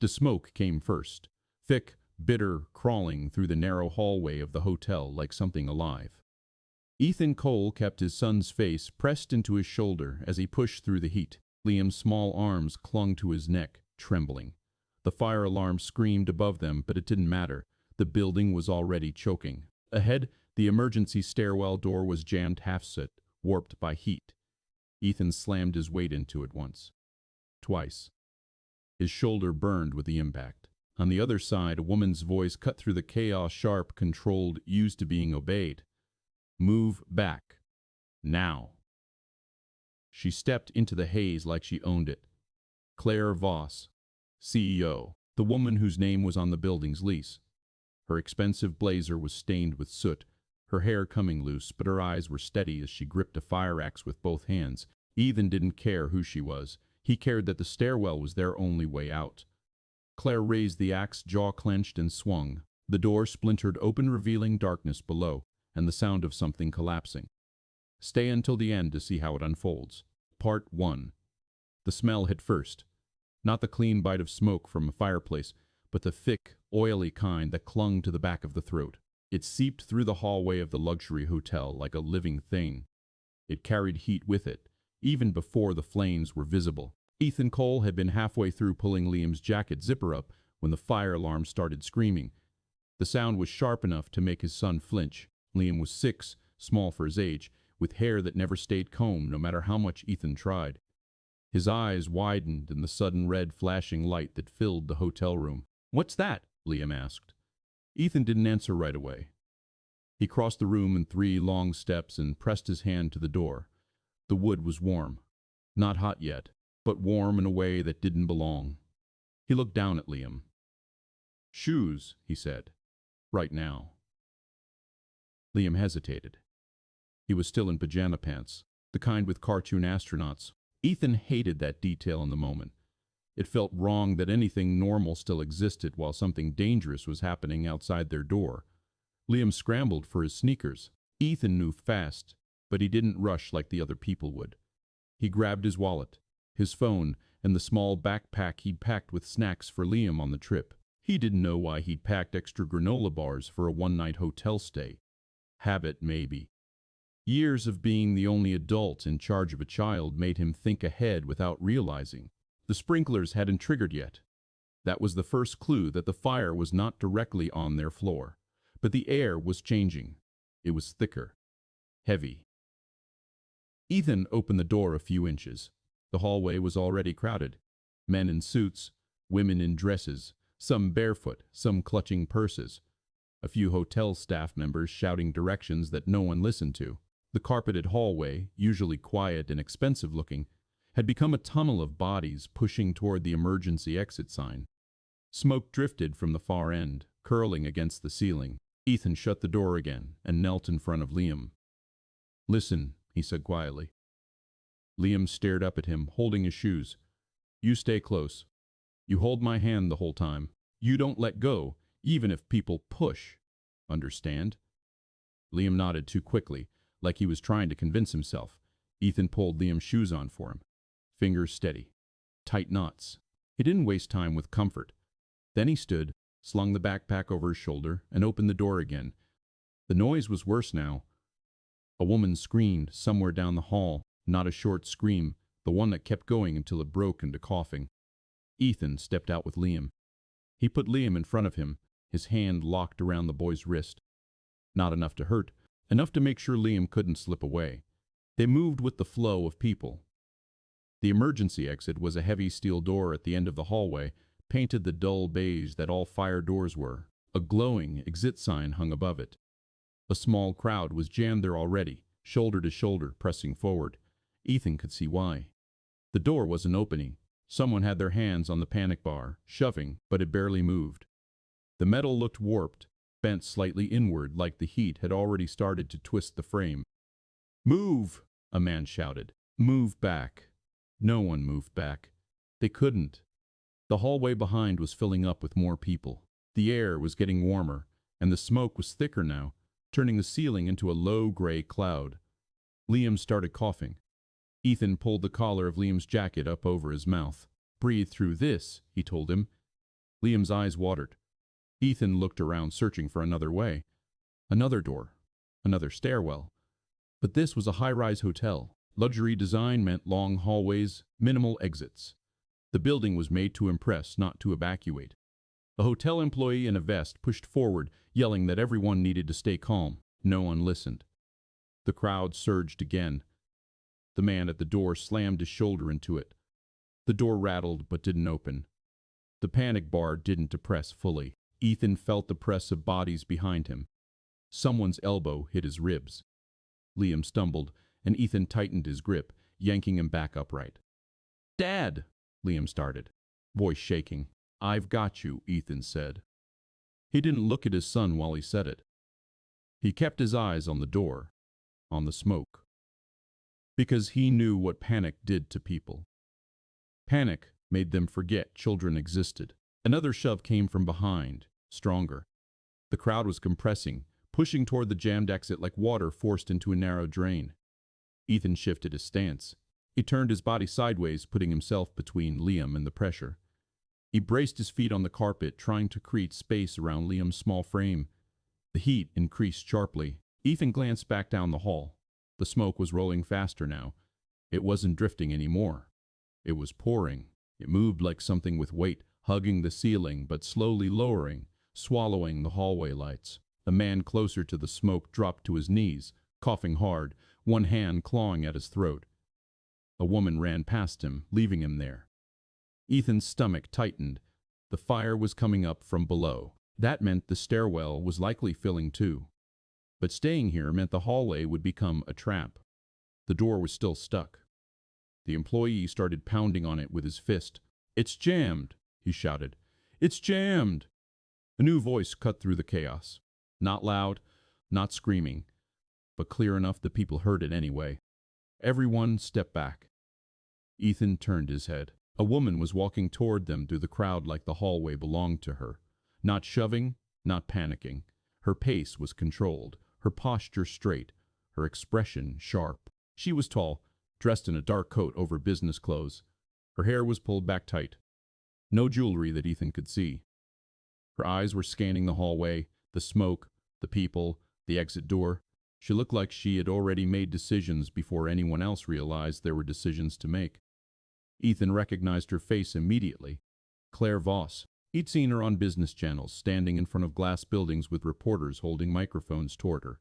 The smoke came first, thick, bitter, crawling through the narrow hallway of the hotel like something alive. Ethan Cole kept his son's face pressed into his shoulder as he pushed through the heat. Liam's small arms clung to his neck, trembling. The fire alarm screamed above them, but it didn't matter. The building was already choking. Ahead, the emergency stairwell door was jammed half-shut, warped by heat. Ethan slammed his weight into it once. Twice. His shoulder burned with the impact. On the other side, a woman's voice cut through the chaos, sharp, controlled, used to being obeyed. Move back. Now. She stepped into the haze like she owned it. Claire Voss, CEO, the woman whose name was on the building's lease. Her expensive blazer was stained with soot, her hair coming loose, but her eyes were steady as she gripped a fire axe with both hands. Ethan didn't care who she was. He cared that the stairwell was their only way out. Claire raised the axe, jaw clenched, and swung. The door splintered open, revealing darkness below, and the sound of something collapsing. Stay until the end to see how it unfolds. Part 1. The smell hit first. Not the clean bite of smoke from a fireplace, but the thick, oily kind that clung to the back of the throat. It seeped through the hallway of the luxury hotel like a living thing. It carried heat with it, even before the flames were visible. Ethan Cole had been halfway through pulling Liam's jacket zipper up when the fire alarm started screaming. The sound was sharp enough to make his son flinch. Liam was 6, small for his age, with hair that never stayed combed no matter how much Ethan tried. His eyes widened in the sudden red flashing light that filled the hotel room. "What's that?" Liam asked. Ethan didn't answer right away. He crossed the room in 3 long steps and pressed his hand to the door. The wood was warm. Not hot yet, but warm in a way that didn't belong. He looked down at Liam. "Shoes," he said. "Right now." Liam hesitated. He was still in pajama pants, the kind with cartoon astronauts. Ethan hated that detail in the moment. It felt wrong that anything normal still existed while something dangerous was happening outside their door. Liam scrambled for his sneakers. Ethan moved fast, but he didn't rush like the other people would. He grabbed his wallet, his phone, and the small backpack he'd packed with snacks for Liam on the trip. He didn't know why he'd packed extra granola bars for a one-night hotel stay. Habit, maybe. Years of being the only adult in charge of a child made him think ahead without realizing. The sprinklers hadn't triggered yet. That was the first clue that the fire was not directly on their floor. But the air was changing. It was thicker. Heavy. Ethan opened the door a few inches. The hallway was already crowded. Men in suits, women in dresses, some barefoot, some clutching purses. A few hotel staff members shouting directions that no one listened to. The carpeted hallway, usually quiet and expensive-looking, had become a tunnel of bodies pushing toward the emergency exit sign. Smoke drifted from the far end, curling against the ceiling. Ethan shut the door again and knelt in front of Liam. "Listen," he said quietly. Liam stared up at him, holding his shoes. "You stay close. You hold my hand the whole time. You don't let go, even if people push. Understand?" Liam nodded too quickly, like he was trying to convince himself. Ethan pulled Liam's shoes on for him. Fingers steady. Tight knots. He didn't waste time with comfort. Then he stood, slung the backpack over his shoulder, and opened the door again. The noise was worse now. A woman screamed somewhere down the hall, not a short scream, the one that kept going until it broke into coughing. Ethan stepped out with Liam. He put Liam in front of him, his hand locked around the boy's wrist. Not enough to hurt, enough to make sure Liam couldn't slip away. They moved with the flow of people. The emergency exit was a heavy steel door at the end of the hallway, painted the dull beige that all fire doors were. A glowing exit sign hung above it. A small crowd was jammed there already, shoulder to shoulder, pressing forward. Ethan could see why. The door wasn't opening. Someone had their hands on the panic bar, shoving, but it barely moved. The metal looked warped, bent slightly inward like the heat had already started to twist the frame. "Move!" a man shouted. "Move back." No one moved back. They couldn't. The hallway behind was filling up with more people. The air was getting warmer, and the smoke was thicker now, turning the ceiling into a low gray cloud. Liam started coughing. Ethan pulled the collar of Liam's jacket up over his mouth. "Breathe through this," he told him. Liam's eyes watered. Ethan looked around, searching for another way. Another door. Another stairwell. But this was a high-rise hotel. Luxury design meant long hallways, minimal exits. The building was made to impress, not to evacuate. A hotel employee in a vest pushed forward, yelling that everyone needed to stay calm. No one listened. The crowd surged again. The man at the door slammed his shoulder into it. The door rattled but didn't open. The panic bar didn't depress fully. Ethan felt the press of bodies behind him. Someone's elbow hit his ribs. Liam stumbled, and Ethan tightened his grip, yanking him back upright. "Dad!" Liam started, voice shaking. "I've got you," Ethan said. He didn't look at his son while he said it. He kept his eyes on the door, on the smoke. Because he knew what panic did to people. Panic made them forget children existed. Another shove came from behind, stronger. The crowd was compressing, pushing toward the jammed exit like water forced into a narrow drain. Ethan shifted his stance. He turned his body sideways, putting himself between Liam and the pressure. He braced his feet on the carpet, trying to create space around Liam's small frame. The heat increased sharply. Ethan glanced back down the hall. The smoke was rolling faster now. It wasn't drifting anymore. It was pouring. It moved like something with weight, hugging the ceiling but slowly lowering, swallowing the hallway lights. A man closer to the smoke dropped to his knees, coughing hard, one hand clawing at his throat. A woman ran past him, leaving him there. Ethan's stomach tightened. The fire was coming up from below. That meant the stairwell was likely filling too. But staying here meant the hallway would become a trap. The door was still stuck. The employee started pounding on it with his fist. "It's jammed," he shouted. "It's jammed!" A new voice cut through the chaos. Not loud, not screaming, but clear enough that people heard it anyway. Everyone stepped back. Ethan turned his head. A woman was walking toward them through the crowd like the hallway belonged to her. Not shoving, not panicking. Her pace was controlled, her posture straight, her expression sharp. She was tall, dressed in a dark coat over business clothes. Her hair was pulled back tight. No jewelry that Ethan could see. Her eyes were scanning the hallway, the smoke, the people, the exit door. She looked like she had already made decisions before anyone else realized there were decisions to make. Ethan recognized her face immediately. Claire Voss. He'd seen her on business channels, standing in front of glass buildings with reporters holding microphones toward her.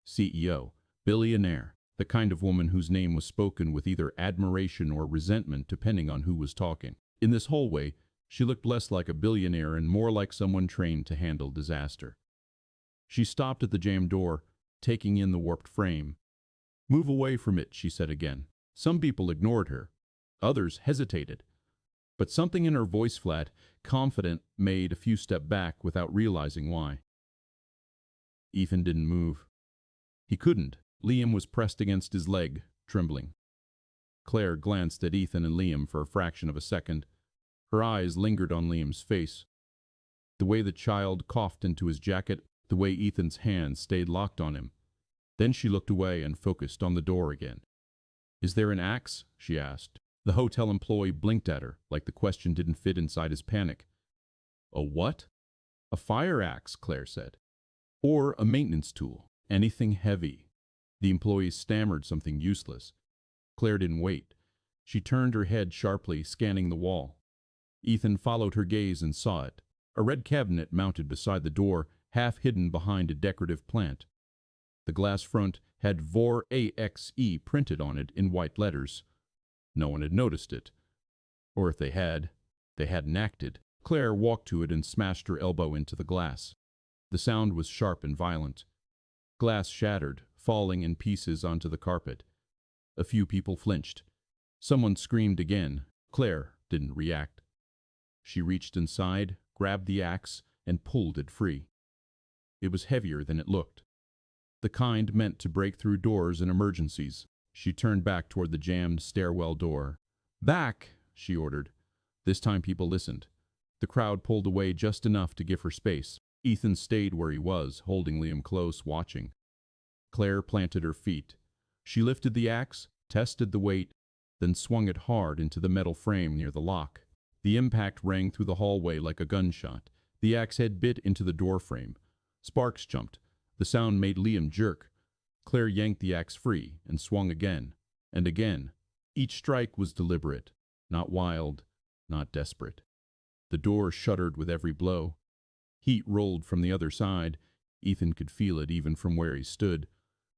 CEO, billionaire, the kind of woman whose name was spoken with either admiration or resentment depending on who was talking. In this hallway, she looked less like a billionaire and more like someone trained to handle disaster. She stopped at the jammed door, taking in the warped frame. "Move away from it," she said again. Some people ignored her. Others hesitated. But something in her voice, flat, confident, made a few steps back without realizing why. Ethan didn't move. He couldn't. Liam was pressed against his leg, trembling. Claire glanced at Ethan and Liam for a fraction of a second. Her eyes lingered on Liam's face. The way the child coughed into his jacket, the way Ethan's hands stayed locked on him. Then she looked away and focused on the door again. "Is there an axe?" she asked. The hotel employee blinked at her, like the question didn't fit inside his panic. "A what?" "A fire axe," Claire said. "Or a maintenance tool. Anything heavy." The employee stammered something useless. Claire didn't wait. She turned her head sharply, scanning the wall. Ethan followed her gaze and saw it. A red cabinet mounted beside the door, half hidden behind a decorative plant. The glass front had VOR AXE printed on it in white letters. No one had noticed it. Or if they had, they hadn't acted. Claire walked to it and smashed her elbow into the glass. The sound was sharp and violent. Glass shattered, falling in pieces onto the carpet. A few people flinched. Someone screamed again. Claire didn't react. She reached inside, grabbed the axe, and pulled it free. It was heavier than it looked. The kind meant to break through doors in emergencies. She turned back toward the jammed stairwell door. "Back!" she ordered. This time people listened. The crowd pulled away just enough to give her space. Ethan stayed where he was, holding Liam close, watching. Claire planted her feet. She lifted the axe, tested the weight, then swung it hard into the metal frame near the lock. The impact rang through the hallway like a gunshot. The axe head bit into the doorframe. Sparks jumped. The sound made Liam jerk. Claire yanked the axe free and swung again and again. Each strike was deliberate, not wild, not desperate. The door shuddered with every blow. Heat rolled from the other side. Ethan could feel it even from where he stood.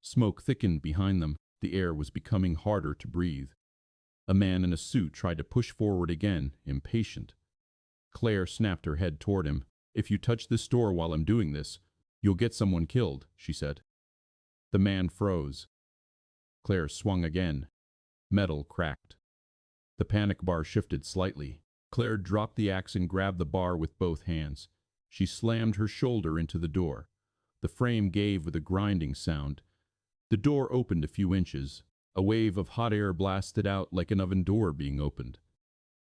Smoke thickened behind them. The air was becoming harder to breathe. A man in a suit tried to push forward again, impatient. Claire snapped her head toward him. "If you touch this door while I'm doing this, you'll get someone killed," she said. The man froze. Claire swung again. Metal cracked. The panic bar shifted slightly. Claire dropped the axe and grabbed the bar with both hands. She slammed her shoulder into the door. The frame gave with a grinding sound. The door opened a few inches. A wave of hot air blasted out like an oven door being opened.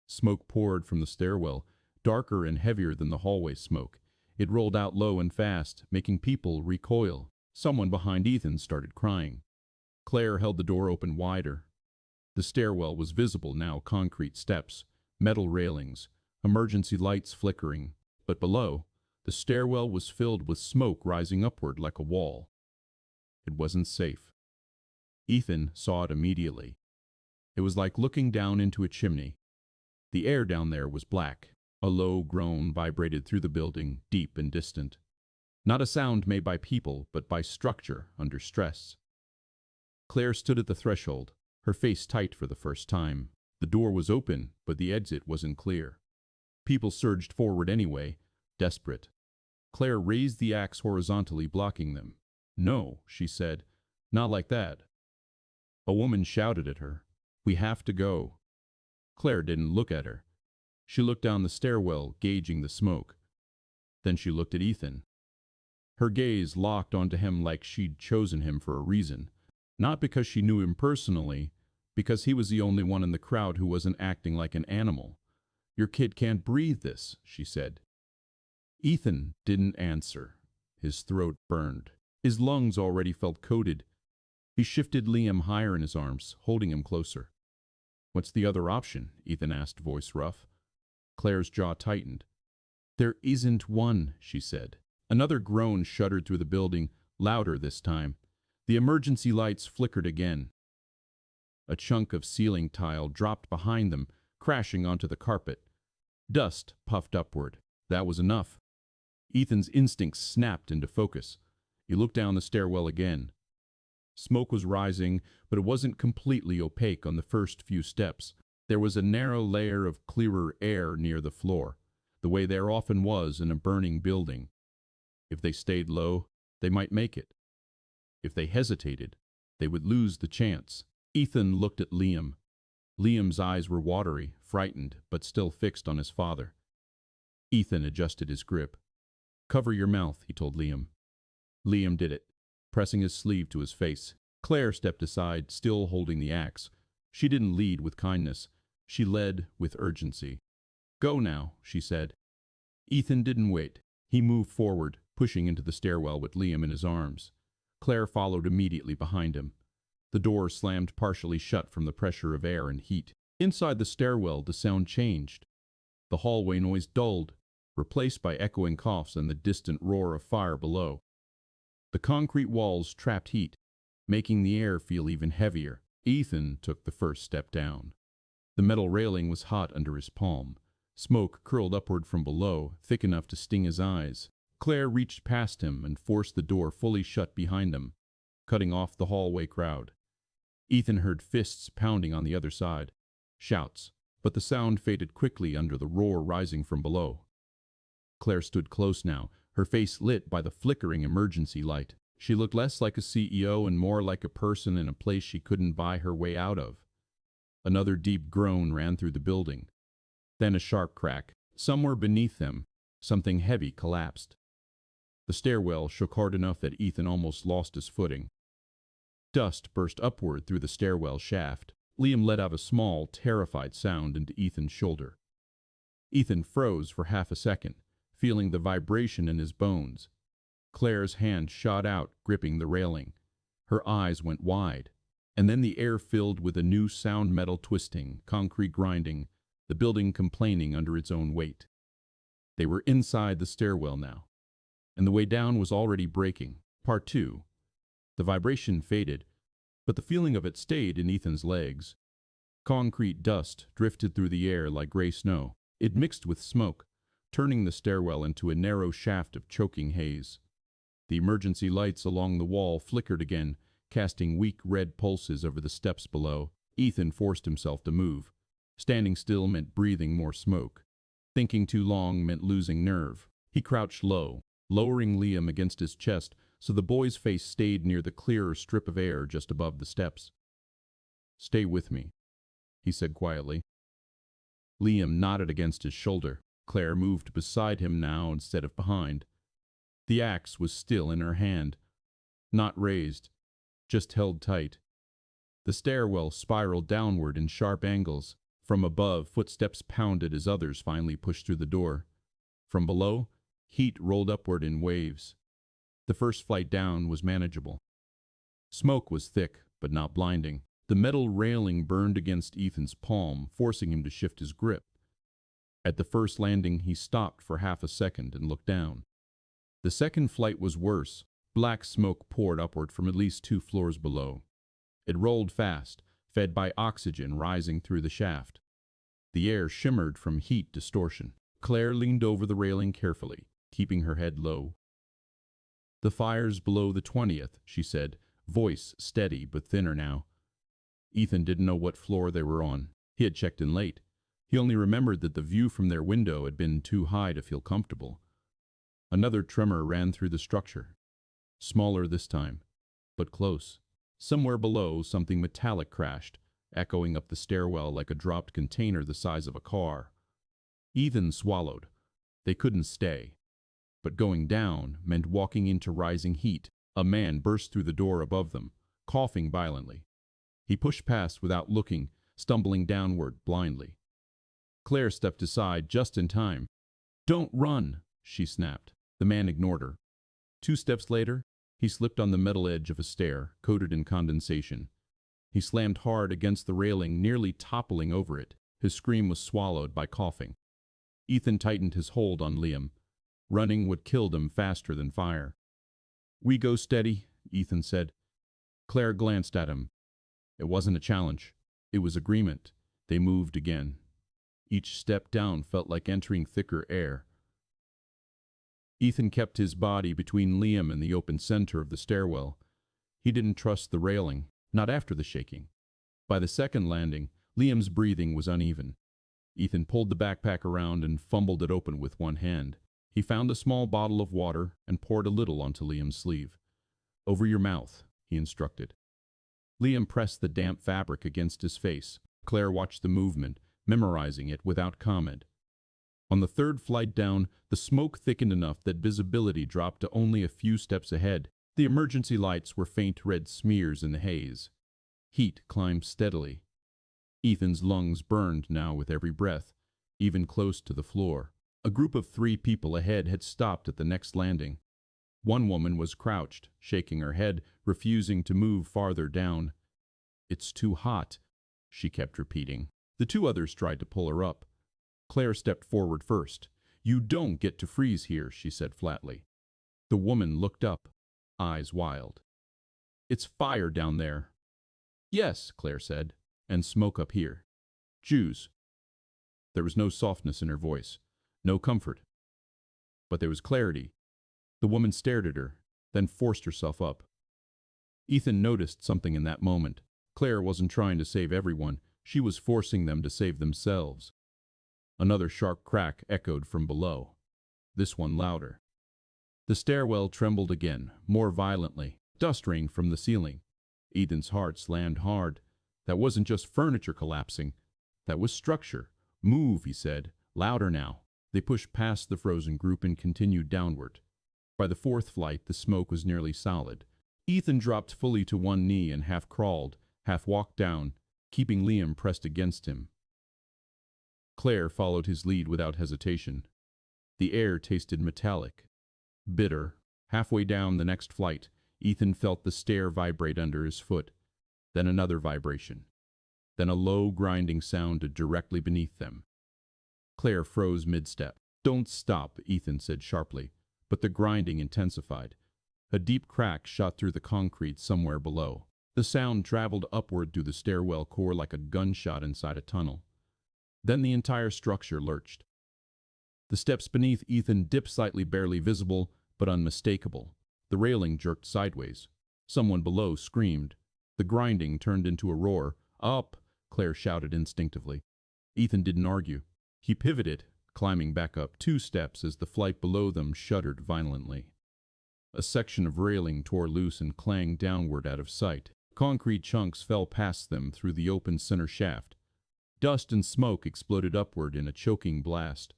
Smoke poured from the stairwell, darker and heavier than the hallway smoke. It rolled out low and fast, making people recoil. Someone behind Ethan started crying. Claire held the door open wider. The stairwell was visible now, concrete steps, metal railings, emergency lights flickering. But below, the stairwell was filled with smoke rising upward like a wall. It wasn't safe. Ethan saw it immediately. It was like looking down into a chimney. The air down there was black. A low groan vibrated through the building, deep and distant. Not a sound made by people, but by structure under stress. Claire stood at the threshold, her face tight for the first time. The door was open, but the exit wasn't clear. People surged forward anyway, desperate. Claire raised the axe horizontally, blocking them. "No," she said. "Not like that." A woman shouted at her. "We have to go." Claire didn't look at her. She looked down the stairwell, gauging the smoke. Then she looked at Ethan. Her gaze locked onto him like she'd chosen him for a reason. Not because she knew him personally, because he was the only one in the crowd who wasn't acting like an animal. "Your kid can't breathe this," she said. Ethan didn't answer. His throat burned. His lungs already felt coated. He shifted Liam higher in his arms, holding him closer. "What's the other option?" Ethan asked, voice rough. Claire's jaw tightened. "There isn't one," she said. Another groan shuddered through the building, louder this time. The emergency lights flickered again. A chunk of ceiling tile dropped behind them, crashing onto the carpet. Dust puffed upward. That was enough. Ethan's instincts snapped into focus. He looked down the stairwell again. Smoke was rising, but it wasn't completely opaque on the first few steps. There was a narrow layer of clearer air near the floor, the way there often was in a burning building. If they stayed low, they might make it. If they hesitated, they would lose the chance. Ethan looked at Liam. Liam's eyes were watery, frightened, but still fixed on his father. Ethan adjusted his grip. "Cover your mouth," he told Liam. Liam did it, pressing his sleeve to his face. Claire stepped aside, still holding the axe. She didn't lead with kindness. She led with urgency. "Go now," she said. Ethan didn't wait. He moved forward, pushing into the stairwell with Liam in his arms. Claire followed immediately behind him. The door slammed partially shut from the pressure of air and heat. Inside the stairwell, the sound changed. The hallway noise dulled, replaced by echoing coughs and the distant roar of fire below. The concrete walls trapped heat, making the air feel even heavier. Ethan took the first step down. The metal railing was hot under his palm. Smoke curled upward from below, thick enough to sting his eyes. Claire reached past him and forced the door fully shut behind them, cutting off the hallway crowd. Ethan heard fists pounding on the other side. Shouts, but the sound faded quickly under the roar rising from below. Claire stood close now, her face lit by the flickering emergency light. She looked less like a CEO and more like a person in a place she couldn't buy her way out of. Another deep groan ran through the building. Then a sharp crack. Somewhere beneath them, something heavy collapsed. The stairwell shook hard enough that Ethan almost lost his footing. Dust burst upward through the stairwell shaft. Liam let out a small, terrified sound into Ethan's shoulder. Ethan froze for half a second, feeling the vibration in his bones. Claire's hand shot out, gripping the railing. Her eyes went wide, and then the air filled with a new sound, metal twisting, concrete grinding, the building complaining under its own weight. They were inside the stairwell now, and the way down was already breaking. Part 2. The vibration faded, but the feeling of it stayed in Ethan's legs. Concrete dust drifted through the air like gray snow. It mixed with smoke, turning the stairwell into a narrow shaft of choking haze. The emergency lights along the wall flickered again, casting weak red pulses over the steps below. Ethan forced himself to move. Standing still meant breathing more smoke. Thinking too long meant losing nerve. He crouched low, lowering Liam against his chest so the boy's face stayed near the clearer strip of air just above the steps. "Stay with me," he said quietly. Liam nodded against his shoulder. Claire moved beside him now instead of behind. The axe was still in her hand, not raised, just held tight. The stairwell spiraled downward in sharp angles. From above, footsteps pounded as others finally pushed through the door. From below, heat rolled upward in waves. The first flight down was manageable. Smoke was thick, but not blinding. The metal railing burned against Ethan's palm, forcing him to shift his grip. At the first landing, he stopped for half a second and looked down. The second flight was worse. Black smoke poured upward from at least 2 floors below. It rolled fast, fed by oxygen rising through the shaft. The air shimmered from heat distortion. Claire leaned over the railing carefully, keeping her head low. "The fire's below the 20th, she said, voice steady but thinner now. Ethan didn't know what floor they were on. He had checked in late. He only remembered that the view from their window had been too high to feel comfortable. Another tremor ran through the structure. Smaller this time, but close. Somewhere below, something metallic crashed, echoing up the stairwell like a dropped container the size of a car. Ethan swallowed. They couldn't stay. But going down meant walking into rising heat. A man burst through the door above them, coughing violently. He pushed past without looking, stumbling downward blindly. Claire stepped aside just in time. "Don't run," she snapped. The man ignored her. 2 steps later, he slipped on the metal edge of a stair, coated in condensation. He slammed hard against the railing, nearly toppling over it. His scream was swallowed by coughing. Ethan tightened his hold on Liam. Running would kill them faster than fire. "We go steady," Ethan said. Claire glanced at him. It wasn't a challenge. It was agreement. They moved again. Each step down felt like entering thicker air. Ethan kept his body between Liam and the open center of the stairwell. He didn't trust the railing, not after the shaking. By the second landing, Liam's breathing was uneven. Ethan pulled the backpack around and fumbled it open with one hand. He found a small bottle of water and poured a little onto Liam's sleeve. "Over your mouth," he instructed. Liam pressed the damp fabric against his face. Claire watched the movement, memorizing it without comment. On the third flight down, the smoke thickened enough that visibility dropped to only a few steps ahead. The emergency lights were faint red smears in the haze. Heat climbed steadily. Ethan's lungs burned now with every breath, even close to the floor. A group of 3 people ahead had stopped at the next landing. One woman was crouched, shaking her head, refusing to move farther down. "It's too hot," she kept repeating. The 2 others tried to pull her up. Claire stepped forward first. "You don't get to freeze here," she said flatly. The woman looked up, eyes wild. "It's fire down there." "Yes," Claire said, "and smoke up here. Jews." There was no softness in her voice, no comfort. But there was clarity. The woman stared at her, then forced herself up. Ethan noticed something in that moment. Claire wasn't trying to save everyone. She was forcing them to save themselves. Another sharp crack echoed from below, this one louder. The stairwell trembled again, more violently. Dust rained from the ceiling. Ethan's heart slammed hard. That wasn't just furniture collapsing. That was structure. "Move," he said, louder now. They pushed past the frozen group and continued downward. By the 4th flight, the smoke was nearly solid. Ethan dropped fully to one knee and half crawled, half walked down, keeping Liam pressed against him. Claire followed his lead without hesitation. The air tasted metallic, bitter. Halfway down the next flight, Ethan felt the stair vibrate under his foot, then another vibration, then a low grinding sound directly beneath them. Claire froze mid-step. "Don't stop," Ethan said sharply, but the grinding intensified. A deep crack shot through the concrete somewhere below. The sound traveled upward through the stairwell core like a gunshot inside a tunnel. Then the entire structure lurched. The steps beneath Ethan dipped slightly, barely visible, but unmistakable. The railing jerked sideways. Someone below screamed. The grinding turned into a roar. "Up!" Claire shouted instinctively. Ethan didn't argue. He pivoted, climbing back up 2 steps as the flight below them shuddered violently. A section of railing tore loose and clanged downward out of sight. Concrete chunks fell past them through the open center shaft. Dust and smoke exploded upward in a choking blast.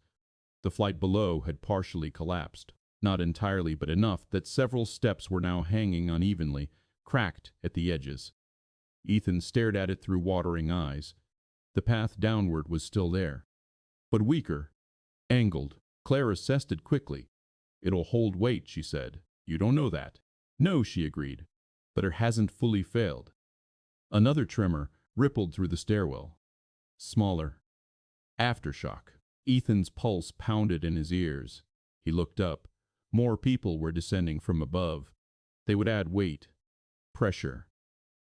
The flight below had partially collapsed. Not entirely, but enough that several steps were now hanging unevenly, cracked at the edges. Ethan stared at it through watering eyes. The path downward was still there, but weaker, angled. Claire assessed it quickly. "It'll hold weight," she said. "You don't know that." "No," she agreed, "but it hasn't fully failed." Another tremor rippled through the stairwell. Smaller. Aftershock. Ethan's pulse pounded in his ears. He looked up. More people were descending from above. They would add weight, pressure,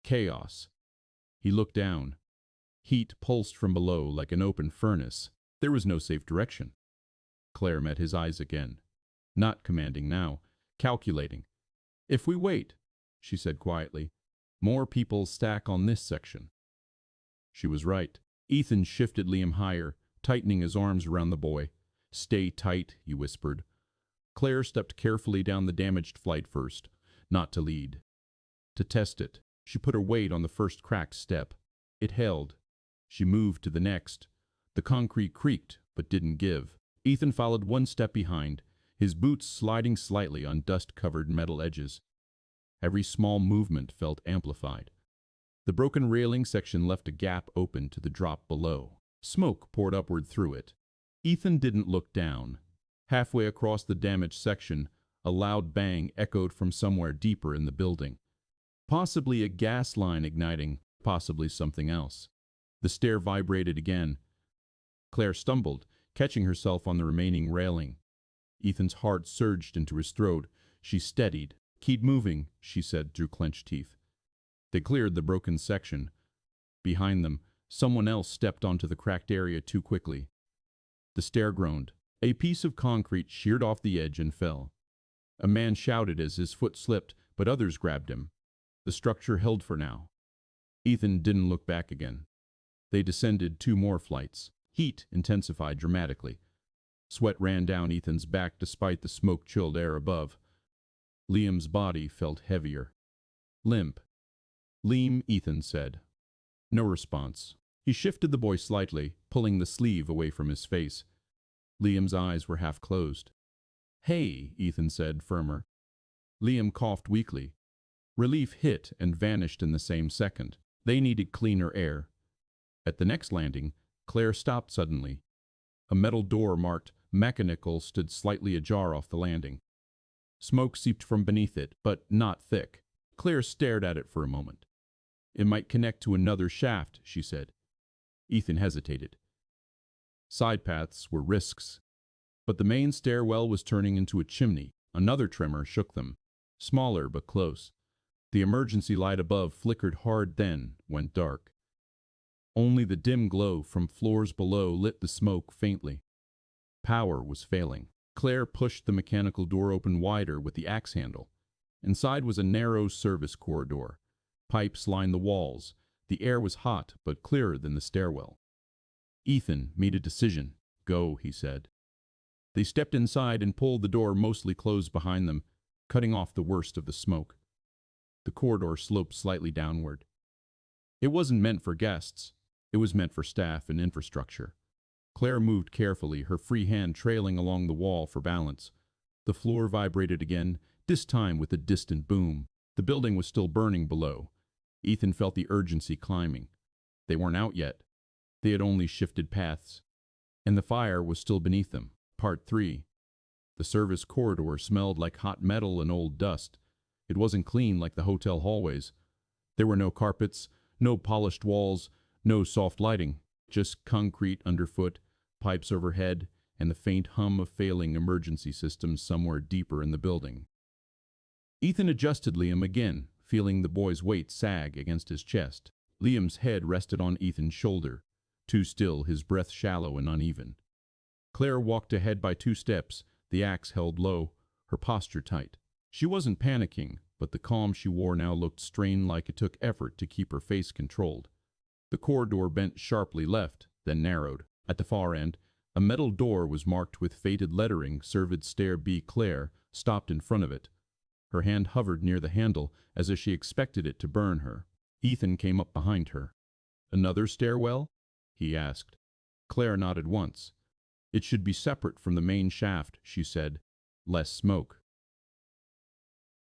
chaos. He looked down. Heat pulsed from below like an open furnace. There was no safe direction. Claire met his eyes again. Not commanding now, calculating. "If we wait," she said quietly, "more people stack on this section." She was right. Ethan shifted Liam higher, tightening his arms around the boy. "Stay tight," he whispered. Claire stepped carefully down the damaged flight first, not to lead. To test it, she put her weight on the first cracked step. It held. She moved to the next. The concrete creaked, but didn't give. Ethan followed 1 step behind, his boots sliding slightly on dust-covered metal edges. Every small movement felt amplified. The broken railing section left a gap open to the drop below. Smoke poured upward through it. Ethan didn't look down. Halfway across the damaged section, a loud bang echoed from somewhere deeper in the building. Possibly a gas line igniting, possibly something else. The stair vibrated again. Claire stumbled, catching herself on the remaining railing. Ethan's heart surged into his throat. She steadied. "Keep moving," she said through clenched teeth. They cleared the broken section. Behind them, someone else stepped onto the cracked area too quickly. The stair groaned. A piece of concrete sheared off the edge and fell. A man shouted as his foot slipped, but others grabbed him. The structure held for now. Ethan didn't look back again. They descended 2 more flights. Heat intensified dramatically. Sweat ran down Ethan's back despite the smoke-chilled air above. Liam's body felt heavier. "Limp." "Liam," Ethan said. No response. He shifted the boy slightly, pulling the sleeve away from his face. Liam's eyes were half closed. "Hey," Ethan said, firmer. Liam coughed weakly. Relief hit and vanished in the same second. They needed cleaner air. At the next landing, Claire stopped suddenly. A metal door marked "Mechanical" stood slightly ajar off the landing. Smoke seeped from beneath it, but not thick. Claire stared at it for a moment. "It might connect to another shaft," she said. Ethan hesitated. Side paths were risks. But the main stairwell was turning into a chimney. Another tremor shook them. Smaller but close. The emergency light above flickered hard, then went dark. Only the dim glow from floors below lit the smoke faintly. Power was failing. Claire pushed the mechanical door open wider with the axe handle. Inside was a narrow service corridor. Pipes lined the walls. The air was hot, but clearer than the stairwell. Ethan made a decision. "Go," he said. They stepped inside and pulled the door mostly closed behind them, cutting off the worst of the smoke. The corridor sloped slightly downward. It wasn't meant for guests. It was meant for staff and infrastructure. Claire moved carefully, her free hand trailing along the wall for balance. The floor vibrated again, this time with a distant boom. The building was still burning below. Ethan felt the urgency climbing. They weren't out yet. They had only shifted paths. And the fire was still beneath them. Part 3. The service corridor smelled like hot metal and old dust. It wasn't clean like the hotel hallways. There were no carpets, no polished walls, no soft lighting, just concrete underfoot, pipes overhead and the faint hum of failing emergency systems somewhere deeper in the building. Ethan adjusted Liam again, feeling the boy's weight sag against his chest. Liam's head rested on Ethan's shoulder, too still, his breath shallow and uneven. Claire walked ahead by 2 steps, the axe held low, her posture tight. She wasn't panicking, but the calm she wore now looked strained, like it took effort to keep her face controlled. The corridor bent sharply left, then narrowed. At the far end, a metal door was marked with faded lettering, "Served Stair B." Claire stopped in front of it. Her hand hovered near the handle, as if she expected it to burn her. Ethan came up behind her. "Another stairwell?" he asked. Claire nodded once. "It should be separate from the main shaft," she said. "Less smoke."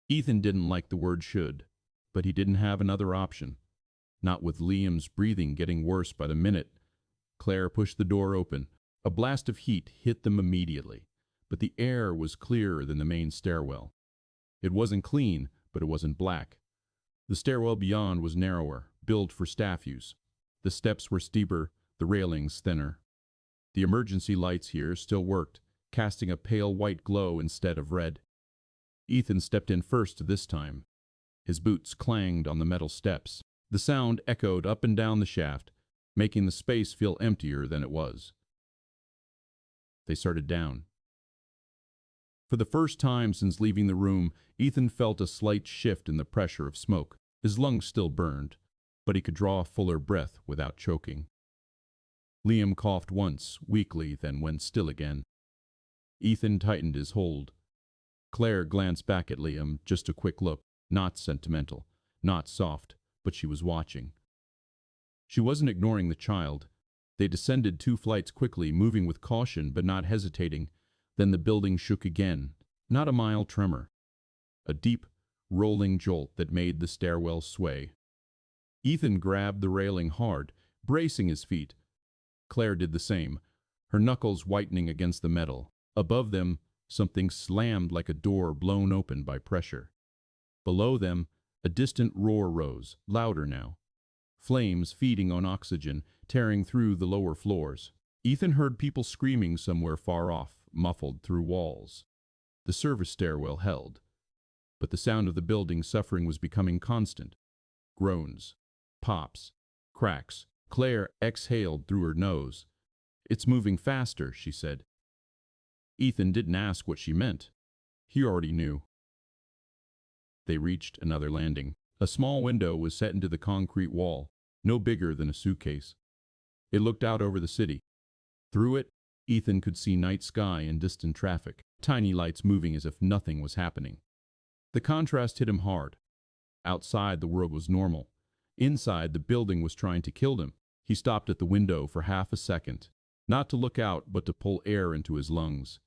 Ethan didn't like the word should, but he didn't have another option. Not with Liam's breathing getting worse by the minute. Claire pushed the door open. A blast of heat hit them immediately, but the air was clearer than the main stairwell. It wasn't clean, but it wasn't black. The stairwell beyond was narrower, built for staff use. The steps were steeper, the railings thinner. The emergency lights here still worked, casting a pale white glow instead of red. Ethan stepped in first this time. His boots clanged on the metal steps. The sound echoed up and down the shaft, making the space feel emptier than it was. They started down. For the first time since leaving the room, Ethan felt a slight shift in the pressure of smoke. His lungs still burned, but he could draw a fuller breath without choking. Liam coughed once, weakly, then went still again. Ethan tightened his hold. Claire glanced back at Liam, just a quick look, not sentimental, not soft, but she was watching. She wasn't ignoring the child. They descended 2 flights quickly, moving with caution but not hesitating. Then the building shook again, not a mild tremor. A deep, rolling jolt that made the stairwell sway. Ethan grabbed the railing hard, bracing his feet. Claire did the same, her knuckles whitening against the metal. Above them, something slammed like a door blown open by pressure. Below them, a distant roar rose, louder now. Flames feeding on oxygen, tearing through the lower floors. Ethan heard people screaming somewhere far off, muffled through walls. The service stairwell held, but the sound of the building suffering was becoming constant. Groans, pops, cracks. Claire exhaled through her nose. "It's moving faster," she said. Ethan didn't ask what she meant. He already knew. They reached another landing. A small window was set into the concrete wall, no bigger than a suitcase. It looked out over the city. Through it, Ethan could see night sky and distant traffic, tiny lights moving as if nothing was happening. The contrast hit him hard. Outside, the world was normal. Inside, the building was trying to kill him. He stopped at the window for half a second, not to look out but to pull air into his lungs.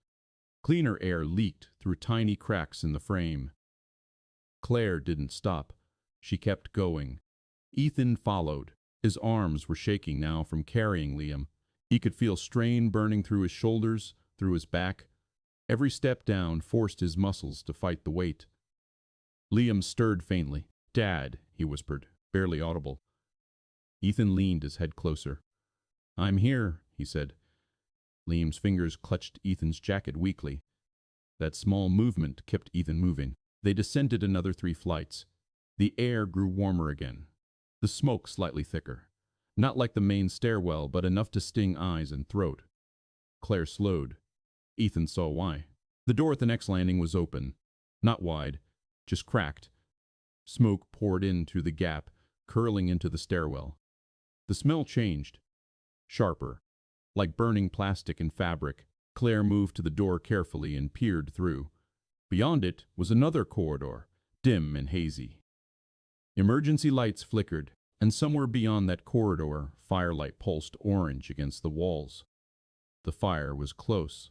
Cleaner air leaked through tiny cracks in the frame. Claire didn't stop. She kept going. Ethan followed. His arms were shaking now from carrying Liam. He could feel strain burning through his shoulders, through his back. Every step down forced his muscles to fight the weight. Liam stirred faintly. "Dad," he whispered, barely audible. Ethan leaned his head closer. "I'm here," he said. Liam's fingers clutched Ethan's jacket weakly. That small movement kept Ethan moving. They descended another 3 flights. The air grew warmer again. The smoke slightly thicker. Not like the main stairwell, but enough to sting eyes and throat. Claire slowed. Ethan saw why. The door at the next landing was open. Not wide, just cracked. Smoke poured in through the gap, curling into the stairwell. The smell changed. Sharper, like burning plastic and fabric. Claire moved to the door carefully and peered through. Beyond it was another corridor, dim and hazy. Emergency lights flickered, and somewhere beyond that corridor, firelight pulsed orange against the walls. The fire was close.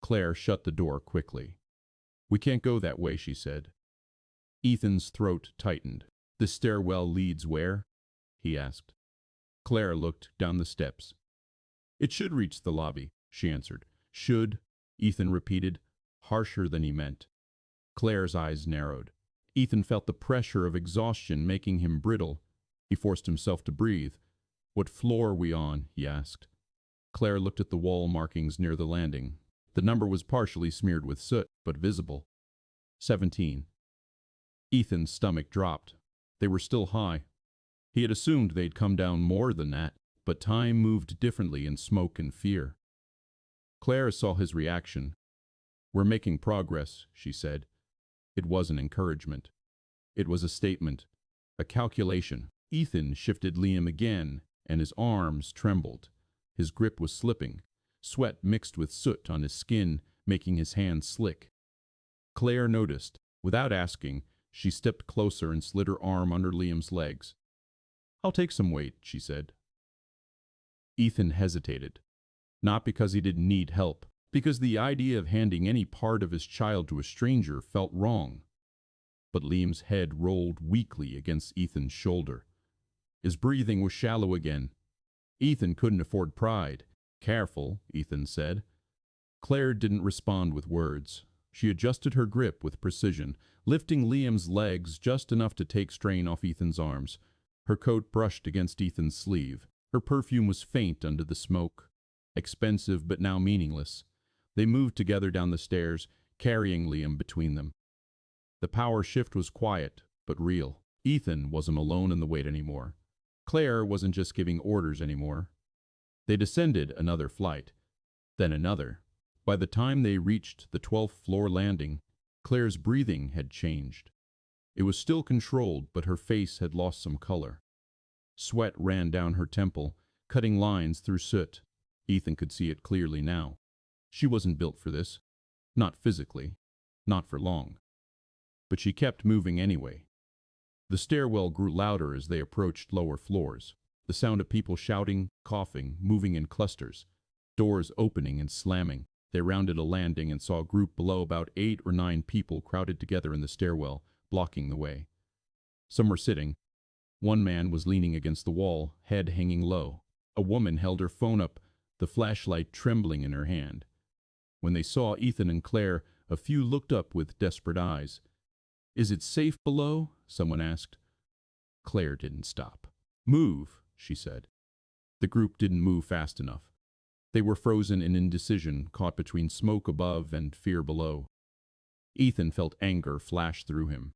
Claire shut the door quickly. "We can't go that way," she said. Ethan's throat tightened. "The stairwell leads where?" he asked. Claire looked down the steps. "It should reach the lobby," she answered. "Should," Ethan repeated, harsher than he meant. Claire's eyes narrowed. Ethan felt the pressure of exhaustion making him brittle. He forced himself to breathe. "What floor are we on?" he asked. Claire looked at the wall markings near the landing. The number was partially smeared with soot, but visible. 17. Ethan's stomach dropped. They were still high. He had assumed they'd come down more than that, but time moved differently in smoke and fear. Claire saw his reaction. "We're making progress," she said. It wasn't encouragement. It was a statement, a calculation. Ethan shifted Liam again, and his arms trembled. His grip was slipping. Sweat mixed with soot on his skin, making his hands slick. Claire noticed. Without asking, she stepped closer and slid her arm under Liam's legs. "I'll take some weight," she said. Ethan hesitated. Not because he didn't need help, because the idea of handing any part of his child to a stranger felt wrong. But Liam's head rolled weakly against Ethan's shoulder. His breathing was shallow again. Ethan couldn't afford pride. "Careful," Ethan said. Claire didn't respond with words. She adjusted her grip with precision, lifting Liam's legs just enough to take strain off Ethan's arms. Her coat brushed against Ethan's sleeve. Her perfume was faint under the smoke. Expensive but now meaningless. They moved together down the stairs, carrying Liam between them. The power shift was quiet, but real. Ethan wasn't alone in the weight anymore. Claire wasn't just giving orders anymore. They descended another flight, then another. By the time they reached the 12th floor landing, Claire's breathing had changed. It was still controlled, but her face had lost some color. Sweat ran down her temple, cutting lines through soot. Ethan could see it clearly now. She wasn't built for this. Not physically. Not for long. But she kept moving anyway. The stairwell grew louder as they approached lower floors. The sound of people shouting, coughing, moving in clusters. Doors opening and slamming. They rounded a landing and saw a group below, about 8 or 9 people crowded together in the stairwell, blocking the way. Some were sitting. One man was leaning against the wall, head hanging low. A woman held her phone up, the flashlight trembling in her hand. When they saw Ethan and Claire, a few looked up with desperate eyes. "Is it safe below?" someone asked. Claire didn't stop. "Move," she said. The group didn't move fast enough. They were frozen in indecision, caught between smoke above and fear below. Ethan felt anger flash through him.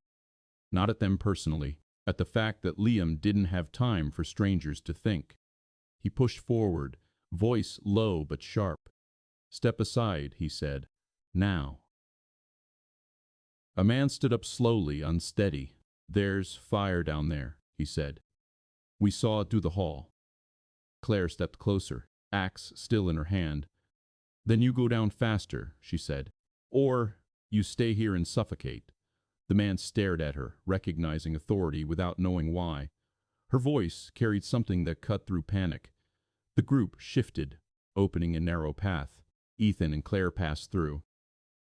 Not at them personally, at the fact that Liam didn't have time for strangers to think. He pushed forward, voice low but sharp. "Step aside," he said. "Now." A man stood up slowly, unsteady. "There's fire down there," he said. "We saw it through the hall." Claire stepped closer, axe still in her hand. "Then you go down faster," she said. "Or you stay here and suffocate." The man stared at her, recognizing authority without knowing why. Her voice carried something that cut through panic. The group shifted, opening a narrow path. Ethan and Claire passed through.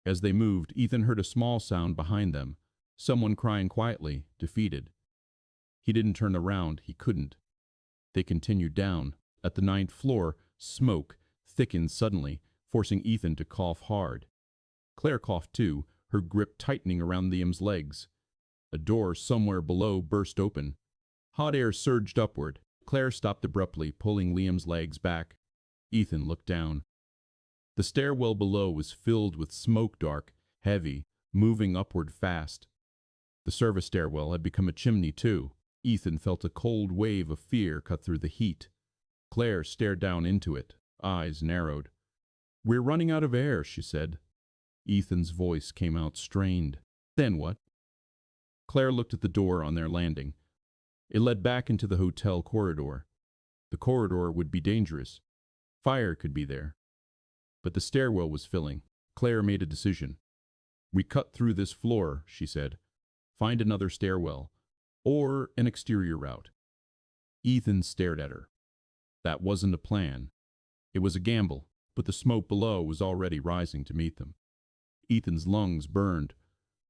As they moved, Ethan heard a small sound behind them, someone crying quietly, defeated. He didn't turn around, he couldn't. They continued down. At the 9th floor, smoke thickened suddenly, forcing Ethan to cough hard. Claire coughed too, her grip tightening around Liam's legs. A door somewhere below burst open. Hot air surged upward. Claire stopped abruptly, pulling Liam's legs back. Ethan looked down. The stairwell below was filled with smoke, dark, heavy, moving upward fast. The service stairwell had become a chimney too. Ethan felt a cold wave of fear cut through the heat. Claire stared down into it, eyes narrowed. "We're running out of air," she said. Ethan's voice came out strained. "Then what?" Claire looked at the door on their landing. It led back into the hotel corridor. The corridor would be dangerous. Fire could be there. But the stairwell was filling. Claire made a decision. "We cut through this floor," she said. "Find another stairwell. Or an exterior route." Ethan stared at her. That wasn't a plan. It was a gamble, but the smoke below was already rising to meet them. Ethan's lungs burned.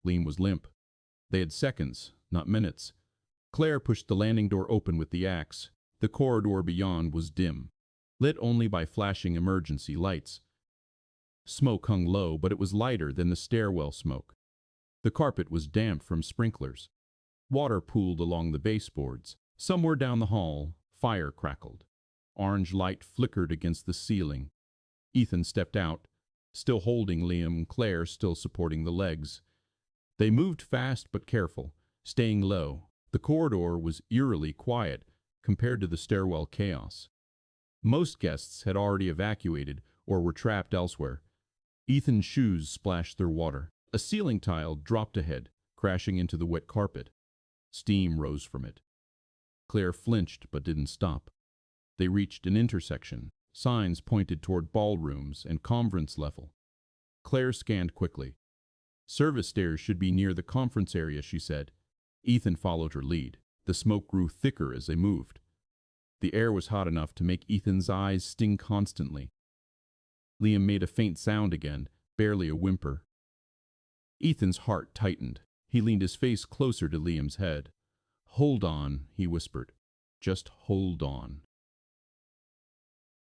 Liam was limp. They had seconds, not minutes. Claire pushed the landing door open with the axe. The corridor beyond was dim, lit only by flashing emergency lights. Smoke hung low, but it was lighter than the stairwell smoke. The carpet was damp from sprinklers. Water pooled along the baseboards. Somewhere down the hall, fire crackled. orange light flickered against the ceiling. Ethan stepped out, still holding Liam, Claire still supporting the legs. They moved fast but careful, staying low. The corridor was eerily quiet compared to the stairwell chaos. Most guests had already evacuated or were trapped elsewhere. Ethan's shoes splashed through water. A ceiling tile dropped ahead, crashing into the wet carpet. Steam rose from it. Claire flinched but didn't stop. They reached an intersection. Signs pointed toward ballrooms and conference level. Claire scanned quickly. Service stairs should be near the conference area, she said. Ethan followed her lead. The smoke grew thicker as they moved. The air was hot enough to make Ethan's eyes sting constantly. Liam made a faint sound again, barely a whimper. Ethan's heart tightened. He leaned his face closer to Liam's head. "Hold on," he whispered. "Just hold on."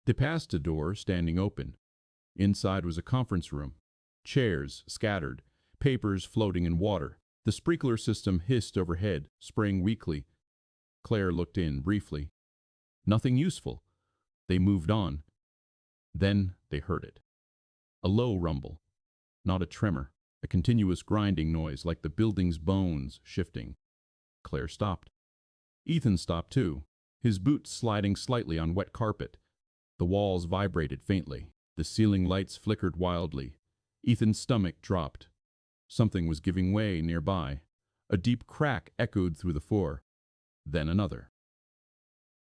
They passed a door standing open. Inside was a conference room. Chairs scattered, papers floating in water. The sprinkler system hissed overhead, spraying weakly. Claire looked in briefly. Nothing useful. They moved on. Then they heard it. A low rumble. Not a tremor. A continuous grinding noise like the building's bones shifting. Claire stopped. Ethan stopped too, his boots sliding slightly on wet carpet. The walls vibrated faintly. The ceiling lights flickered wildly. Ethan's stomach dropped. Something was giving way nearby. A deep crack echoed through the floor. Then another.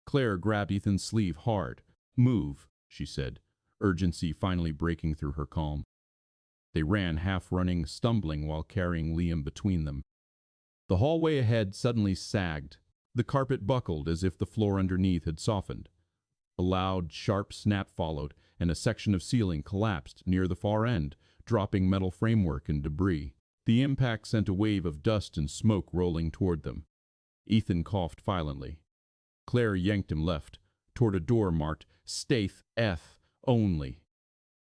Claire grabbed Ethan's sleeve hard. "Move," she said, urgency finally breaking through her calm. They ran, half running, stumbling while carrying Liam between them. The hallway ahead suddenly sagged. The carpet buckled as if the floor underneath had softened. A loud, sharp snap followed, and a section of ceiling collapsed near the far end, dropping metal framework and debris. The impact sent a wave of dust and smoke rolling toward them. Ethan coughed violently. Claire yanked him left, toward a door marked "Staith Eth Only."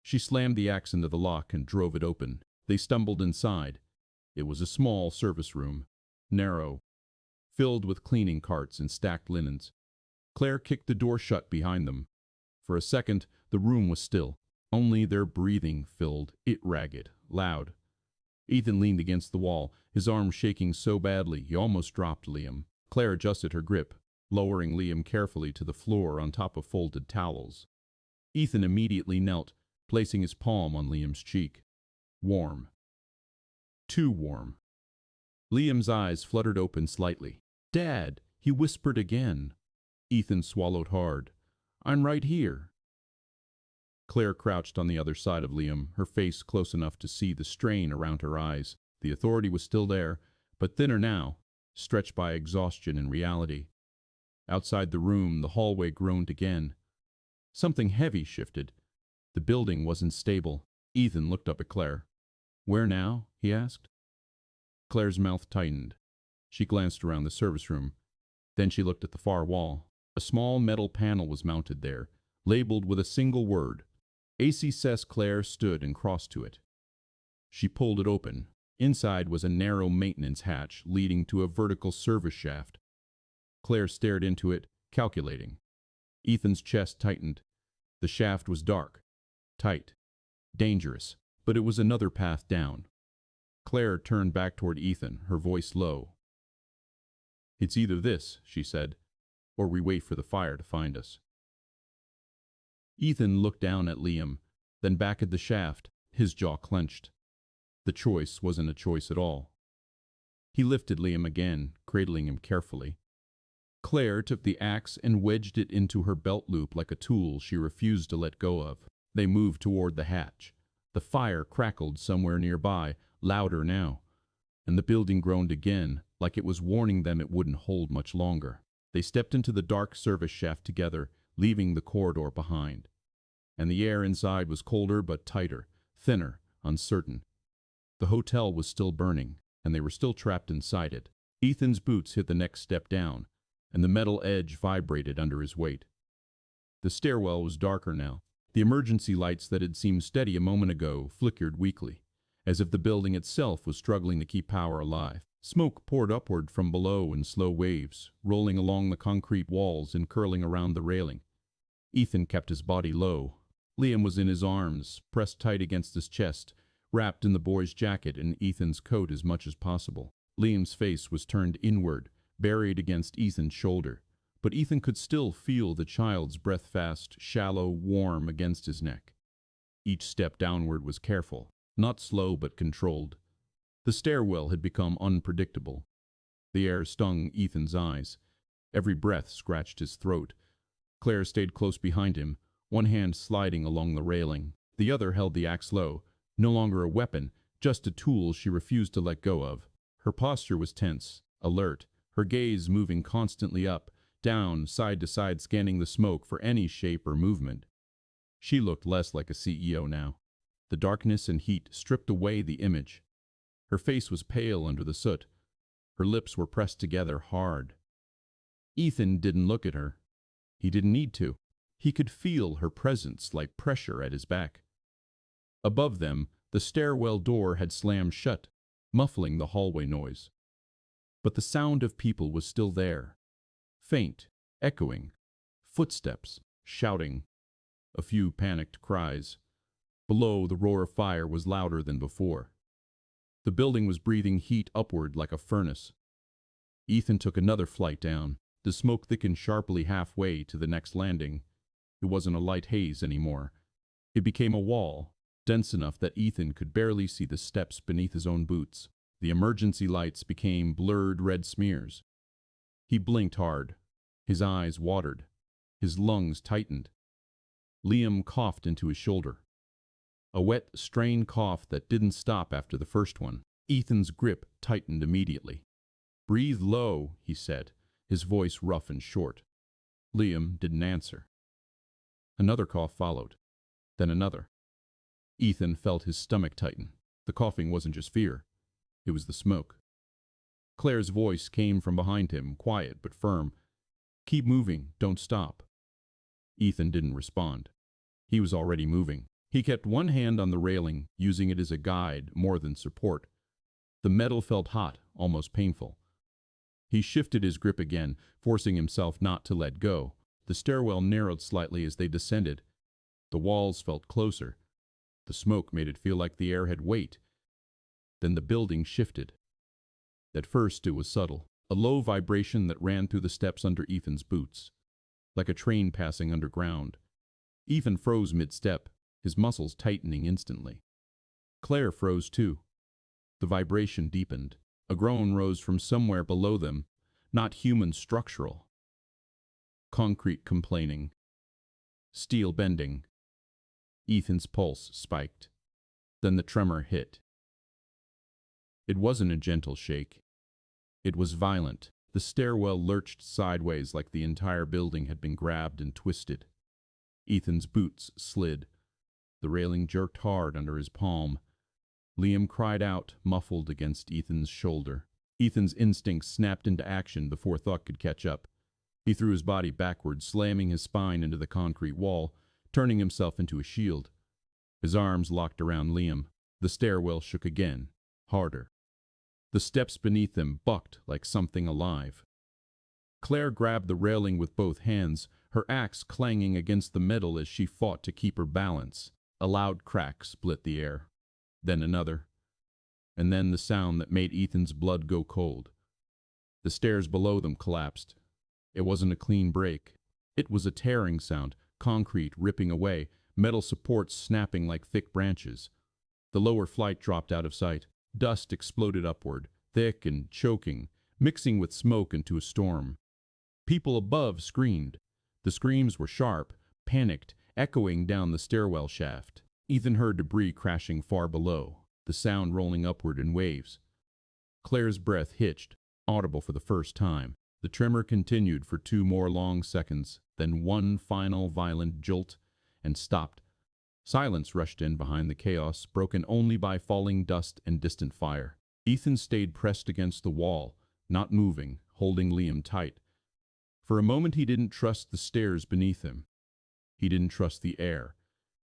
She slammed the axe into the lock and drove it open. They stumbled inside. It was a small service room, narrow, filled with cleaning carts and stacked linens. Claire kicked the door shut behind them. For a second, the room was still. Only their breathing filled it, ragged, loud. Ethan leaned against the wall, his arm shaking so badly he almost dropped Liam. Claire adjusted her grip, lowering Liam carefully to the floor on top of folded towels. Ethan immediately knelt, placing his palm on Liam's cheek. Warm. Too warm. Liam's eyes fluttered open slightly. "Dad," he whispered again. Ethan swallowed hard. "I'm right here." Claire crouched on the other side of Liam, her face close enough to see the strain around her eyes. The authority was still there, but thinner now, stretched by exhaustion and reality. Outside the room, the hallway groaned again. Something heavy shifted. The building wasn't stable. Ethan looked up at Claire. "Where now?" he asked. Claire's mouth tightened. She glanced around the service room. Then she looked at the far wall. A small metal panel was mounted there, labeled with a single word. ACSS. Claire stood and crossed to it. She pulled it open. Inside was a narrow maintenance hatch leading to a vertical service shaft. Claire stared into it, calculating. Ethan's chest tightened. The shaft was dark, tight, dangerous, but it was another path down. Claire turned back toward Ethan, her voice low. "It's either this," she said, "or we wait for the fire to find us." Ethan looked down at Liam, then back at the shaft, his jaw clenched. The choice wasn't a choice at all. He lifted Liam again, cradling him carefully. Claire took the axe and wedged it into her belt loop like a tool she refused to let go of. They moved toward the hatch. The fire crackled somewhere nearby, louder now, and the building groaned again, like it was warning them it wouldn't hold much longer. They stepped into the dark service shaft together, leaving the corridor behind. And the air inside was colder but tighter, thinner, uncertain. The hotel was still burning, and they were still trapped inside it. Ethan's boots hit the next step down, and the metal edge vibrated under his weight. The stairwell was darker now. The emergency lights that had seemed steady a moment ago flickered weakly, as if the building itself was struggling to keep power alive. Smoke poured upward from below in slow waves, rolling along the concrete walls and curling around the railing. Ethan kept his body low. Liam was in his arms, pressed tight against his chest, wrapped in the boy's jacket and Ethan's coat as much as possible. Liam's face was turned inward, buried against Ethan's shoulder, but Ethan could still feel the child's breath-fast, shallow, warm against his neck. Each step downward was careful, not slow but controlled. The stairwell had become unpredictable. The air stung Ethan's eyes. Every breath scratched his throat. Claire stayed close behind him, one hand sliding along the railing. The other held the axe low, no longer a weapon, just a tool she refused to let go of. Her posture was tense, alert, her gaze moving constantly up, down, side to side, scanning the smoke for any shape or movement. She looked less like a CEO now. The darkness and heat stripped away the image. Her face was pale under the soot. Her lips were pressed together hard. Ethan didn't look at her. He didn't need to. He could feel her presence like pressure at his back. Above them, the stairwell door had slammed shut, muffling the hallway noise. But the sound of people was still there. Faint, echoing. Footsteps, shouting. A few panicked cries. Below, the roar of fire was louder than before. The building was breathing heat upward like a furnace. Ethan took another flight down. The smoke thickened sharply halfway to the next landing. It wasn't a light haze anymore. It became a wall, dense enough that Ethan could barely see the steps beneath his own boots. The emergency lights became blurred red smears. He blinked hard. His eyes watered. His lungs tightened. Liam coughed into his shoulder. A wet, strained cough that didn't stop after the first one. Ethan's grip tightened immediately. "Breathe low," he said, his voice rough and short. Liam didn't answer. Another cough followed, then another. Ethan felt his stomach tighten. The coughing wasn't just fear. It was the smoke. Claire's voice came from behind him, quiet but firm. "Keep moving, don't stop." Ethan didn't respond. He was already moving. He kept one hand on the railing, using it as a guide more than support. The metal felt hot, almost painful. He shifted his grip again, forcing himself not to let go. The stairwell narrowed slightly as they descended. The walls felt closer. The smoke made it feel like the air had weight. Then the building shifted. At first it was subtle, a low vibration that ran through the steps under Ethan's boots, like a train passing underground. Ethan froze mid-step, his muscles tightening instantly. Claire froze too. The vibration deepened. A groan rose from somewhere below them, not human, structural. Concrete complaining. Steel bending. Ethan's pulse spiked. Then the tremor hit. It wasn't a gentle shake. It was violent. The stairwell lurched sideways like the entire building had been grabbed and twisted. Ethan's boots slid. The railing jerked hard under his palm. Liam cried out, muffled against Ethan's shoulder. Ethan's instincts snapped into action before thought could catch up. He threw his body backward, slamming his spine into the concrete wall, turning himself into a shield. His arms locked around Liam. The stairwell shook again, harder. The steps beneath them bucked like something alive. Claire grabbed the railing with both hands, her axe clanging against the metal as she fought to keep her balance. A loud crack split the air. Then another. And then the sound that made Ethan's blood go cold. The stairs below them collapsed. It wasn't a clean break. It was a tearing sound, concrete ripping away, metal supports snapping like thick branches. The lower flight dropped out of sight. Dust exploded upward, thick and choking, mixing with smoke into a storm. People above screamed. The screams were sharp, panicked, echoing down the stairwell shaft. Ethan heard debris crashing far below, the sound rolling upward in waves. Claire's breath hitched, audible for the first time. The tremor continued for 2 more long seconds, then one final violent jolt, and stopped. Silence rushed in behind the chaos, broken only by falling dust and distant fire. Ethan stayed pressed against the wall, not moving, holding Liam tight. For a moment he didn't trust the stairs beneath him. He didn't trust the air.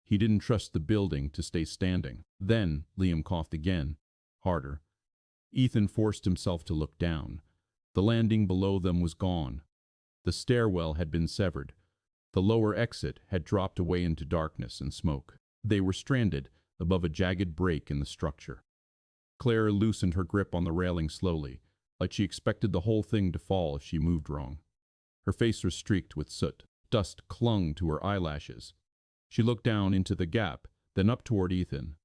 He didn't trust the building to stay standing. Then Liam coughed again, harder. Ethan forced himself to look down. The landing below them was gone. The stairwell had been severed. The lower exit had dropped away into darkness and smoke. They were stranded above a jagged break in the structure. Claire loosened her grip on the railing slowly, like she expected the whole thing to fall if she moved wrong. Her face was streaked with soot. Dust clung to her eyelashes. She looked down into the gap, then up toward Ethan.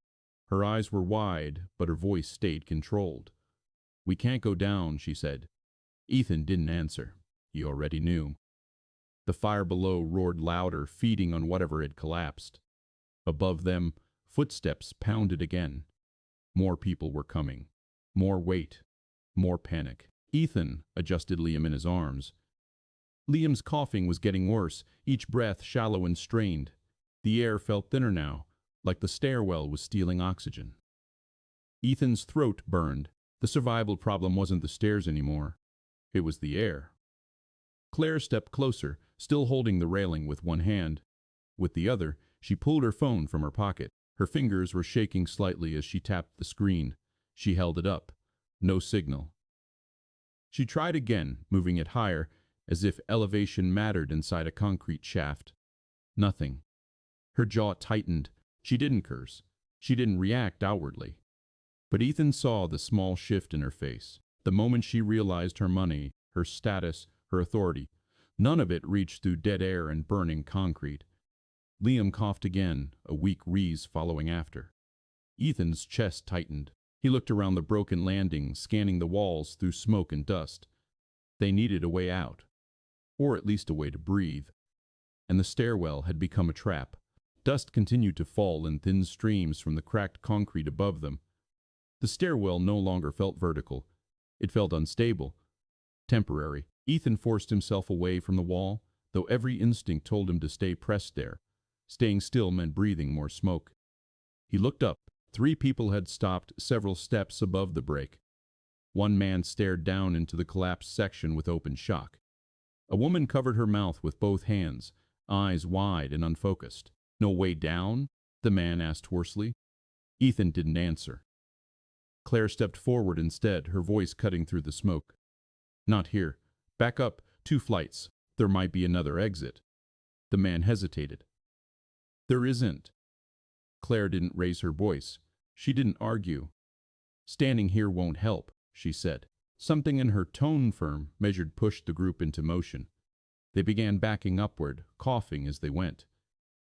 Her eyes were wide, but her voice stayed controlled. "We can't go down," she said. Ethan didn't answer. He already knew. The fire below roared louder, feeding on whatever had collapsed. Above them, footsteps pounded again. More people were coming. More weight. More panic. Ethan adjusted Liam in his arms. Liam's coughing was getting worse, each breath shallow and strained. The air felt thinner now, like the stairwell was stealing oxygen. Ethan's throat burned. The survival problem wasn't the stairs anymore. It was the air. Claire stepped closer, still holding the railing with one hand. With the other, she pulled her phone from her pocket. Her fingers were shaking slightly as she tapped the screen. She held it up. No signal. She tried again, moving it higher, as if elevation mattered inside a concrete shaft. Nothing. Her jaw tightened. She didn't curse. She didn't react outwardly. But Ethan saw the small shift in her face. The moment she realized her money, her status, her authority, none of it reached through dead air and burning concrete. Liam coughed again, a weak wheeze following after. Ethan's chest tightened. He looked around the broken landing, scanning the walls through smoke and dust. They needed a way out, or at least a way to breathe. And the stairwell had become a trap. Dust continued to fall in thin streams from the cracked concrete above them. The stairwell no longer felt vertical. It felt unstable, temporary. Ethan forced himself away from the wall, though every instinct told him to stay pressed there. Staying still meant breathing more smoke. He looked up. 3 people had stopped several steps above the break. One man stared down into the collapsed section with open shock. A woman covered her mouth with both hands, eyes wide and unfocused. "No way down?" the man asked hoarsely. Ethan didn't answer. Claire stepped forward instead, her voice cutting through the smoke. "Not here. Back up 2 flights. There might be another exit." The man hesitated. "There isn't." Claire didn't raise her voice. She didn't argue. "Standing here won't help," she said. Something in her tone firm, measured pushed the group into motion. They began backing upward, coughing as they went.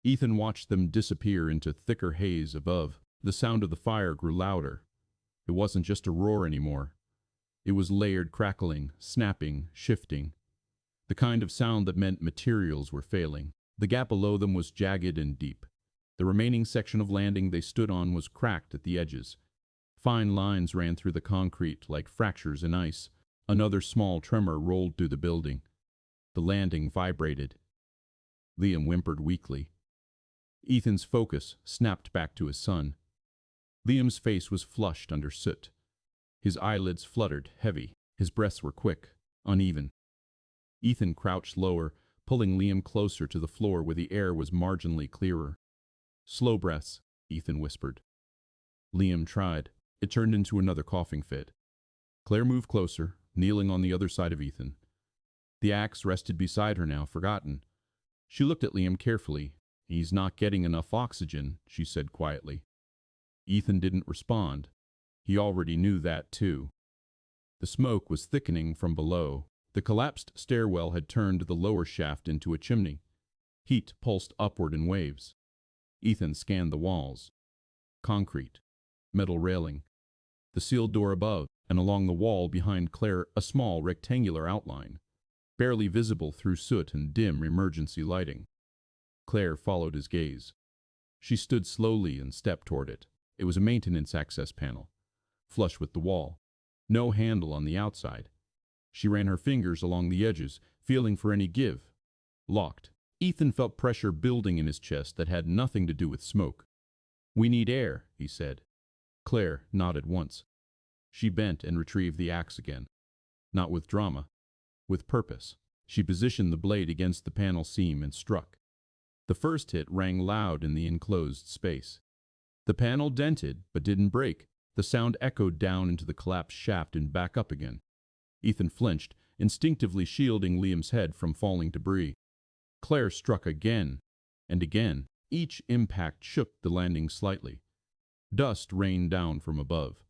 Ethan watched them disappear into thicker haze above. The sound of the fire grew louder. It wasn't just a roar anymore. It was layered crackling, snapping, shifting. The kind of sound that meant materials were failing. The gap below them was jagged and deep. The remaining section of landing they stood on was cracked at the edges. Fine lines ran through the concrete like fractures in ice. Another small tremor rolled through the building. The landing vibrated. Liam whimpered weakly. Ethan's focus snapped back to his son. Liam's face was flushed under soot. His eyelids fluttered, heavy. His breaths were quick, uneven. Ethan crouched lower, pulling Liam closer to the floor where the air was marginally clearer. "Slow breaths," Ethan whispered. Liam tried. It turned into another coughing fit. Claire moved closer, kneeling on the other side of Ethan. The axe rested beside her now, forgotten. She looked at Liam carefully. "He's not getting enough oxygen," she said quietly. Ethan didn't respond. He already knew that too. The smoke was thickening from below. The collapsed stairwell had turned the lower shaft into a chimney. Heat pulsed upward in waves. Ethan scanned the walls. Concrete. Metal railing. The sealed door above, and along the wall behind Claire a small rectangular outline, barely visible through soot and dim emergency lighting. Claire followed his gaze. She stood slowly and stepped toward it. It was a maintenance access panel, flush with the wall. No handle on the outside. She ran her fingers along the edges, feeling for any give. Locked. Ethan felt pressure building in his chest that had nothing to do with smoke. "We need air," he said. Claire nodded once. She bent and retrieved the axe again. Not with drama, with purpose. She positioned the blade against the panel seam and struck. The first hit rang loud in the enclosed space. The panel dented, but didn't break. The sound echoed down into the collapsed shaft and back up again. Ethan flinched, instinctively shielding Liam's head from falling debris. Claire struck again and again. Each impact shook the landing slightly. Dust rained down from above.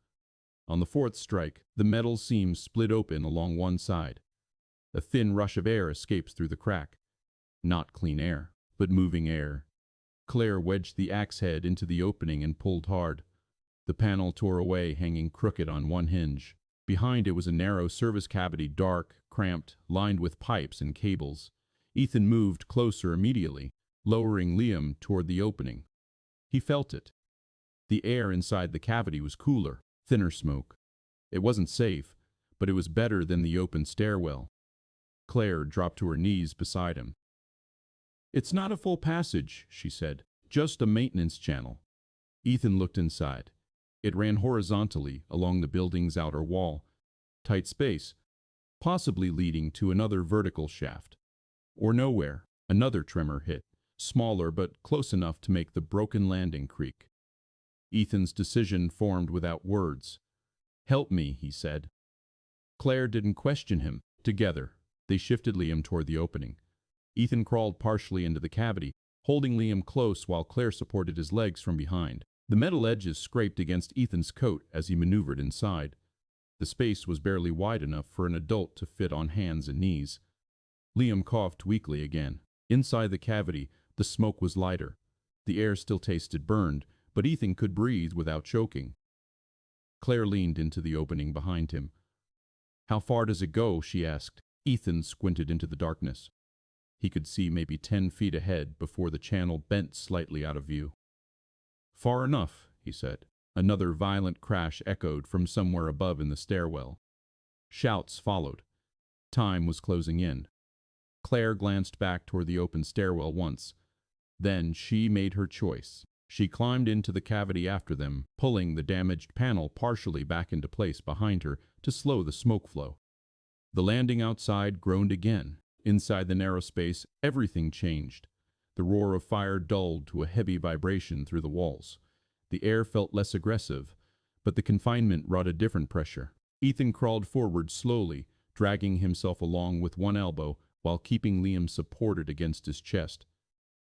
On the fourth strike, the metal seam split open along one side. A thin rush of air escapes through the crack. Not clean air, but moving air. Claire wedged the axe head into the opening and pulled hard. The panel tore away, hanging crooked on one hinge. Behind it was a narrow service cavity, dark, cramped, lined with pipes and cables. Ethan moved closer immediately, lowering Liam toward the opening. He felt it. The air inside the cavity was cooler, thinner smoke. It wasn't safe, but it was better than the open stairwell. Claire dropped to her knees beside him. "It's not a full passage," she said. "Just a maintenance channel." Ethan looked inside. It ran horizontally along the building's outer wall. Tight space, possibly leading to another vertical shaft. Or nowhere. Another tremor hit, smaller but close enough to make the broken landing creak. Ethan's decision formed without words. "Help me," he said. Claire didn't question him. Together, they shifted Liam toward the opening. Ethan crawled partially into the cavity, holding Liam close while Claire supported his legs from behind. The metal edges scraped against Ethan's coat as he maneuvered inside. The space was barely wide enough for an adult to fit on hands and knees. Liam coughed weakly again. Inside the cavity, the smoke was lighter. The air still tasted burned, but Ethan could breathe without choking. Claire leaned into the opening behind him. "How far does it go?" she asked. Ethan squinted into the darkness. He could see maybe 10 feet ahead before the channel bent slightly out of view. "Far enough," he said. Another violent crash echoed from somewhere above in the stairwell. Shouts followed. Time was closing in. Claire glanced back toward the open stairwell once. Then she made her choice. She climbed into the cavity after them, pulling the damaged panel partially back into place behind her to slow the smoke flow. The landing outside groaned again. Inside the narrow space, everything changed. The roar of fire dulled to a heavy vibration through the walls. The air felt less aggressive, but the confinement wrought a different pressure. Ethan crawled forward slowly, dragging himself along with one elbow while keeping Liam supported against his chest.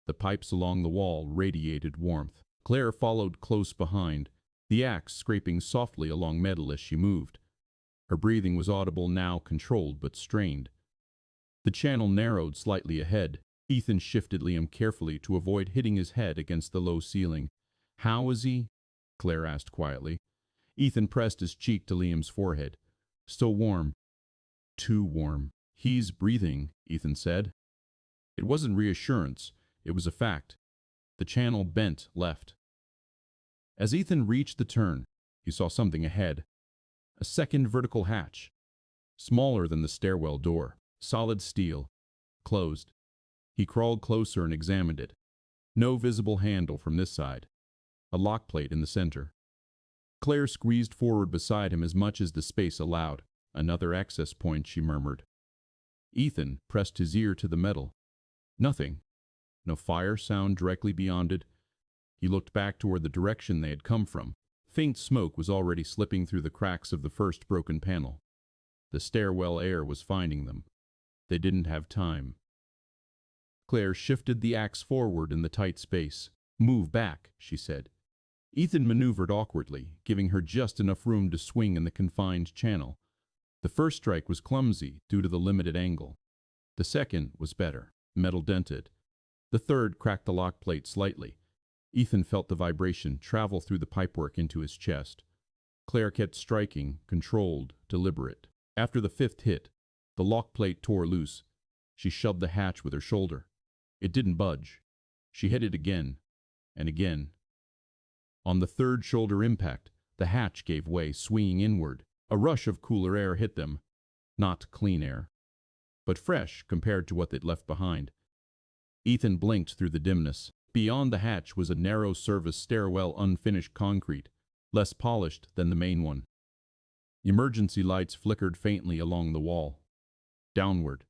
The pipes along the wall radiated warmth. Claire followed close behind, the axe scraping softly along metal as she moved. Her breathing was audible now, controlled but strained. The channel narrowed slightly ahead. Ethan shifted Liam carefully to avoid hitting his head against the low ceiling. "How is he?" Claire asked quietly. Ethan pressed his cheek to Liam's forehead. "Still warm." "Too warm." "He's breathing," Ethan said. It wasn't reassurance, it was a fact. The channel bent left. As Ethan reached the turn, he saw something ahead. A second vertical hatch, smaller than the stairwell door, solid steel, closed. He crawled closer and examined it. No visible handle from this side. A lock plate in the center. Claire squeezed forward beside him as much as the space allowed. "Another access point," she murmured. Ethan pressed his ear to the metal. Nothing. No fire sound directly beyond it. He looked back toward the direction they had come from. Faint smoke was already slipping through the cracks of the first broken panel. The stairwell air was finding them. They didn't have time. Claire shifted the axe forward in the tight space. "Move back," she said. Ethan maneuvered awkwardly, giving her just enough room to swing in the confined channel. The first strike was clumsy due to the limited angle. The second was better, metal dented. The third cracked the lock plate slightly. Ethan felt the vibration travel through the pipework into his chest. Claire kept striking, controlled, deliberate. After the fifth hit, the lock plate tore loose. She shoved the hatch with her shoulder. It didn't budge. She hit it again, and again. On the third shoulder impact, the hatch gave way, swinging inward. A rush of cooler air hit them. Not clean air, but fresh compared to what they'd left behind. Ethan blinked through the dimness. Beyond the hatch was a narrow service stairwell, unfinished concrete, less polished than the main one. Emergency lights flickered faintly along the wall. Downward.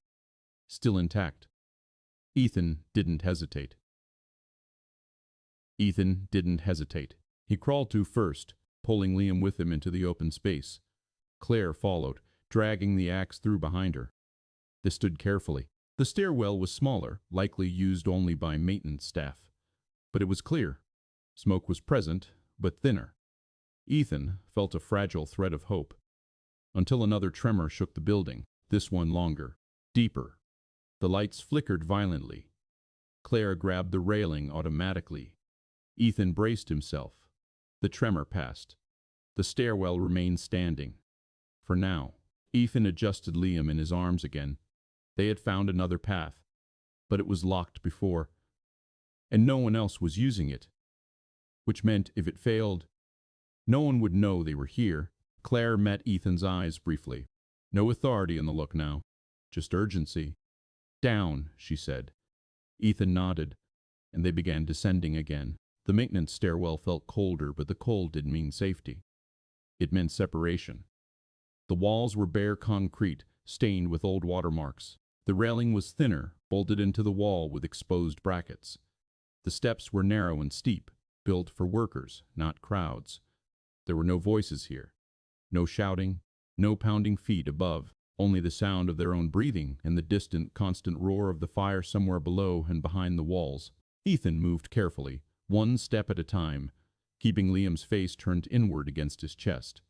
Still intact. Ethan didn't hesitate. He crawled to first, pulling Liam with him into the open space. Claire followed, dragging the axe through behind her. They stood carefully. The stairwell was smaller, likely used only by maintenance staff. But it was clear. Smoke was present, but thinner. Ethan felt a fragile thread of hope. Until another tremor shook the building, this one longer, deeper. The lights flickered violently. Claire grabbed the railing automatically. Ethan braced himself. The tremor passed. The stairwell remained standing. For now. Ethan adjusted Liam in his arms again. They had found another path, but it was locked before, and no one else was using it. Which meant if it failed, no one would know they were here. Claire met Ethan's eyes briefly. No authority in the look now, just urgency. Down, she said. Ethan nodded, and they began descending again. The maintenance stairwell felt colder, but the cold didn't mean safety. It meant separation. The walls were bare concrete, stained with old watermarks. The railing was thinner, bolted into the wall with exposed brackets. The steps were narrow and steep, built for workers, not crowds. There were no voices here. No shouting, no pounding feet above, only the sound of their own breathing and the distant, constant roar of the fire somewhere below and behind the walls. Ethan moved carefully, one step at a time, keeping Liam's face turned inward against his chest.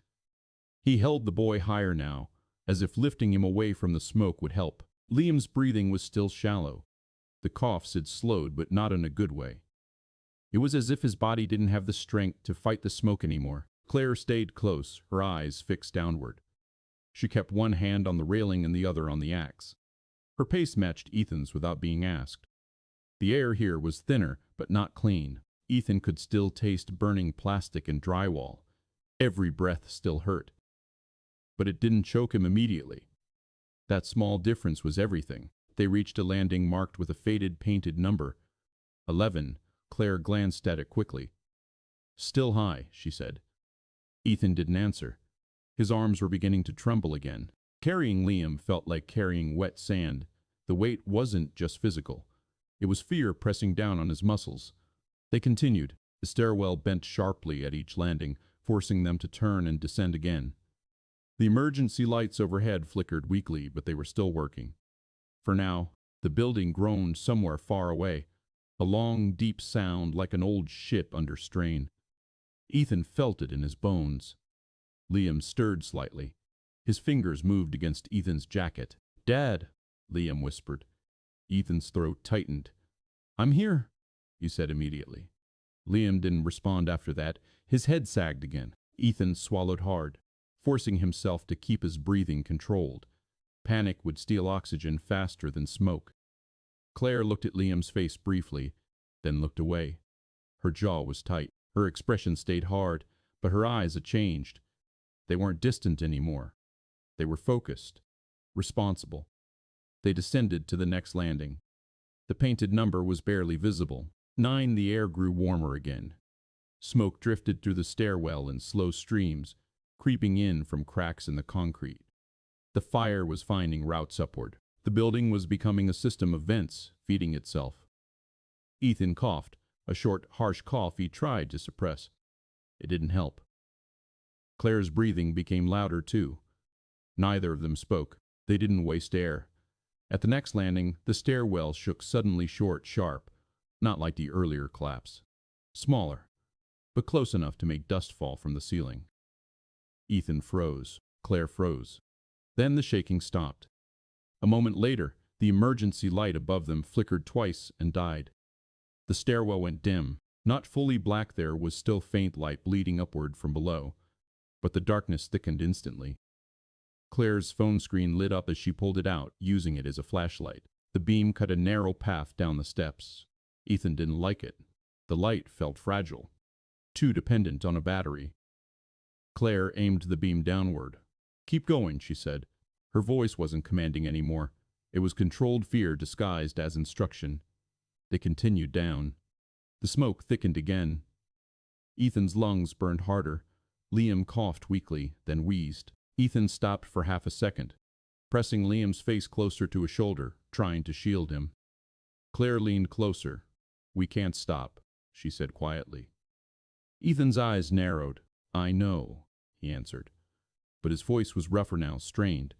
He held the boy higher now, as if lifting him away from the smoke would help. Liam's breathing was still shallow. The coughs had slowed, but not in a good way. It was as if his body didn't have the strength to fight the smoke anymore. Claire stayed close, her eyes fixed downward. She kept one hand on the railing and the other on the axe. Her pace matched Ethan's without being asked. The air here was thinner, but not clean. Ethan could still taste burning plastic and drywall. Every breath still hurt. But it didn't choke him immediately. That small difference was everything. They reached a landing marked with a faded painted number. 11. Claire glanced at it quickly. Still high, she said. Ethan didn't answer. His arms were beginning to tremble again. Carrying Liam felt like carrying wet sand. The weight wasn't just physical. It was fear pressing down on his muscles. They continued. The stairwell bent sharply at each landing, forcing them to turn and descend again. The emergency lights overhead flickered weakly, but they were still working. For now, the building groaned somewhere far away, a long, deep sound like an old ship under strain. Ethan felt it in his bones. Liam stirred slightly. His fingers moved against Ethan's jacket. "Dad," Liam whispered. Ethan's throat tightened. "I'm here," he said immediately. Liam didn't respond after that. His head sagged again. Ethan swallowed hard, forcing himself to keep his breathing controlled. Panic would steal oxygen faster than smoke. Claire looked at Liam's face briefly, then looked away. Her jaw was tight. Her expression stayed hard, but her eyes had changed. They weren't distant anymore. They were focused, responsible. They descended to the next landing. The painted number was barely visible. 9. The air grew warmer again. Smoke drifted through the stairwell in slow streams, creeping in from cracks in the concrete. The fire was finding routes upward. The building was becoming a system of vents, feeding itself. Ethan coughed, a short, harsh cough he tried to suppress. It didn't help. Claire's breathing became louder too. Neither of them spoke. They didn't waste air. At the next landing, the stairwell shook suddenly short, sharp, not like the earlier collapse. Smaller, but close enough to make dust fall from the ceiling. Ethan froze. Claire froze. Then the shaking stopped. A moment later, the emergency light above them flickered twice and died. The stairwell went dim. Not fully black, there was still faint light bleeding upward from below, but the darkness thickened instantly. Claire's phone screen lit up as she pulled it out, using it as a flashlight. The beam cut a narrow path down the steps. Ethan didn't like it. The light felt fragile, too dependent on a battery. Claire aimed the beam downward. "Keep going," she said. Her voice wasn't commanding anymore. It was controlled fear disguised as instruction. They continued down. The smoke thickened again. Ethan's lungs burned harder. Liam coughed weakly, then wheezed. Ethan stopped for half a second, pressing Liam's face closer to his shoulder, trying to shield him. Claire leaned closer. "We can't stop," she said quietly. Ethan's eyes narrowed. "I know," he answered. But his voice was rougher now, strained.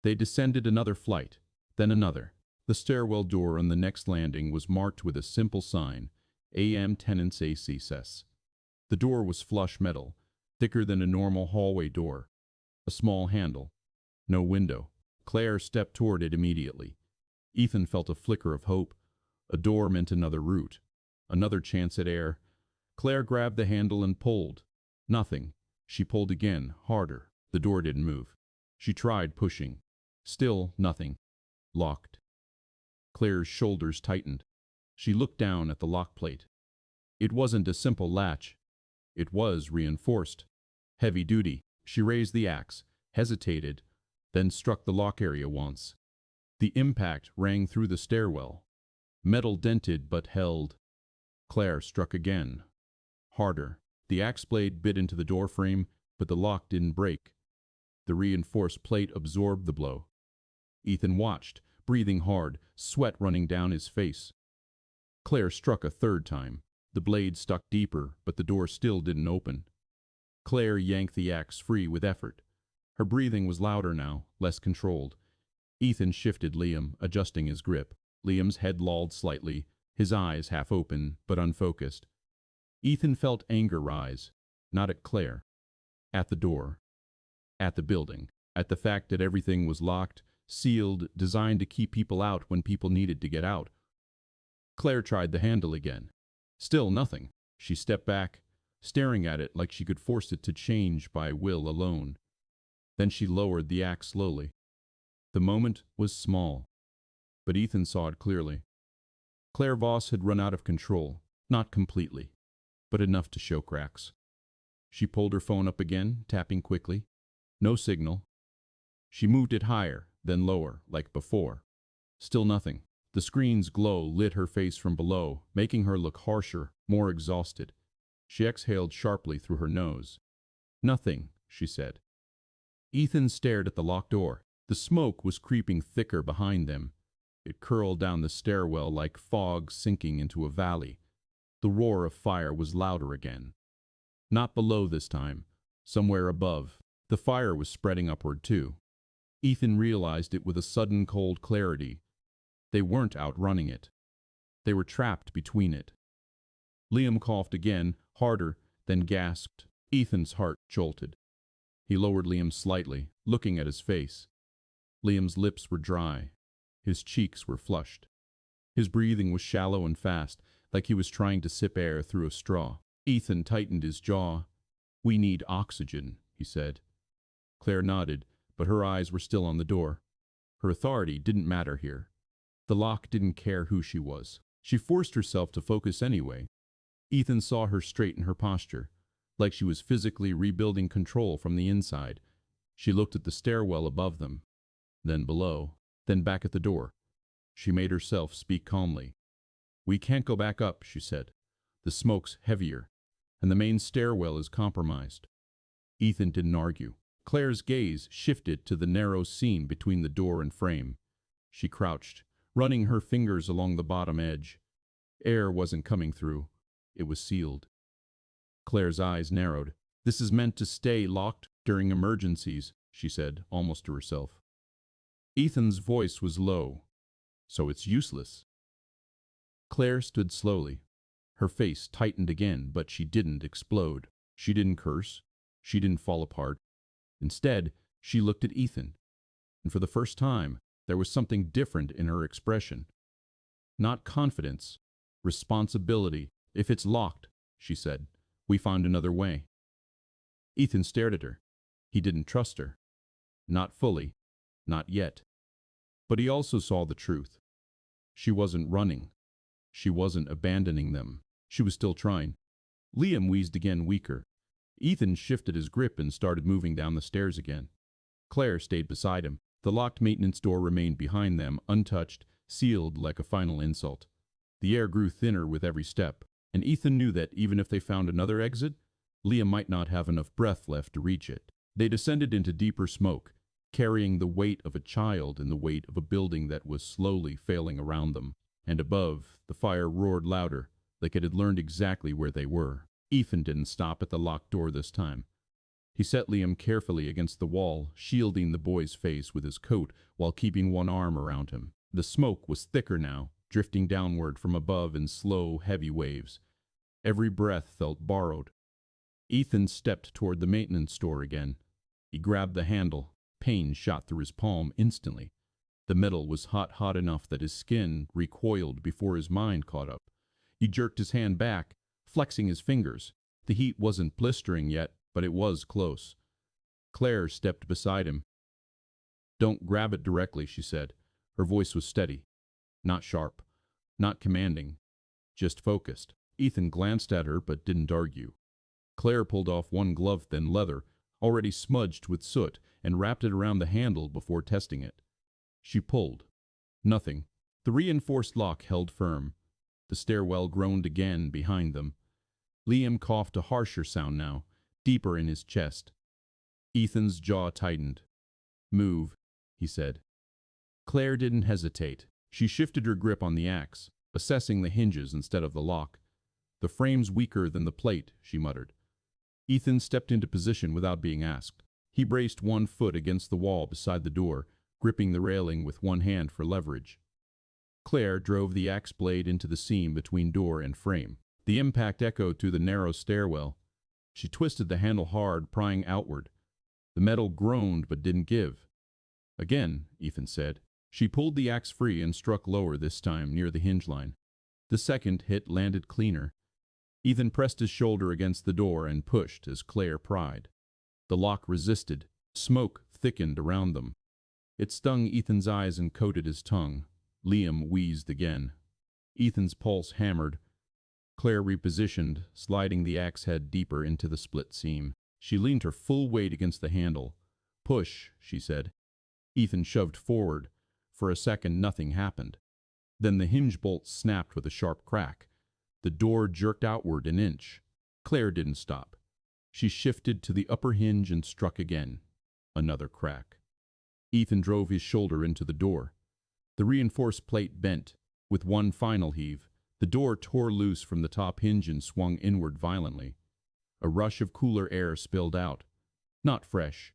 They descended another flight, then another. The stairwell door on the next landing was marked with a simple sign, AM Tenants Access. The door was flush metal, thicker than a normal hallway door. A small handle. No window. Claire stepped toward it immediately. Ethan felt a flicker of hope. A door meant another route. Another chance at air. Claire grabbed the handle and pulled. Nothing. She pulled again, harder. The door didn't move. She tried pushing. Still nothing. Locked. Claire's shoulders tightened. She looked down at the lock plate. It wasn't a simple latch. It was reinforced. Heavy duty. She raised the axe, hesitated, then struck the lock area once. The impact rang through the stairwell. Metal dented but held. Claire struck again. Harder. The axe blade bit into the door frame, but the lock didn't break. The reinforced plate absorbed the blow. Ethan watched, breathing hard, sweat running down his face. Claire struck a third time. The blade stuck deeper, but the door still didn't open. Claire yanked the axe free with effort. Her breathing was louder now, less controlled. Ethan shifted Liam, adjusting his grip. Liam's head lolled slightly, his eyes half open but unfocused. Ethan felt anger rise, not at Claire. At the door. At the building. At the fact that everything was locked, sealed, designed to keep people out when people needed to get out. Claire tried the handle again. Still nothing. She stepped back, staring at it like she could force it to change by will alone. Then she lowered the axe slowly. The moment was small, but Ethan saw it clearly. Claire Voss had run out of control, not completely, but enough to show cracks. She pulled her phone up again, tapping quickly. No signal. She moved it higher, then lower, like before. Still nothing. The screen's glow lit her face from below, making her look harsher, more exhausted. She exhaled sharply through her nose. "Nothing," she said. Ethan stared at the locked door. The smoke was creeping thicker behind them. It curled down the stairwell like fog sinking into a valley. The roar of fire was louder again. Not below this time. Somewhere above. The fire was spreading upward too. Ethan realized it with a sudden cold clarity. They weren't outrunning it. They were trapped between it. Liam coughed again, harder, then gasped. Ethan's heart jolted. He lowered Liam slightly, looking at his face. Liam's lips were dry. His cheeks were flushed. His breathing was shallow and fast, like he was trying to sip air through a straw. Ethan tightened his jaw. "We need oxygen," he said. Claire nodded, but her eyes were still on the door. Her authority didn't matter here. The lock didn't care who she was. She forced herself to focus anyway. Ethan saw her straighten her posture, like she was physically rebuilding control from the inside. She looked at the stairwell above them, then below, then back at the door. She made herself speak calmly. "We can't go back up," she said. "The smoke's heavier, and the main stairwell is compromised." Ethan didn't argue. Claire's gaze shifted to the narrow seam between the door and frame. She crouched, running her fingers along the bottom edge. Air wasn't coming through. It was sealed. Claire's eyes narrowed. "This is meant to stay locked during emergencies," she said, almost to herself. Ethan's voice was low. "So it's useless." Claire stood slowly. Her face tightened again, but she didn't explode. She didn't curse. She didn't fall apart. Instead, she looked at Ethan. And for the first time, there was something different in her expression. Not confidence. Responsibility. "If it's locked," she said, "we found another way." Ethan stared at her. He didn't trust her. Not fully. Not yet. But he also saw the truth. She wasn't running. She wasn't abandoning them. She was still trying. Liam wheezed again, weaker. Ethan shifted his grip and started moving down the stairs again. Claire stayed beside him. The locked maintenance door remained behind them, untouched, sealed like a final insult. The air grew thinner with every step, and Ethan knew that even if they found another exit, Liam might not have enough breath left to reach it. They descended into deeper smoke, carrying the weight of a child and the weight of a building that was slowly failing around them. And above, the fire roared louder, like it had learned exactly where they were. Ethan didn't stop at the locked door this time. He set Liam carefully against the wall, shielding the boy's face with his coat while keeping one arm around him. The smoke was thicker now, drifting downward from above in slow, heavy waves. Every breath felt borrowed. Ethan stepped toward the maintenance door again. He grabbed the handle. Pain shot through his palm instantly. The metal was hot enough that his skin recoiled before his mind caught up. He jerked his hand back, flexing his fingers. The heat wasn't blistering yet, but it was close. Claire stepped beside him. "Don't grab it directly," she said. Her voice was steady. Not sharp. Not commanding. Just focused. Ethan glanced at her but didn't argue. Claire pulled off one glove-thin leather, already smudged with soot, and wrapped it around the handle before testing it. She pulled. Nothing. The reinforced lock held firm. The stairwell groaned again behind them. Liam coughed a harsher sound now, deeper in his chest. Ethan's jaw tightened. "Move," he said. Claire didn't hesitate. She shifted her grip on the axe, assessing the hinges instead of the lock. "The frame's weaker than the plate," she muttered. Ethan stepped into position without being asked. He braced one foot against the wall beside the door, gripping the railing with one hand for leverage. Claire drove the axe blade into the seam between door and frame. The impact echoed through the narrow stairwell. She twisted the handle hard, prying outward. The metal groaned but didn't give. "Again," Ethan said. She pulled the axe free and struck lower this time, near the hinge line. The second hit landed cleaner. Ethan pressed his shoulder against the door and pushed as Claire pried. The lock resisted. Smoke thickened around them. It stung Ethan's eyes and coated his tongue. Liam wheezed again. Ethan's pulse hammered. Claire repositioned, sliding the axe head deeper into the split seam. She leaned her full weight against the handle. "Push," she said. Ethan shoved forward. For a second, nothing happened. Then the hinge bolt snapped with a sharp crack. The door jerked outward an inch. Claire didn't stop. She shifted to the upper hinge and struck again. Another crack. Ethan drove his shoulder into the door. The reinforced plate bent. With one final heave, the door tore loose from the top hinge and swung inward violently. A rush of cooler air spilled out. Not fresh,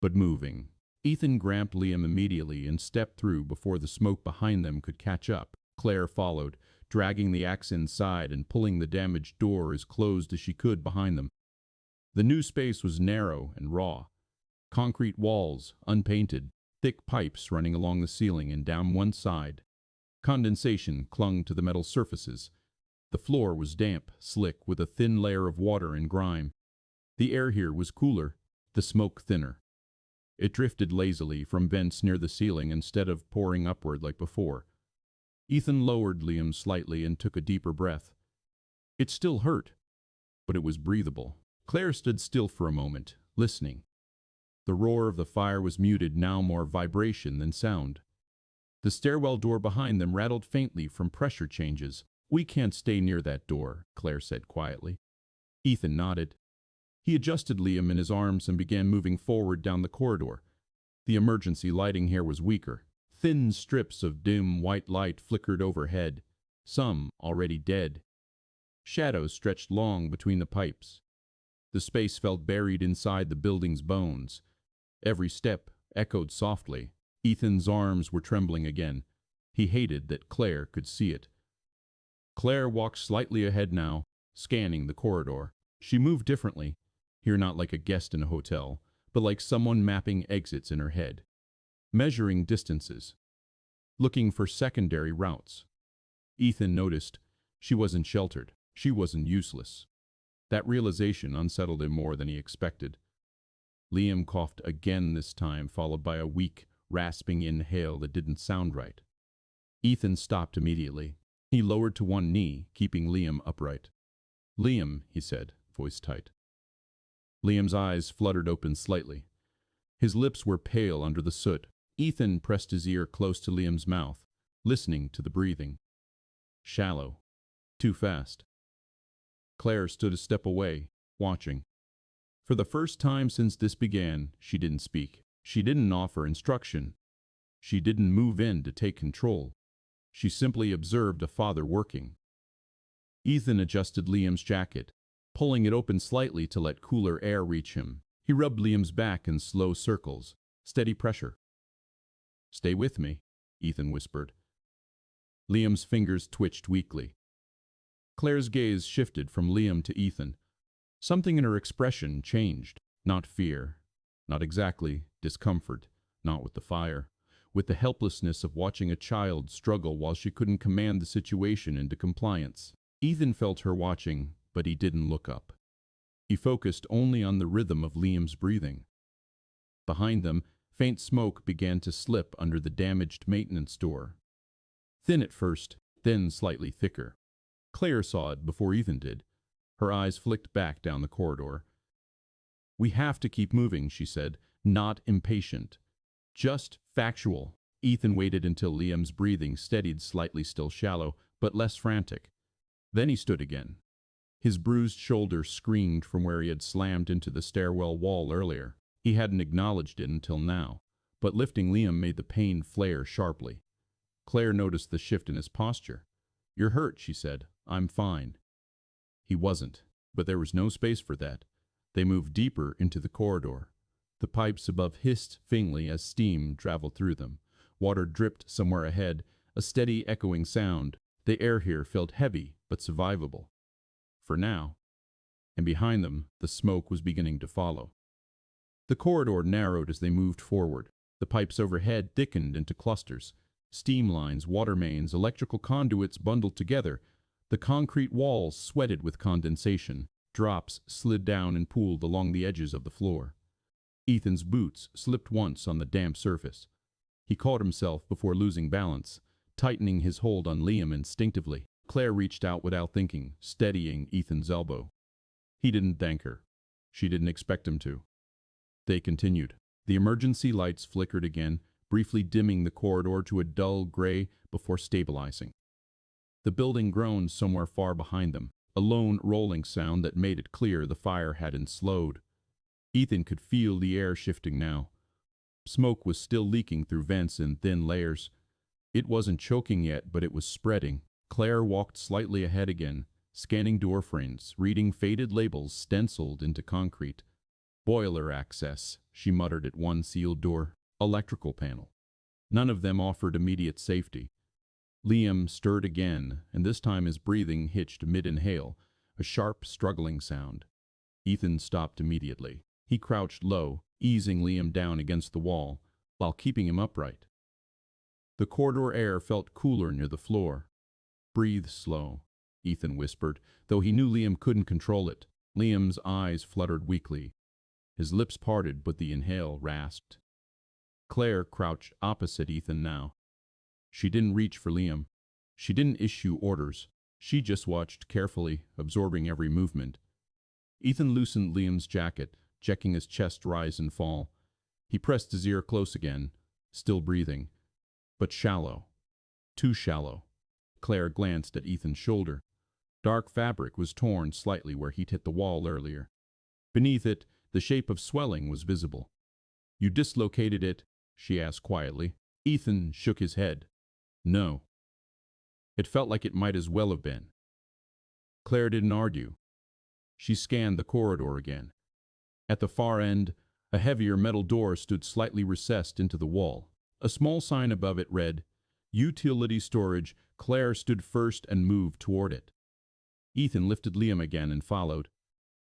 but moving. Ethan grabbed Liam immediately and stepped through before the smoke behind them could catch up. Claire followed, dragging the axe inside and pulling the damaged door as closed as she could behind them. The new space was narrow and raw. Concrete walls, unpainted, thick pipes running along the ceiling and down one side. Condensation clung to the metal surfaces. The floor was damp, slick, with a thin layer of water and grime. The air here was cooler, the smoke thinner. It drifted lazily from vents near the ceiling instead of pouring upward like before. Ethan lowered Liam slightly and took a deeper breath. It still hurt, but it was breathable. Claire stood still for a moment, listening. The roar of the fire was muted, now more vibration than sound. The stairwell door behind them rattled faintly from pressure changes. "We can't stay near that door," Claire said quietly. Ethan nodded. He adjusted Liam in his arms and began moving forward down the corridor. The emergency lighting here was weaker. Thin strips of dim white light flickered overhead, some already dead. Shadows stretched long between the pipes. The space felt buried inside the building's bones. Every step echoed softly. Ethan's arms were trembling again. He hated that Claire could see it. Claire walked slightly ahead now, scanning the corridor. She moved differently, here not like a guest in a hotel, but like someone mapping exits in her head. Measuring distances. Looking for secondary routes. Ethan noticed she wasn't sheltered. She wasn't useless. That realization unsettled him more than he expected. Liam coughed again this time, followed by a weak, rasping inhale that didn't sound right. Ethan stopped immediately. He lowered to one knee, keeping Liam upright. "Liam," he said, voice tight. Liam's eyes fluttered open slightly. His lips were pale under the soot. Ethan pressed his ear close to Liam's mouth, listening to the breathing. Shallow. Too fast. Claire stood a step away, watching. For the first time since this began, she didn't speak. She didn't offer instruction. She didn't move in to take control. She simply observed a father working. Ethan adjusted Liam's jacket, pulling it open slightly to let cooler air reach him. He rubbed Liam's back in slow circles, steady pressure. "Stay with me," Ethan whispered. Liam's fingers twitched weakly. Claire's gaze shifted from Liam to Ethan. Something in her expression changed. Not fear. Not exactly discomfort. Not with the fire. With the helplessness of watching a child struggle while she couldn't command the situation into compliance. Ethan felt her watching, but he didn't look up. He focused only on the rhythm of Liam's breathing. Behind them, faint smoke began to slip under the damaged maintenance door. Thin at first, then slightly thicker. Claire saw it before Ethan did. Her eyes flicked back down the corridor. "We have to keep moving," she said, not impatient. Just factual. Ethan waited until Liam's breathing steadied, slightly still shallow, but less frantic. Then he stood again. His bruised shoulder screamed from where he had slammed into the stairwell wall earlier. He hadn't acknowledged it until now, but lifting Liam made the pain flare sharply. Claire noticed the shift in his posture. "You're hurt," she said. "I'm fine." He wasn't, but there was no space for that. They moved deeper into the corridor. The pipes above hissed faintly as steam traveled through them. Water dripped somewhere ahead, a steady echoing sound. The air here felt heavy but survivable. For now. And behind them, the smoke was beginning to follow. The corridor narrowed as they moved forward. The pipes overhead thickened into clusters. Steam lines, water mains, electrical conduits bundled together. The concrete walls sweated with condensation. Drops slid down and pooled along the edges of the floor. Ethan's boots slipped once on the damp surface. He caught himself before losing balance, tightening his hold on Liam instinctively. Claire reached out without thinking, steadying Ethan's elbow. He didn't thank her. She didn't expect him to. They continued. The emergency lights flickered again, briefly dimming the corridor to a dull gray before stabilizing. The building groaned somewhere far behind them, a lone rolling sound that made it clear the fire hadn't slowed. Ethan could feel the air shifting now. Smoke was still leaking through vents in thin layers. It wasn't choking yet, but it was spreading. Claire walked slightly ahead again, scanning door frames, reading faded labels stenciled into concrete. "Boiler access," she muttered at one sealed door. "Electrical panel." None of them offered immediate safety. Liam stirred again, and this time his breathing hitched mid-inhale, a sharp, struggling sound. Ethan stopped immediately. He crouched low, easing Liam down against the wall, while keeping him upright. The corridor air felt cooler near the floor. "Breathe slow," Ethan whispered, though he knew Liam couldn't control it. Liam's eyes fluttered weakly. His lips parted, but the inhale rasped. Claire crouched opposite Ethan now. She didn't reach for Liam. She didn't issue orders. She just watched carefully, absorbing every movement. Ethan loosened Liam's jacket, checking his chest rise and fall. He pressed his ear close again, still breathing, but shallow. Too shallow. Claire glanced at Ethan's shoulder. Dark fabric was torn slightly where he'd hit the wall earlier. Beneath it, the shape of swelling was visible. "You dislocated it?" she asked quietly. Ethan shook his head. "No." It felt like it might as well have been. Claire didn't argue. She scanned the corridor again. At the far end, a heavier metal door stood slightly recessed into the wall. A small sign above it read, "Utility storage." Claire stood first and moved toward it. Ethan lifted Liam again and followed.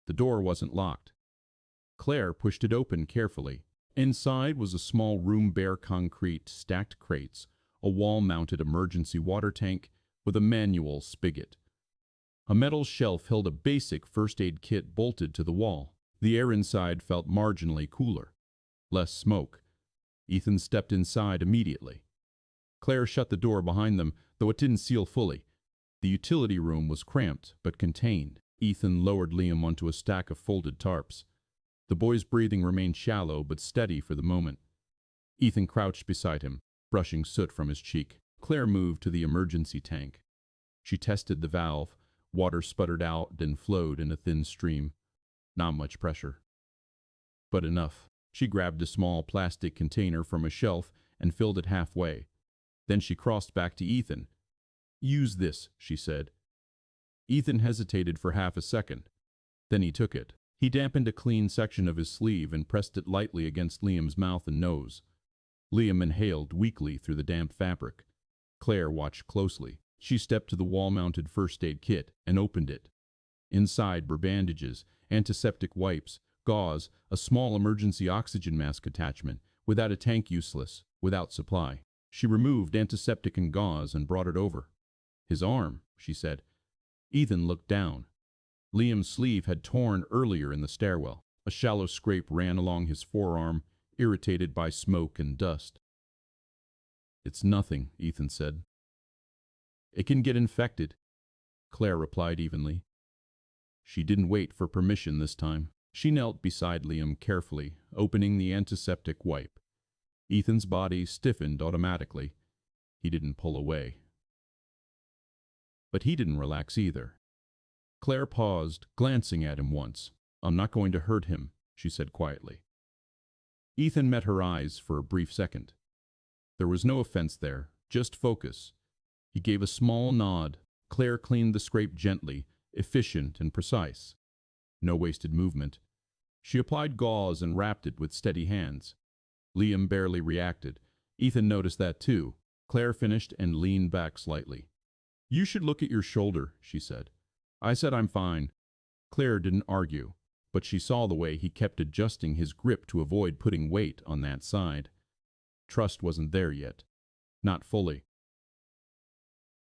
The door wasn't locked. Claire pushed it open carefully. Inside was a small room, bare concrete, stacked crates, a wall-mounted emergency water tank with a manual spigot. A metal shelf held a basic first aid kit bolted to the wall. The air inside felt marginally cooler. Less smoke. Ethan stepped inside immediately. Claire shut the door behind them, though it didn't seal fully. The utility room was cramped, but contained. Ethan lowered Liam onto a stack of folded tarps. The boy's breathing remained shallow but steady for the moment. Ethan crouched beside him, brushing soot from his cheek. Claire moved to the emergency tank. She tested the valve. Water sputtered out, then flowed in a thin stream. Not much pressure, but enough. She grabbed a small plastic container from a shelf and filled it halfway. Then she crossed back to Ethan. "Use this," she said. Ethan hesitated for half a second. Then he took it. He dampened a clean section of his sleeve and pressed it lightly against Liam's mouth and nose. Liam inhaled weakly through the damp fabric. Claire watched closely. She stepped to the wall-mounted first aid kit and opened it. Inside were bandages, antiseptic wipes, gauze, a small emergency oxygen mask attachment, without a tank useless, without supply. She removed antiseptic and gauze and brought it over. "His arm," she said. Ethan looked down. Liam's sleeve had torn earlier in the stairwell. A shallow scrape ran along his forearm, irritated by smoke and dust. "It's nothing," Ethan said. "It can get infected," Claire replied evenly. She didn't wait for permission this time. She knelt beside Liam carefully, opening the antiseptic wipe. Ethan's body stiffened automatically. He didn't pull away. But he didn't relax either. Claire paused, glancing at him once. "I'm not going to hurt him," she said quietly. Ethan met her eyes for a brief second. There was no offense there, just focus. He gave a small nod. Claire cleaned the scrape gently, efficient and precise. No wasted movement. She applied gauze and wrapped it with steady hands. Liam barely reacted. Ethan noticed that too. Claire finished and leaned back slightly. "You should look at your shoulder," she said. "I said I'm fine." Claire didn't argue, but she saw the way he kept adjusting his grip to avoid putting weight on that side. Trust wasn't there yet. Not fully.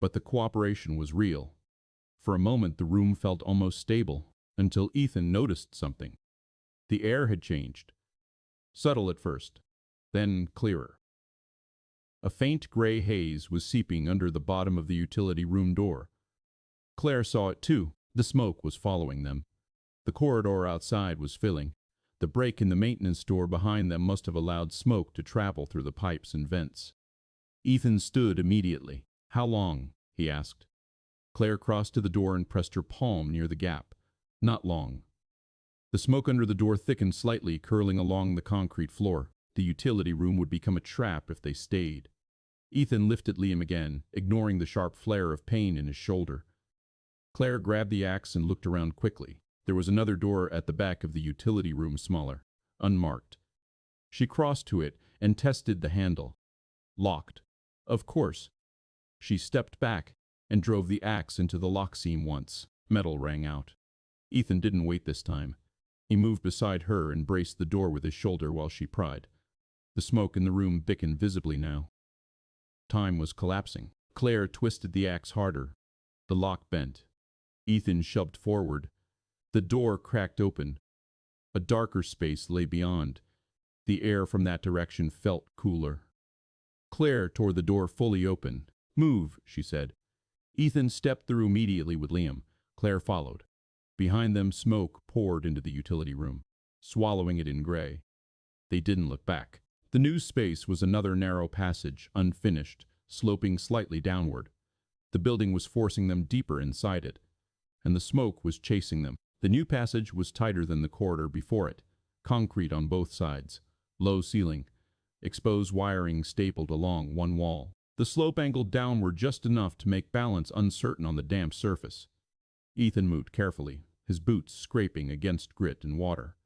But the cooperation was real. For a moment the room felt almost stable, until Ethan noticed something. The air had changed. Subtle at first, then clearer. A faint gray haze was seeping under the bottom of the utility room door. Claire saw it too. The smoke was following them. The corridor outside was filling. The break in the maintenance door behind them must have allowed smoke to travel through the pipes and vents. Ethan stood immediately. "How long?" he asked. Claire crossed to the door and pressed her palm near the gap. "Not long." The smoke under the door thickened slightly, curling along the concrete floor. The utility room would become a trap if they stayed. Ethan lifted Liam again, ignoring the sharp flare of pain in his shoulder. Claire grabbed the axe and looked around quickly. There was another door at the back of the utility room, smaller, unmarked. She crossed to it and tested the handle. Locked. Of course. She stepped back and drove the axe into the lock seam once. Metal rang out. Ethan didn't wait this time. He moved beside her and braced the door with his shoulder while she pried. The smoke in the room thickened visibly now. Time was collapsing. Claire twisted the axe harder. The lock bent. Ethan shoved forward. The door cracked open. A darker space lay beyond. The air from that direction felt cooler. Claire tore the door fully open. "Move," she said. Ethan stepped through immediately with Liam. Claire followed. Behind them, smoke poured into the utility room, swallowing it in gray. They didn't look back. The new space was another narrow passage, unfinished, sloping slightly downward. The building was forcing them deeper inside it, and the smoke was chasing them. The new passage was tighter than the corridor before it, concrete on both sides, low ceiling, exposed wiring stapled along one wall. The slope angled downward just enough to make balance uncertain on the damp surface. Ethan moved carefully, his boots scraping against grit and water.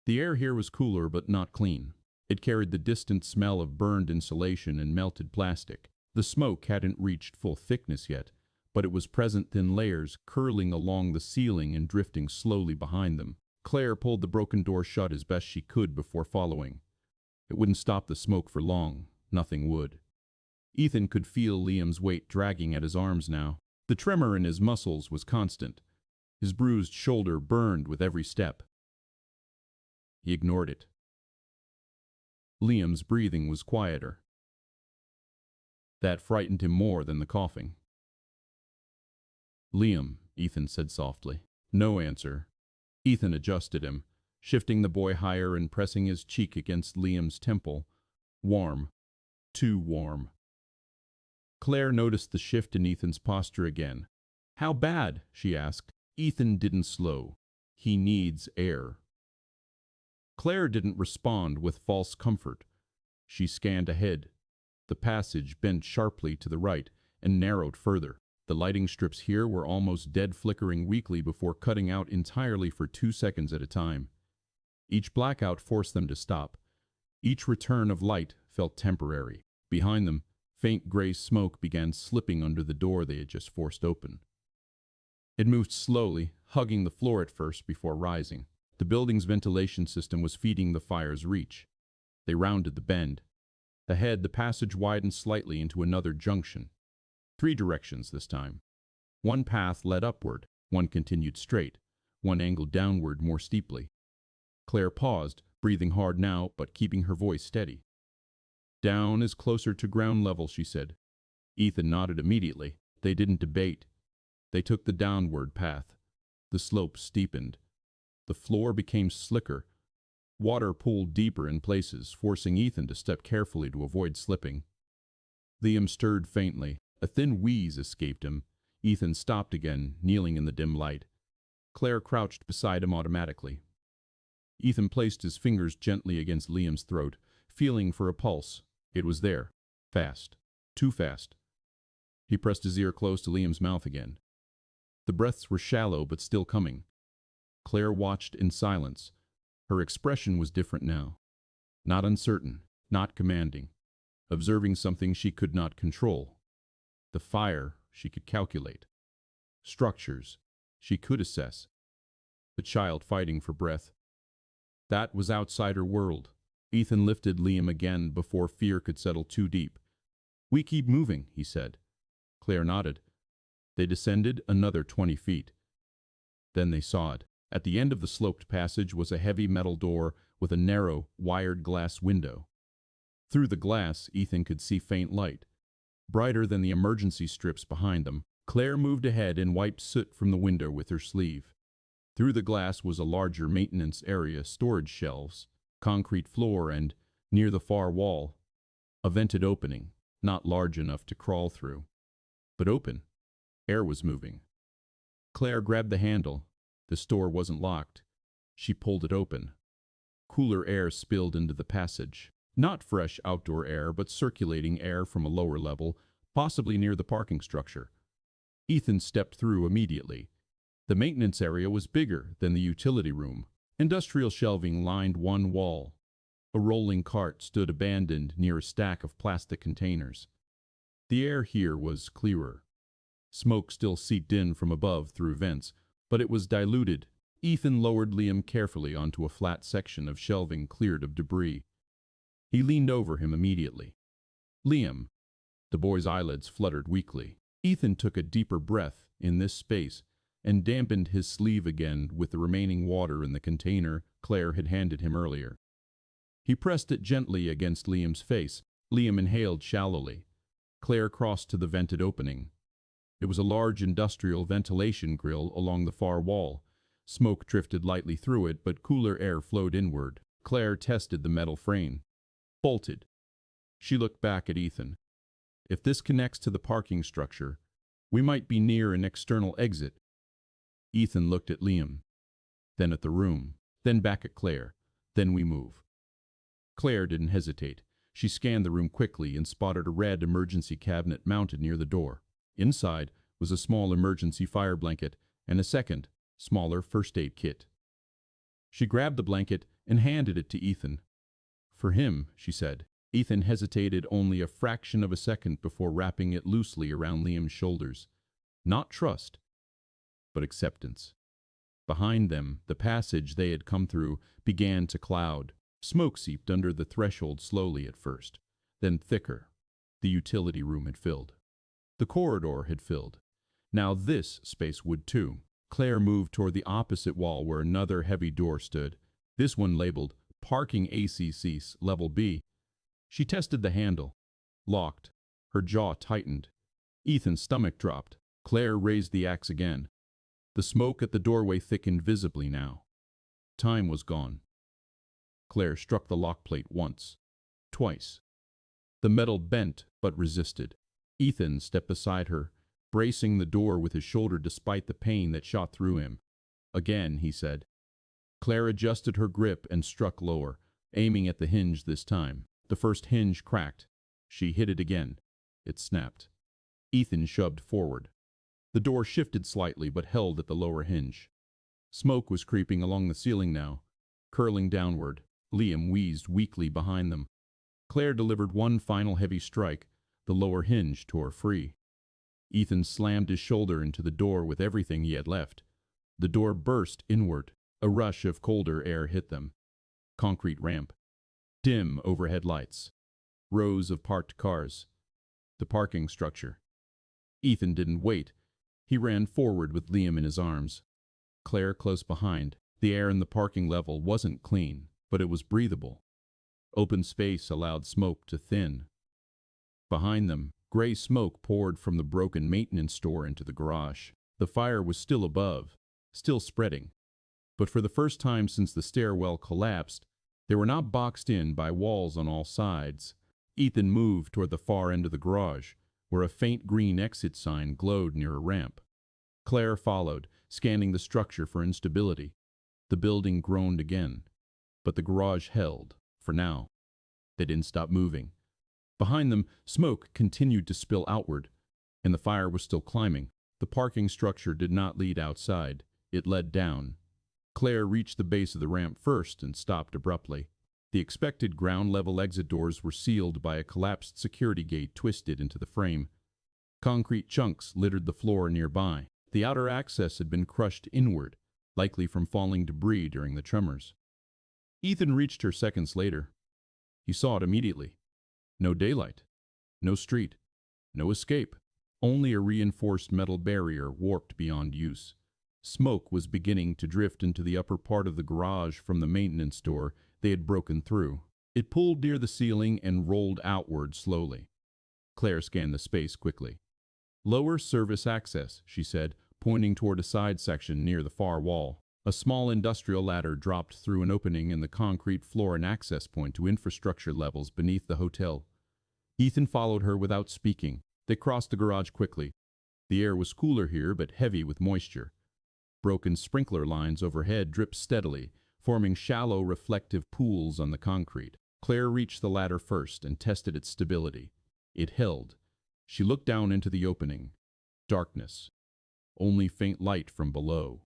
The air here was cooler but not clean. It carried the distant smell of burned insulation and melted plastic. The smoke hadn't reached full thickness yet, but it was present in layers, curling along the ceiling and drifting slowly behind them. Claire pulled the broken door shut as best she could before following. It wouldn't stop the smoke for long. Nothing would. Ethan could feel Liam's weight dragging at his arms now. The tremor in his muscles was constant. His bruised shoulder burned with every step. He ignored it. Liam's breathing was quieter. That frightened him more than the coughing. "Liam," Ethan said softly. No answer. Ethan adjusted him, shifting the boy higher and pressing his cheek against Liam's temple. Warm. Too warm. Claire noticed the shift in Ethan's posture again. "How bad?" she asked. Ethan didn't slow. "He needs air." Claire didn't respond with false comfort. She scanned ahead. The passage bent sharply to the right and narrowed further. The lighting strips here were almost dead, flickering weakly before cutting out entirely for 2 seconds at a time. Each blackout forced them to stop. Each return of light felt temporary. Behind them, faint gray smoke began slipping under the door they had just forced open. It moved slowly, hugging the floor at first before rising. The building's ventilation system was feeding the fire's reach. They rounded the bend. Ahead, the passage widened slightly into another junction. 3 directions this time. One path led upward, one continued straight, one angled downward more steeply. Claire paused, breathing hard now, but keeping her voice steady. "Down is closer to ground level," she said. Ethan nodded immediately. They didn't debate. They took the downward path. The slope steepened. The floor became slicker. Water pooled deeper in places, forcing Ethan to step carefully to avoid slipping. Liam stirred faintly. A thin wheeze escaped him. Ethan stopped again, kneeling in the dim light. Claire crouched beside him automatically. Ethan placed his fingers gently against Liam's throat, feeling for a pulse. It was there. Fast. Too fast. He pressed his ear close to Liam's mouth again. The breaths were shallow but still coming. Claire watched in silence. Her expression was different now. Not uncertain, not commanding. Observing something she could not control. The fire she could calculate. Structures she could assess. The child fighting for breath. That was outside her world. Ethan lifted Liam again before fear could settle too deep. "We keep moving," he said. Claire nodded. They descended another 20 feet. Then they saw it. At the end of the sloped passage was a heavy metal door with a narrow, wired glass window. Through the glass, Ethan could see faint light, brighter than the emergency strips behind them. Claire moved ahead and wiped soot from the window with her sleeve. Through the glass was a larger maintenance area, storage shelves, concrete floor, and, near the far wall, a vented opening, not large enough to crawl through, but open. Air was moving. Claire grabbed the handle. The store wasn't locked. She pulled it open. Cooler air spilled into the passage. Not fresh outdoor air, but circulating air from a lower level, possibly near the parking structure. Ethan stepped through immediately. The maintenance area was bigger than the utility room. Industrial shelving lined one wall. A rolling cart stood abandoned near a stack of plastic containers. The air here was clearer. Smoke still seeped in from above through vents, but it was diluted. Ethan lowered Liam carefully onto a flat section of shelving cleared of debris. He leaned over him immediately. "Liam." The boy's eyelids fluttered weakly. Ethan took a deeper breath in this space and dampened his sleeve again with the remaining water in the container Claire had handed him earlier. He pressed it gently against Liam's face. Liam inhaled shallowly. Claire crossed to the vented opening. It was a large industrial ventilation grill along the far wall. Smoke drifted lightly through it, but cooler air flowed inward. Claire tested the metal frame. Bolted. She looked back at Ethan. "If this connects to the parking structure, we might be near an external exit." Ethan looked at Liam, then at the room, then back at Claire. "Then we move." Claire didn't hesitate. She scanned the room quickly and spotted a red emergency cabinet mounted near the door. Inside was a small emergency fire blanket and a second, smaller first aid kit. She grabbed the blanket and handed it to Ethan. "For him," she said. Ethan hesitated only a fraction of a second before wrapping it loosely around Liam's shoulders. Not trust, but acceptance. Behind them, the passage they had come through began to cloud. Smoke seeped under the threshold slowly at first, then thicker. The utility room had filled. The corridor had filled. Now this space would too. Claire moved toward the opposite wall where another heavy door stood, this one labeled Parking ACCs Level B. She tested the handle. Locked. Her jaw tightened. Ethan's stomach dropped. Claire raised the axe again. The smoke at the doorway thickened visibly now. Time was gone. Claire struck the lock plate once. Twice. The metal bent but resisted. Ethan stepped beside her, bracing the door with his shoulder despite the pain that shot through him. "Again," he said. Claire adjusted her grip and struck lower, aiming at the hinge this time. The first hinge cracked. She hit it again. It snapped. Ethan shoved forward. The door shifted slightly but held at the lower hinge. Smoke was creeping along the ceiling now, curling downward. Liam wheezed weakly behind them. Claire delivered one final heavy strike. The lower hinge tore free. Ethan slammed his shoulder into the door with everything he had left. The door burst inward. A rush of colder air hit them. Concrete ramp. Dim overhead lights. Rows of parked cars. The parking structure. Ethan didn't wait. He ran forward with Liam in his arms. Claire close behind. The air in the parking level wasn't clean, but it was breathable. Open space allowed smoke to thin. Behind them, gray smoke poured from the broken maintenance store into the garage. The fire was still above, still spreading. But for the first time since the stairwell collapsed, they were not boxed in by walls on all sides. Ethan moved toward the far end of the garage, where a faint green exit sign glowed near a ramp. Claire followed, scanning the structure for instability. The building groaned again, but the garage held, for now. They didn't stop moving. Behind them, smoke continued to spill outward, and the fire was still climbing. The parking structure did not lead outside. It led down. Claire reached the base of the ramp first and stopped abruptly. The expected ground-level exit doors were sealed by a collapsed security gate twisted into the frame. Concrete chunks littered the floor nearby. The outer access had been crushed inward, likely from falling debris during the tremors. Ethan reached her seconds later. He saw it immediately. No daylight. No street. No escape. Only a reinforced metal barrier warped beyond use. Smoke was beginning to drift into the upper part of the garage from the maintenance door they had broken through. It pulled near the ceiling and rolled outward slowly. Claire scanned the space quickly. "Lower service access," she said, pointing toward a side section near the far wall. A small industrial ladder dropped through an opening in the concrete floor, an access point to infrastructure levels beneath the hotel. Ethan followed her without speaking. They crossed the garage quickly. The air was cooler here, but heavy with moisture. Broken sprinkler lines overhead dripped steadily, forming shallow, reflective pools on the concrete. Claire reached the ladder first and tested its stability. It held. She looked down into the opening. Darkness. Only faint light from below.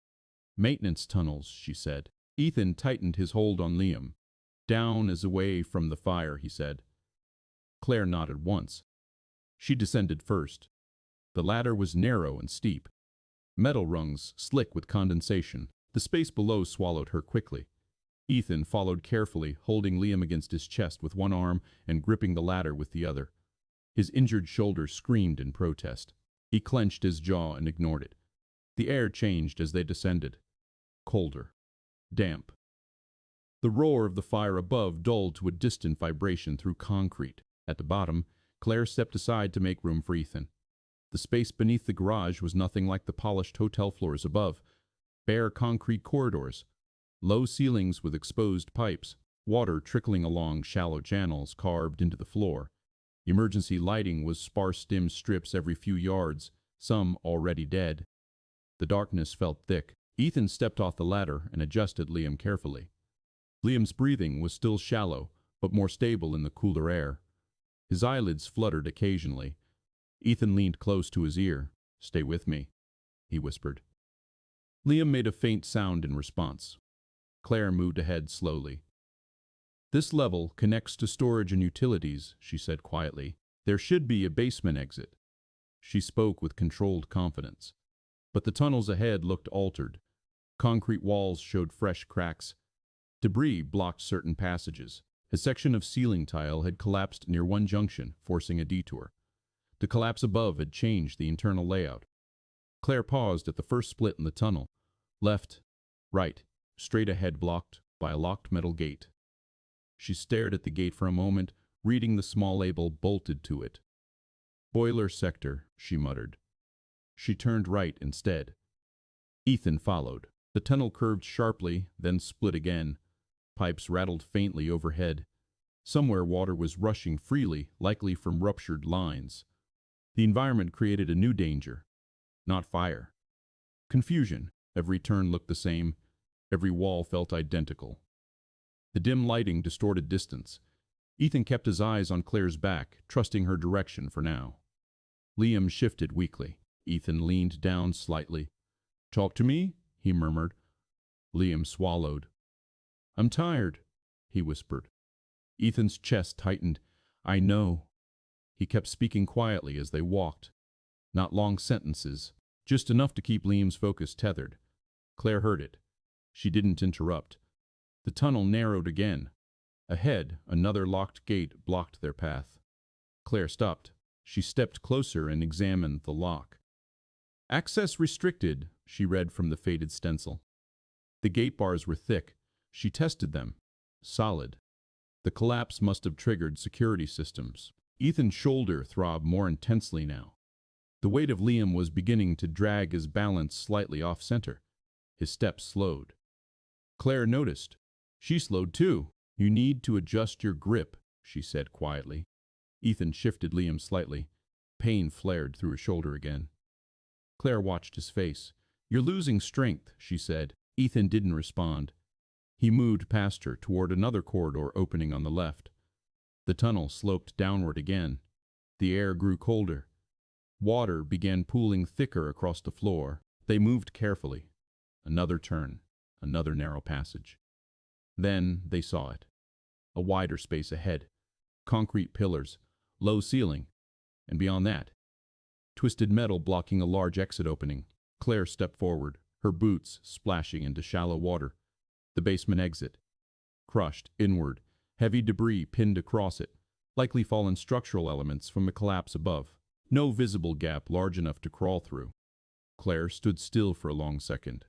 "Maintenance tunnels," she said. Ethan tightened his hold on Liam. "Down as away from the fire," he said. Claire nodded once. She descended first. The ladder was narrow and steep. Metal rungs slick with condensation. The space below swallowed her quickly. Ethan followed carefully, holding Liam against his chest with one arm and gripping the ladder with the other. His injured shoulder screamed in protest. He clenched his jaw and ignored it. The air changed as they descended. Colder. Damp. The roar of the fire above dulled to a distant vibration through concrete. At the bottom, Claire stepped aside to make room for Ethan. The space beneath the garage was nothing like the polished hotel floors above. Bare concrete corridors. Low ceilings with exposed pipes. Water trickling along shallow channels carved into the floor. Emergency lighting was sparse dim strips every few yards, some already dead. The darkness felt thick. Ethan stepped off the ladder and adjusted Liam carefully. Liam's breathing was still shallow, but more stable in the cooler air. His eyelids fluttered occasionally. Ethan leaned close to his ear. "Stay with me," he whispered. Liam made a faint sound in response. Claire moved ahead slowly. "This level connects to storage and utilities," she said quietly. "There should be a basement exit." She spoke with controlled confidence. But the tunnels ahead looked altered. Concrete walls showed fresh cracks. Debris blocked certain passages. A section of ceiling tile had collapsed near one junction, forcing a detour. The collapse above had changed the internal layout. Claire paused at the first split in the tunnel. Left, right, straight ahead, blocked by a locked metal gate. She stared at the gate for a moment, reading the small label bolted to it. "Boiler sector," she muttered. She turned right instead. Ethan followed. The tunnel curved sharply, then split again. Pipes rattled faintly overhead. Somewhere water was rushing freely, likely from ruptured lines. The environment created a new danger. Not fire. Confusion. Every turn looked the same. Every wall felt identical. The dim lighting distorted distance. Ethan kept his eyes on Claire's back, trusting her direction for now. Liam shifted weakly. Ethan leaned down slightly. "Talk to me?" he murmured. Liam swallowed. "I'm tired," he whispered. Ethan's chest tightened. I know. He kept speaking quietly as they walked. Not long sentences, just enough to keep Liam's focus tethered. Claire heard it. She didn't interrupt. The tunnel narrowed again. Ahead, another locked gate blocked their path. Claire stopped. She stepped closer and examined the lock. Access restricted, she read from the faded stencil. The gate bars were thick. She tested them. Solid. The collapse must have triggered security systems. Ethan's shoulder throbbed more intensely now. The weight of Liam was beginning to drag his balance slightly off-center. His steps slowed. Claire noticed. She slowed too. You need to adjust your grip, she said quietly. Ethan shifted Liam slightly. Pain flared through his shoulder again. Claire watched his face. You're losing strength, she said. Ethan didn't respond. He moved past her toward another corridor opening on the left. The tunnel sloped downward again. The air grew colder. Water began pooling thicker across the floor. They moved carefully. Another turn. Another narrow passage. Then they saw it. A wider space ahead. Concrete pillars. Low ceiling. And beyond that, twisted metal blocking a large exit opening. Claire stepped forward, her boots splashing into shallow water. The basement exit. Crushed inward, heavy debris pinned across it, likely fallen structural elements from the collapse above. No visible gap large enough to crawl through. Claire stood still for a long second.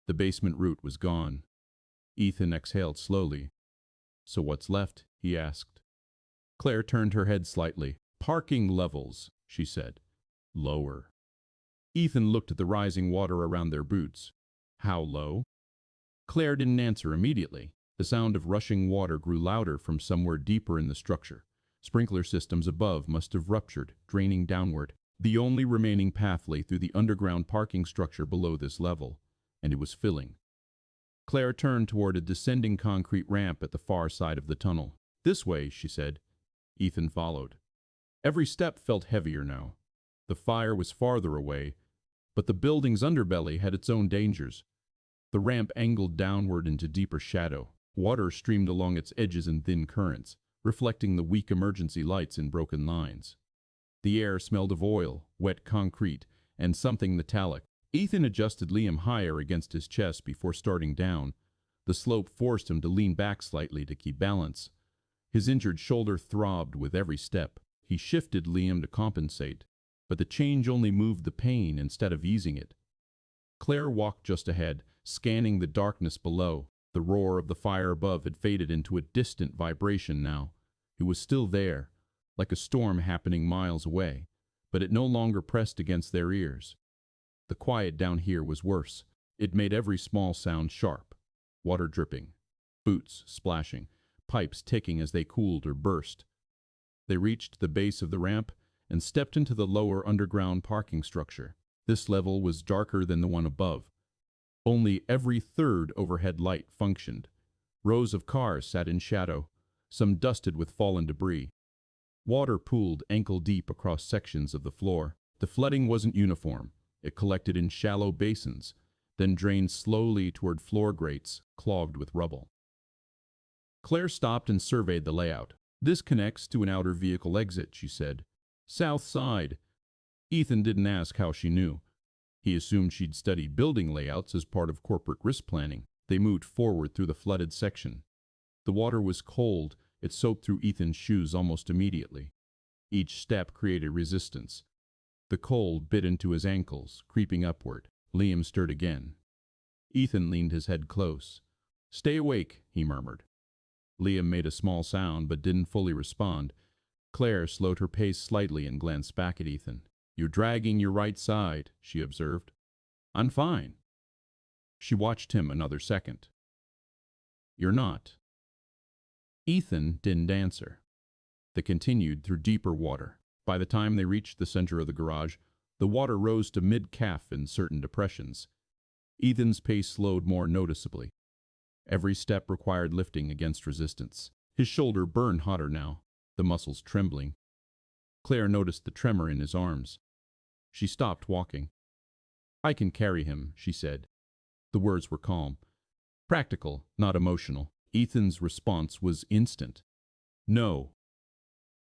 The basement route was gone. Ethan exhaled slowly. So what's left? He asked. Claire turned her head slightly. Parking levels, she said. Lower. Ethan looked at the rising water around their boots. How low? Claire didn't answer immediately. The sound of rushing water grew louder from somewhere deeper in the structure. Sprinkler systems above must have ruptured, draining downward. The only remaining path lay through the underground parking structure below this level, and it was filling. Claire turned toward a descending concrete ramp at the far side of the tunnel. This way, she said. Ethan followed. Every step felt heavier now. The fire was farther away, but the building's underbelly had its own dangers. The ramp angled downward into deeper shadow. Water streamed along its edges in thin currents, reflecting the weak emergency lights in broken lines. The air smelled of oil, wet concrete, and something metallic. Ethan adjusted Liam higher against his chest before starting down. The slope forced him to lean back slightly to keep balance. His injured shoulder throbbed with every step. He shifted Liam to compensate, but the change only moved the pain instead of easing it. Claire walked just ahead, scanning the darkness below. The roar of the fire above had faded into a distant vibration now. It was still there, like a storm happening miles away, but it no longer pressed against their ears. The quiet down here was worse. It made every small sound sharp. Water dripping, boots splashing, pipes ticking as they cooled or burst. They reached the base of the ramp and stepped into the lower underground parking structure. This level was darker than the one above. Only every third overhead light functioned. Rows of cars sat in shadow, some dusted with fallen debris. Water pooled ankle-deep across sections of the floor. The flooding wasn't uniform. It collected in shallow basins, then drained slowly toward floor grates clogged with rubble. Claire stopped and surveyed the layout. This connects to an outer vehicle exit, she said. South side. Ethan didn't ask how she knew. He assumed she'd studied building layouts as part of corporate risk planning. They moved forward through the flooded section. The water was cold. It soaked through Ethan's shoes almost immediately. Each step created resistance. The cold bit into his ankles, creeping upward. Liam stirred again. Ethan leaned his head close. Stay awake, he murmured. Liam made a small sound but didn't fully respond. Claire slowed her pace slightly and glanced back at Ethan. You're dragging your right side, she observed. I'm fine. She watched him another second. You're not. Ethan didn't answer. They continued through deeper water. By the time they reached the center of the garage, the water rose to mid-calf in certain depressions. Ethan's pace slowed more noticeably. Every step required lifting against resistance. His shoulder burned hotter now, the muscles trembling. Claire noticed the tremor in his arms. She stopped walking. I can carry him, she said. The words were calm. Practical, not emotional. Ethan's response was instant. No.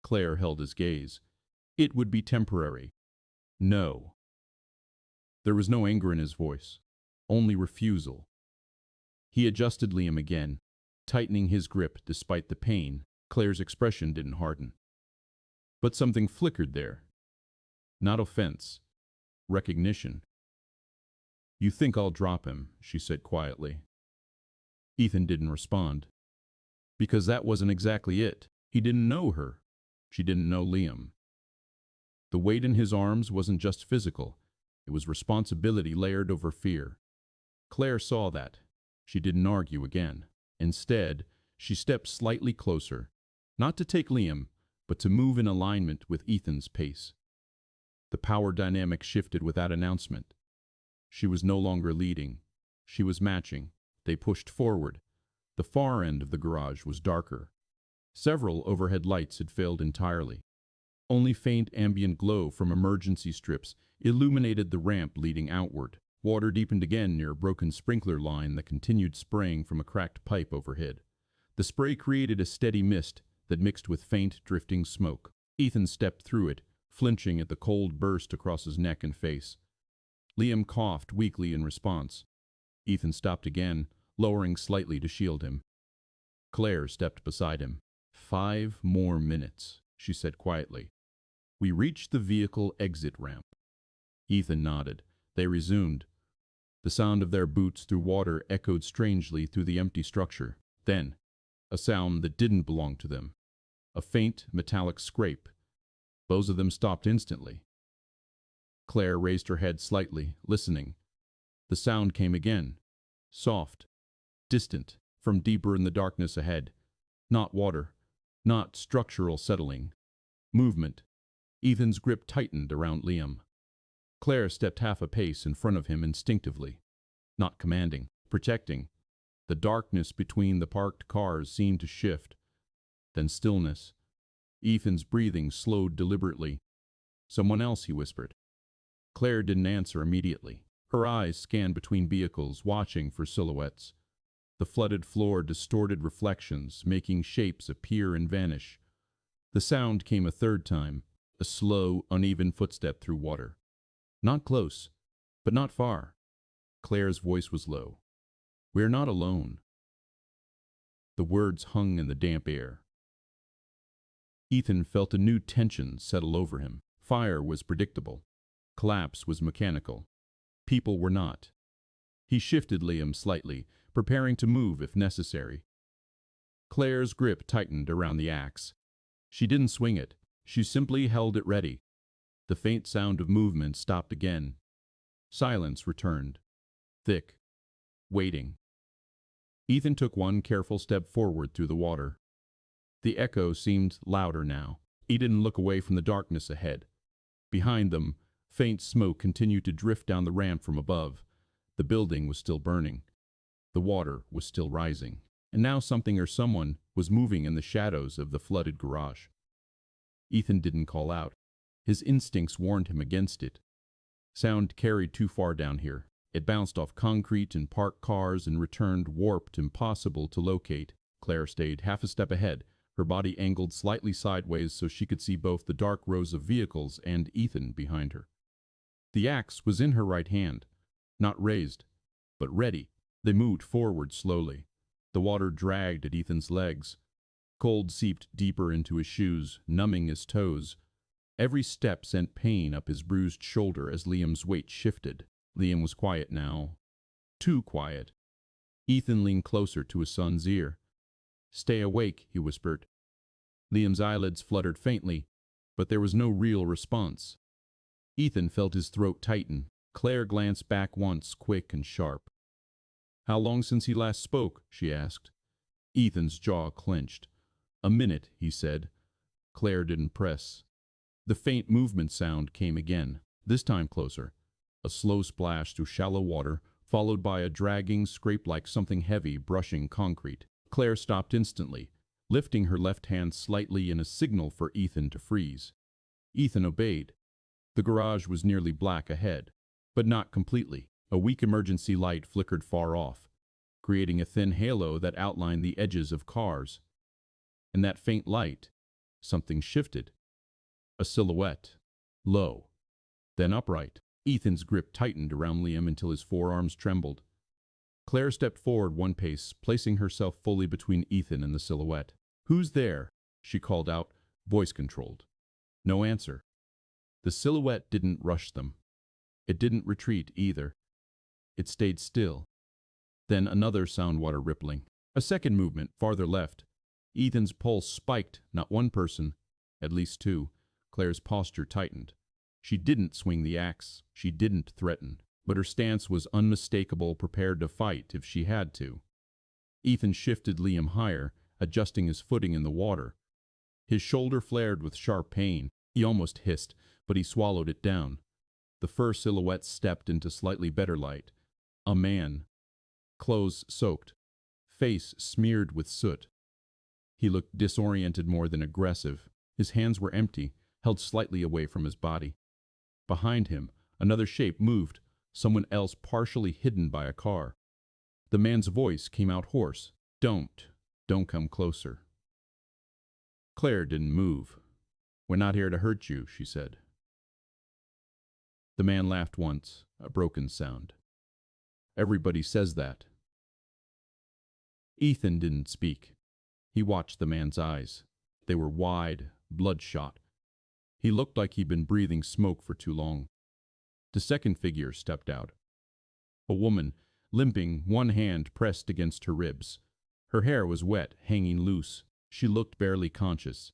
Claire held his gaze. It would be temporary. No. There was no anger in his voice, only refusal. He adjusted Liam again, tightening his grip despite the pain. Claire's expression didn't harden. But something flickered there. Not offense. Recognition. You think I'll drop him, she said quietly. Ethan didn't respond. Because that wasn't exactly it. He didn't know her. She didn't know Liam. The weight in his arms wasn't just physical. It was responsibility layered over fear. Claire saw that. She didn't argue again. Instead, she stepped slightly closer, not to take Liam, but to move in alignment with Ethan's pace. The power dynamic shifted without announcement. She was no longer leading. She was matching. They pushed forward. The far end of the garage was darker. Several overhead lights had failed entirely. Only faint ambient glow from emergency strips illuminated the ramp leading outward. Water deepened again near a broken sprinkler line that continued spraying from a cracked pipe overhead. The spray created a steady mist that mixed with faint, drifting smoke. Ethan stepped through it, flinching at the cold burst across his neck and face. Liam coughed weakly in response. Ethan stopped again, lowering slightly to shield him. Claire stepped beside him. 5 more minutes, she said quietly. We reached the vehicle exit ramp. Ethan nodded. They resumed. The sound of their boots through water echoed strangely through the empty structure. Then, a sound that didn't belong to them. A faint, metallic scrape. Both of them stopped instantly. Claire raised her head slightly, listening. The sound came again. Soft, distant, from deeper in the darkness ahead. Not water, not structural settling. Movement. Ethan's grip tightened around Liam. Claire stepped half a pace in front of him instinctively. Not commanding, protecting. The darkness between the parked cars seemed to shift. Then stillness. Ethan's breathing slowed deliberately. Someone else, he whispered. Claire didn't answer immediately. Her eyes scanned between vehicles, watching for silhouettes. The flooded floor distorted reflections, making shapes appear and vanish. The sound came a third time, a slow, uneven footstep through water. Not close, but not far. Claire's voice was low. We're not alone. The words hung in the damp air. Ethan felt a new tension settle over him. Fire was predictable. Collapse was mechanical. People were not. He shifted Liam slightly, preparing to move if necessary. Claire's grip tightened around the axe. She didn't swing it. She simply held it ready. The faint sound of movement stopped again. Silence returned. Thick. Waiting. Ethan took one careful step forward through the water. The echo seemed louder now. He didn't look away from the darkness ahead. Behind them, faint smoke continued to drift down the ramp from above. The building was still burning. The water was still rising. And now something or someone was moving in the shadows of the flooded garage. Ethan didn't call out. His instincts warned him against it. Sound carried too far down here. It bounced off concrete and parked cars and returned warped, impossible to locate. Claire stayed half a step ahead, her body angled slightly sideways so she could see both the dark rows of vehicles and Ethan behind her. The axe was in her right hand, not raised, but ready. They moved forward slowly. The water dragged at Ethan's legs. Cold seeped deeper into his shoes, numbing his toes. Every step sent pain up his bruised shoulder as Liam's weight shifted. Liam was quiet now. Too quiet. Ethan leaned closer to his son's ear. Stay awake, he whispered. Liam's eyelids fluttered faintly, but there was no real response. Ethan felt his throat tighten. Claire glanced back once, quick and sharp. How long since he last spoke? She asked. Ethan's jaw clenched. A minute, he said. Claire didn't press. The faint movement sound came again, this time closer. A slow splash through shallow water, followed by a dragging scrape like something heavy brushing concrete. Claire stopped instantly, lifting her left hand slightly in a signal for Ethan to freeze. Ethan obeyed. The garage was nearly black ahead, but not completely. A weak emergency light flickered far off, creating a thin halo that outlined the edges of cars. In that faint light, something shifted. A silhouette. Low. Then upright. Ethan's grip tightened around Liam until his forearms trembled. Claire stepped forward one pace, placing herself fully between Ethan and the silhouette. "Who's there?" she called out, voice controlled. No answer. The silhouette didn't rush them. It didn't retreat either. It stayed still. Then another sound water rippling. A second movement, farther left. Ethan's pulse spiked, not one person, at least two. Claire's posture tightened. She didn't swing the axe. She didn't threaten. But her stance was unmistakable, prepared to fight if she had to. Ethan shifted Liam higher, adjusting his footing in the water. His shoulder flared with sharp pain. He almost hissed, but he swallowed it down. The fur silhouette stepped into slightly better light. A man. Clothes soaked. Face smeared with soot. He looked disoriented more than aggressive. His hands were empty, held slightly away from his body. Behind him, another shape moved, someone else partially hidden by a car. The man's voice came out hoarse. Don't come closer." Claire didn't move. "We're not here to hurt you," she said. The man laughed once, a broken sound. "Everybody says that." Ethan didn't speak. He watched the man's eyes. They were wide, bloodshot. He looked like he'd been breathing smoke for too long. The second figure stepped out. A woman, limping, one hand pressed against her ribs. Her hair was wet, hanging loose. She looked barely conscious.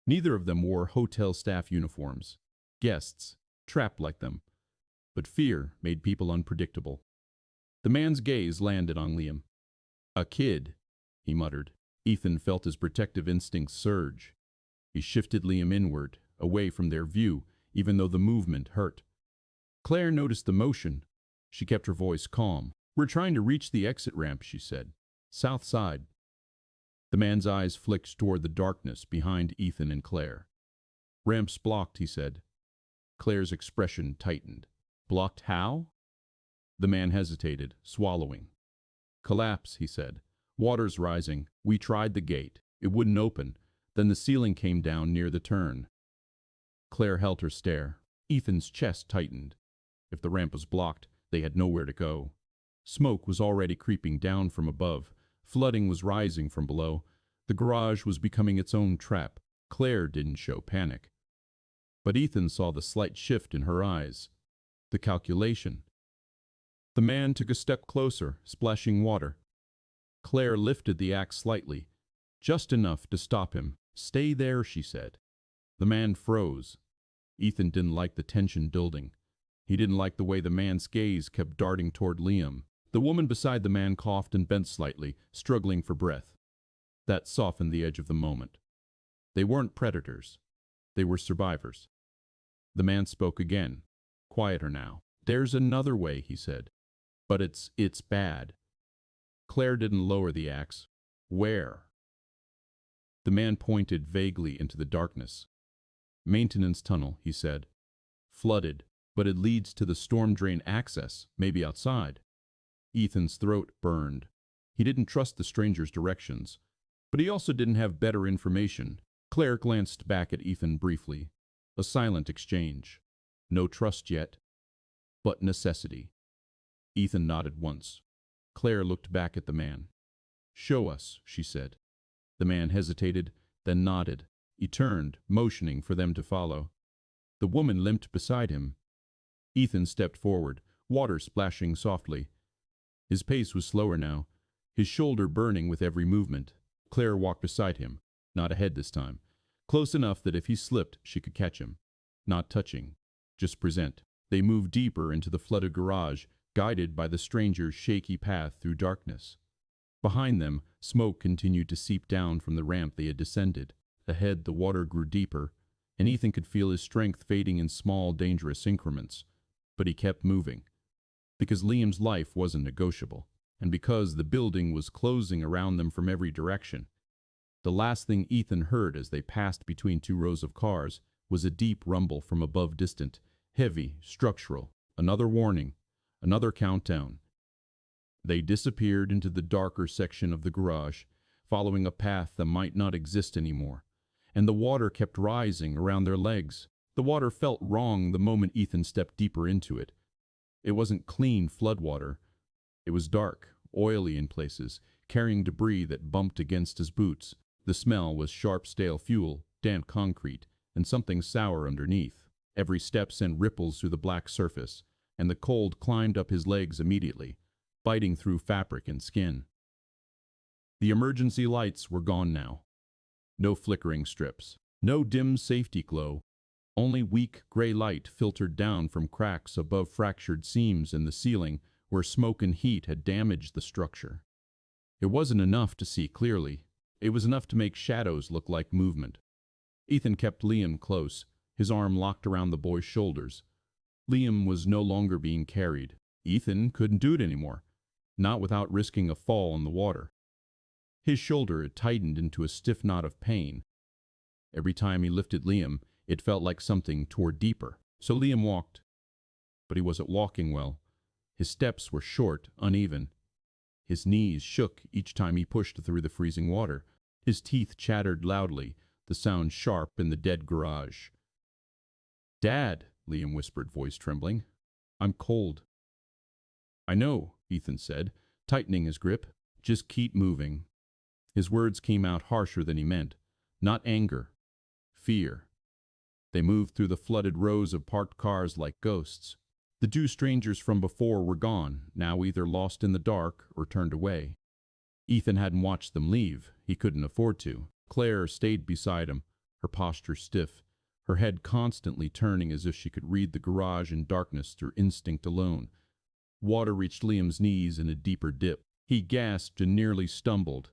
Neither of them wore hotel staff uniforms. Guests, trapped like them. But fear made people unpredictable. The man's gaze landed on Liam. "A kid," he muttered. Ethan felt his protective instincts surge. He shifted Liam inward, away from their view, even though the movement hurt. Claire noticed the motion. She kept her voice calm. "We're trying to reach the exit ramp," she said. "South side." The man's eyes flicked toward the darkness behind Ethan and Claire. "Ramp's blocked," he said. Claire's expression tightened. "Blocked how?" The man hesitated, swallowing. "Collapse," he said. "Water's rising. We tried the gate. It wouldn't open. Then the ceiling came down near the turn." Claire held her stare. Ethan's chest tightened. If the ramp was blocked, they had nowhere to go. Smoke was already creeping down from above. Flooding was rising from below. The garage was becoming its own trap. Claire didn't show panic. But Ethan saw the slight shift in her eyes. The calculation. The man took a step closer, splashing water. Claire lifted the axe slightly, just enough to stop him. "Stay there," she said. The man froze. Ethan didn't like the tension building. He didn't like the way the man's gaze kept darting toward Liam. The woman beside the man coughed and bent slightly, struggling for breath. That softened the edge of the moment. They weren't predators. They were survivors. The man spoke again, quieter now. "There's another way," he said. "But it's bad." Claire didn't lower the axe. "Where?" The man pointed vaguely into the darkness. "Maintenance tunnel," he said. "Flooded, but it leads to the storm drain access, maybe outside." Ethan's throat burned. He didn't trust the stranger's directions, but he also didn't have better information. Claire glanced back at Ethan briefly. A silent exchange. No trust yet, but necessity. Ethan nodded once. Claire looked back at the man. "Show us," she said. The man hesitated, then nodded. He turned, motioning for them to follow. The woman limped beside him. Ethan stepped forward, water splashing softly. His pace was slower now, his shoulder burning with every movement. Claire walked beside him, not ahead this time, close enough that if he slipped, she could catch him. Not touching, just present. They moved deeper into the flooded garage, guided by the stranger's shaky path through darkness. Behind them, smoke continued to seep down from the ramp they had descended. Ahead, the water grew deeper, and Ethan could feel his strength fading in small, dangerous increments. But he kept moving. Because Liam's life wasn't negotiable, and because the building was closing around them from every direction. The last thing Ethan heard as they passed between two rows of cars was a deep rumble from above, distant, heavy, structural. Another warning, another countdown. They disappeared into the darker section of the garage, following a path that might not exist anymore. And the water kept rising around their legs. The water felt wrong the moment Ethan stepped deeper into it. It wasn't clean floodwater. It was dark, oily in places, carrying debris that bumped against his boots. The smell was sharp stale fuel, damp concrete, and something sour underneath. Every step sent ripples through the black surface, and the cold climbed up his legs immediately, biting through fabric and skin. The emergency lights were gone now. No flickering strips, no dim safety glow. Only weak gray light filtered down from cracks above fractured seams in the ceiling where smoke and heat had damaged the structure. It wasn't enough to see clearly. It was enough to make shadows look like movement. Ethan kept Liam close, his arm locked around the boy's shoulders. Liam was no longer being carried. Ethan couldn't do it anymore, not without risking a fall in the water. His shoulder had tightened into a stiff knot of pain. Every time he lifted Liam, it felt like something tore deeper. So Liam walked. But he wasn't walking well. His steps were short, uneven. His knees shook each time he pushed through the freezing water. His teeth chattered loudly, the sound sharp in the dead garage. "Dad," Liam whispered, voice trembling. "I'm cold." "I know," Ethan said, tightening his grip. "Just keep moving." His words came out harsher than he meant. Not anger. Fear. They moved through the flooded rows of parked cars like ghosts. The two strangers from before were gone, now either lost in the dark or turned away. Ethan hadn't watched them leave. He couldn't afford to. Claire stayed beside him, her posture stiff, her head constantly turning as if she could read the garage in darkness through instinct alone. Water reached Liam's knees in a deeper dip. He gasped and nearly stumbled.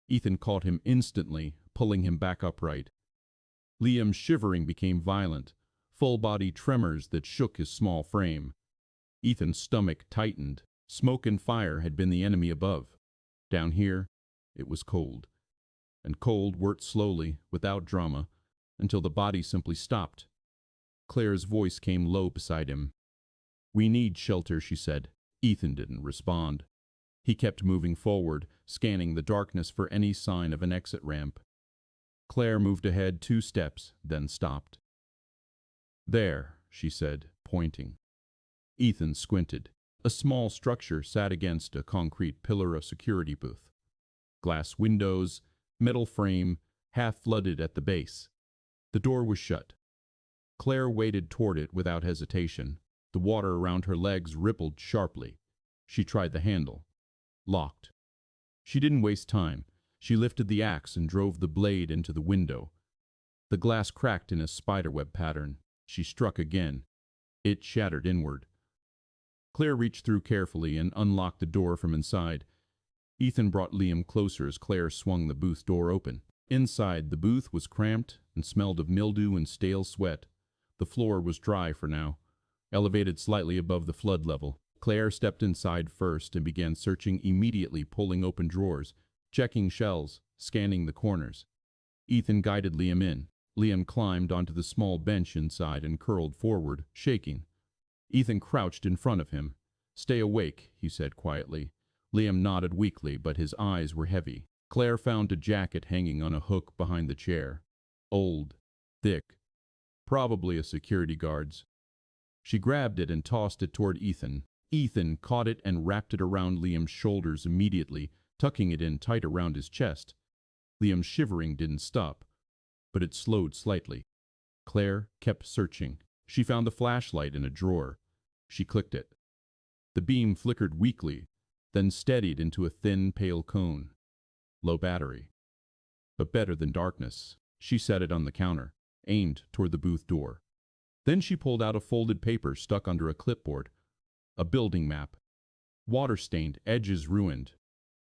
Ethan caught him instantly, pulling him back upright. Liam's shivering became violent, full-body tremors that shook his small frame. Ethan's stomach tightened. Smoke and fire had been the enemy above. Down here, it was cold. And cold worked slowly, without drama, until the body simply stopped. Claire's voice came low beside him. "We need shelter," she said. Ethan didn't respond. He kept moving forward, scanning the darkness for any sign of an exit ramp. Claire moved ahead 2 steps, then stopped. "There," she said, pointing. Ethan squinted. A small structure sat against a concrete pillar, a security booth. Glass windows, metal frame, half flooded at the base. The door was shut. Claire waded toward it without hesitation. The water around her legs rippled sharply. She tried the handle. Locked. She didn't waste time. She lifted the axe and drove the blade into the window. The glass cracked in a spiderweb pattern. She struck again. It shattered inward. Claire reached through carefully and unlocked the door from inside. Ethan brought Liam closer as Claire swung the booth door open. Inside, the booth was cramped and smelled of mildew and stale sweat. The floor was dry for now, elevated slightly above the flood level. Claire stepped inside first and began searching, immediately pulling open drawers, checking shelves, scanning the corners. Ethan guided Liam in. Liam climbed onto the small bench inside and curled forward, shaking. Ethan crouched in front of him. "Stay awake," he said quietly. Liam nodded weakly, but his eyes were heavy. Claire found a jacket hanging on a hook behind the chair. Old, thick, probably a security guard's. She grabbed it and tossed it toward Ethan. Ethan caught it and wrapped it around Liam's shoulders immediately, tucking it in tight around his chest. Liam's shivering didn't stop, but it slowed slightly. Claire kept searching. She found the flashlight in a drawer. She clicked it. The beam flickered weakly, then steadied into a thin, pale cone. Low battery. But better than darkness. She set it on the counter, aimed toward the booth door. Then she pulled out a folded paper stuck under a clipboard. A building map. Water-stained, edges ruined.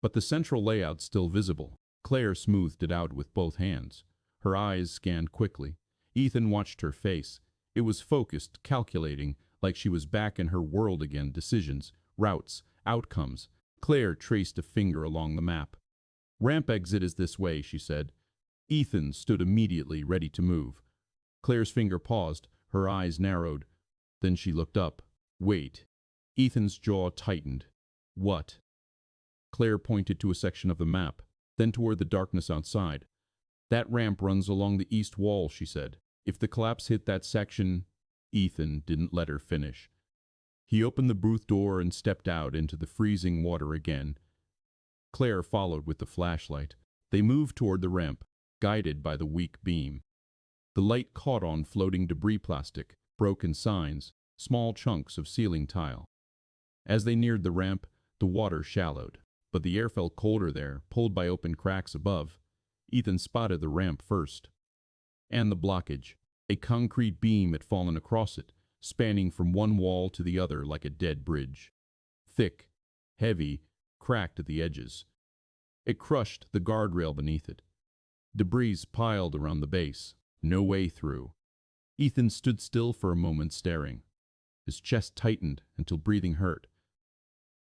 But the central layout still visible. Claire smoothed it out with both hands. Her eyes scanned quickly. Ethan watched her face. It was focused, calculating, like she was back in her world again. Decisions, routes, outcomes. Claire traced a finger along the map. "Ramp exit is this way," she said. Ethan stood immediately, ready to move. Claire's finger paused, her eyes narrowed. Then she looked up. "Wait." Ethan's jaw tightened. "What?" Claire pointed to a section of the map. then toward the darkness outside. That ramp runs along the east wall, she said. If the collapse hit that section… Ethan didn't let her finish. He opened the booth door and stepped out into the freezing water again. Claire followed with the flashlight. They moved toward the ramp, guided by the weak beam. The light caught on floating debris, plastic, broken signs, small chunks of ceiling tile. As they neared the ramp, the water shallowed, but the air felt colder there, pulled by open cracks above. Ethan spotted the ramp first. And the blockage. A concrete beam had fallen across it, spanning from one wall to the other like a dead bridge. Thick, heavy, cracked at the edges. It crushed the guardrail beneath it. Debris piled around the base. No way through. Ethan stood still for a moment, staring. His chest tightened until breathing hurt.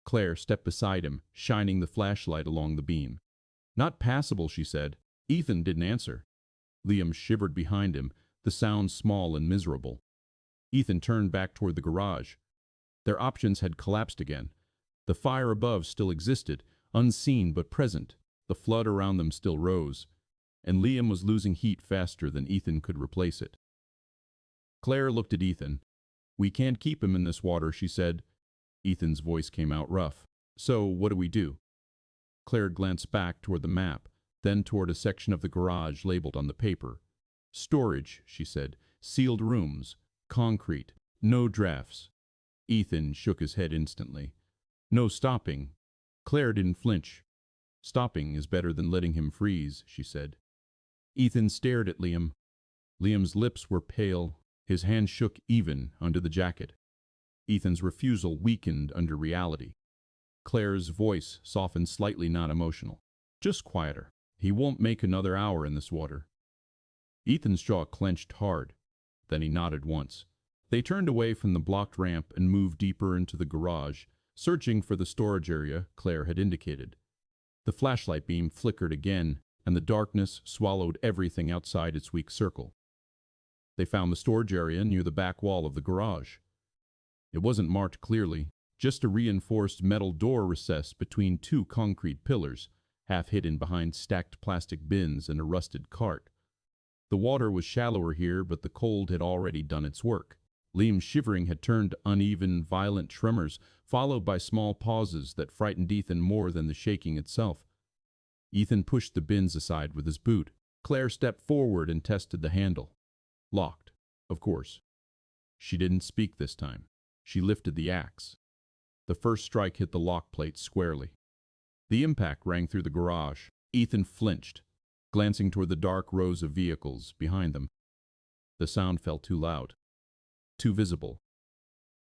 Claire stepped beside him, shining the flashlight along the beam. Not passable, she said. Ethan didn't answer. Liam shivered behind him, the sound small and miserable. Ethan turned back toward the garage. Their options had collapsed again. The fire above still existed, unseen but present. The flood around them still rose, and Liam was losing heat faster than Ethan could replace it. Claire looked at Ethan. "We can't keep him in this water," she said. Ethan's voice came out rough. "So, what do we do?" Claire glanced back toward the map, then toward a section of the garage labeled on the paper. "Storage," she said. "Sealed rooms. Concrete. No drafts." Ethan shook his head instantly. "No stopping." Claire didn't flinch. "Stopping is better than letting him freeze," she said. Ethan stared at Liam. Liam's lips were pale. His hand shook even under the jacket. Ethan's refusal weakened under reality. Claire's voice softened slightly, not emotional. "Just quieter. He won't make another hour in this water." Ethan's jaw clenched hard. Then he nodded once. They turned away from the blocked ramp and moved deeper into the garage, searching for the storage area Claire had indicated. The flashlight beam flickered again, and the darkness swallowed everything outside its weak circle. They found the storage area near the back wall of the garage. It wasn't marked clearly, just a reinforced metal door recessed between two concrete pillars, half hidden behind stacked plastic bins and a rusted cart. The water was shallower here, but the cold had already done its work. Liam's shivering had turned to uneven, violent tremors, followed by small pauses that frightened Ethan more than the shaking itself. Ethan pushed the bins aside with his boot. Claire stepped forward and tested the handle. Locked, of course. She didn't speak this time. She lifted the axe. The first strike hit the lock plate squarely. The impact rang through the garage. Ethan flinched, glancing toward the dark rows of vehicles behind them. The sound felt too loud, too visible.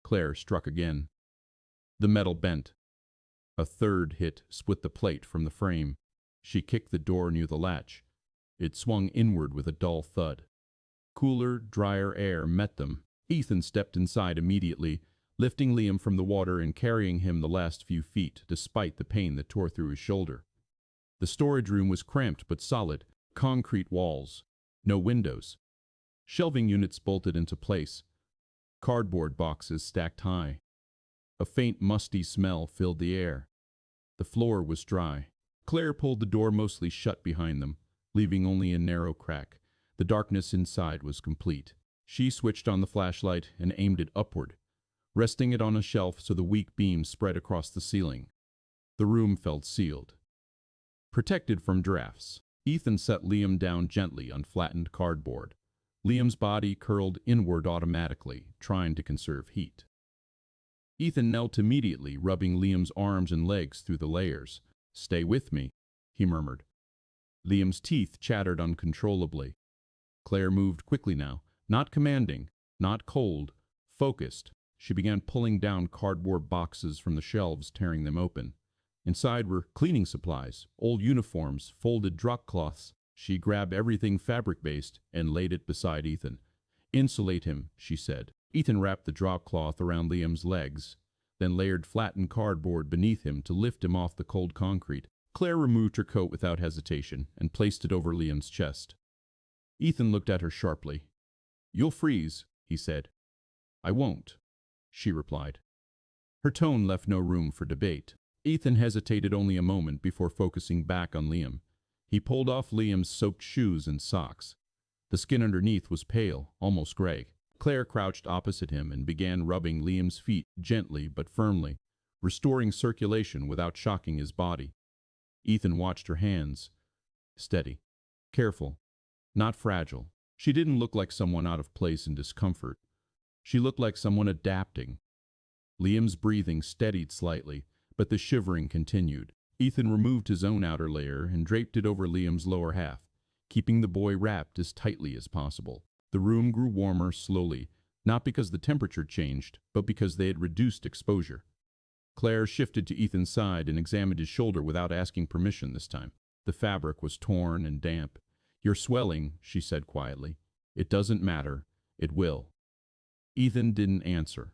Claire struck again. The metal bent. A third hit split the plate from the frame. She kicked the door near the latch. It swung inward with a dull thud. Cooler, drier air met them. Ethan stepped inside immediately, lifting Liam from the water and carrying him the last few feet, despite the pain that tore through his shoulder. The storage room was cramped but solid. Concrete walls. No windows. Shelving units bolted into place. Cardboard boxes stacked high. A faint, musty smell filled the air. The floor was dry. Claire pulled the door mostly shut behind them, leaving only a narrow crack. The darkness inside was complete. She switched on the flashlight and aimed it upward, resting it on a shelf so the weak beam spread across the ceiling. The room felt sealed, protected from drafts. Ethan set Liam down gently on flattened cardboard. Liam's body curled inward automatically, trying to conserve heat. Ethan knelt immediately, rubbing Liam's arms and legs through the layers. "Stay with me," he murmured. Liam's teeth chattered uncontrollably. Claire moved quickly now, not commanding, not cold, focused. She began pulling down cardboard boxes from the shelves, tearing them open. Inside were cleaning supplies, old uniforms, folded drop cloths. She grabbed everything fabric-based and laid it beside Ethan. "Insulate him," she said. Ethan wrapped the drop cloth around Liam's legs, then layered flattened cardboard beneath him to lift him off the cold concrete. Claire removed her coat without hesitation and placed it over Liam's chest. Ethan looked at her sharply. "You'll freeze," he said. "I won't," she replied. Her tone left no room for debate. Ethan hesitated only a moment before focusing back on Liam. He pulled off Liam's soaked shoes and socks. The skin underneath was pale, almost gray. Claire crouched opposite him and began rubbing Liam's feet gently but firmly, restoring circulation without shocking his body. Ethan watched her hands. Steady. Careful. Not fragile. She didn't look like someone out of place in discomfort. She looked like someone adapting. Liam's breathing steadied slightly, but the shivering continued. Ethan removed his own outer layer and draped it over Liam's lower half, keeping the boy wrapped as tightly as possible. The room grew warmer slowly, not because the temperature changed, but because they had reduced exposure. Claire shifted to Ethan's side and examined his shoulder without asking permission this time. The fabric was torn and damp. "You're swelling," she said quietly. "It doesn't matter. It will." Ethan didn't answer.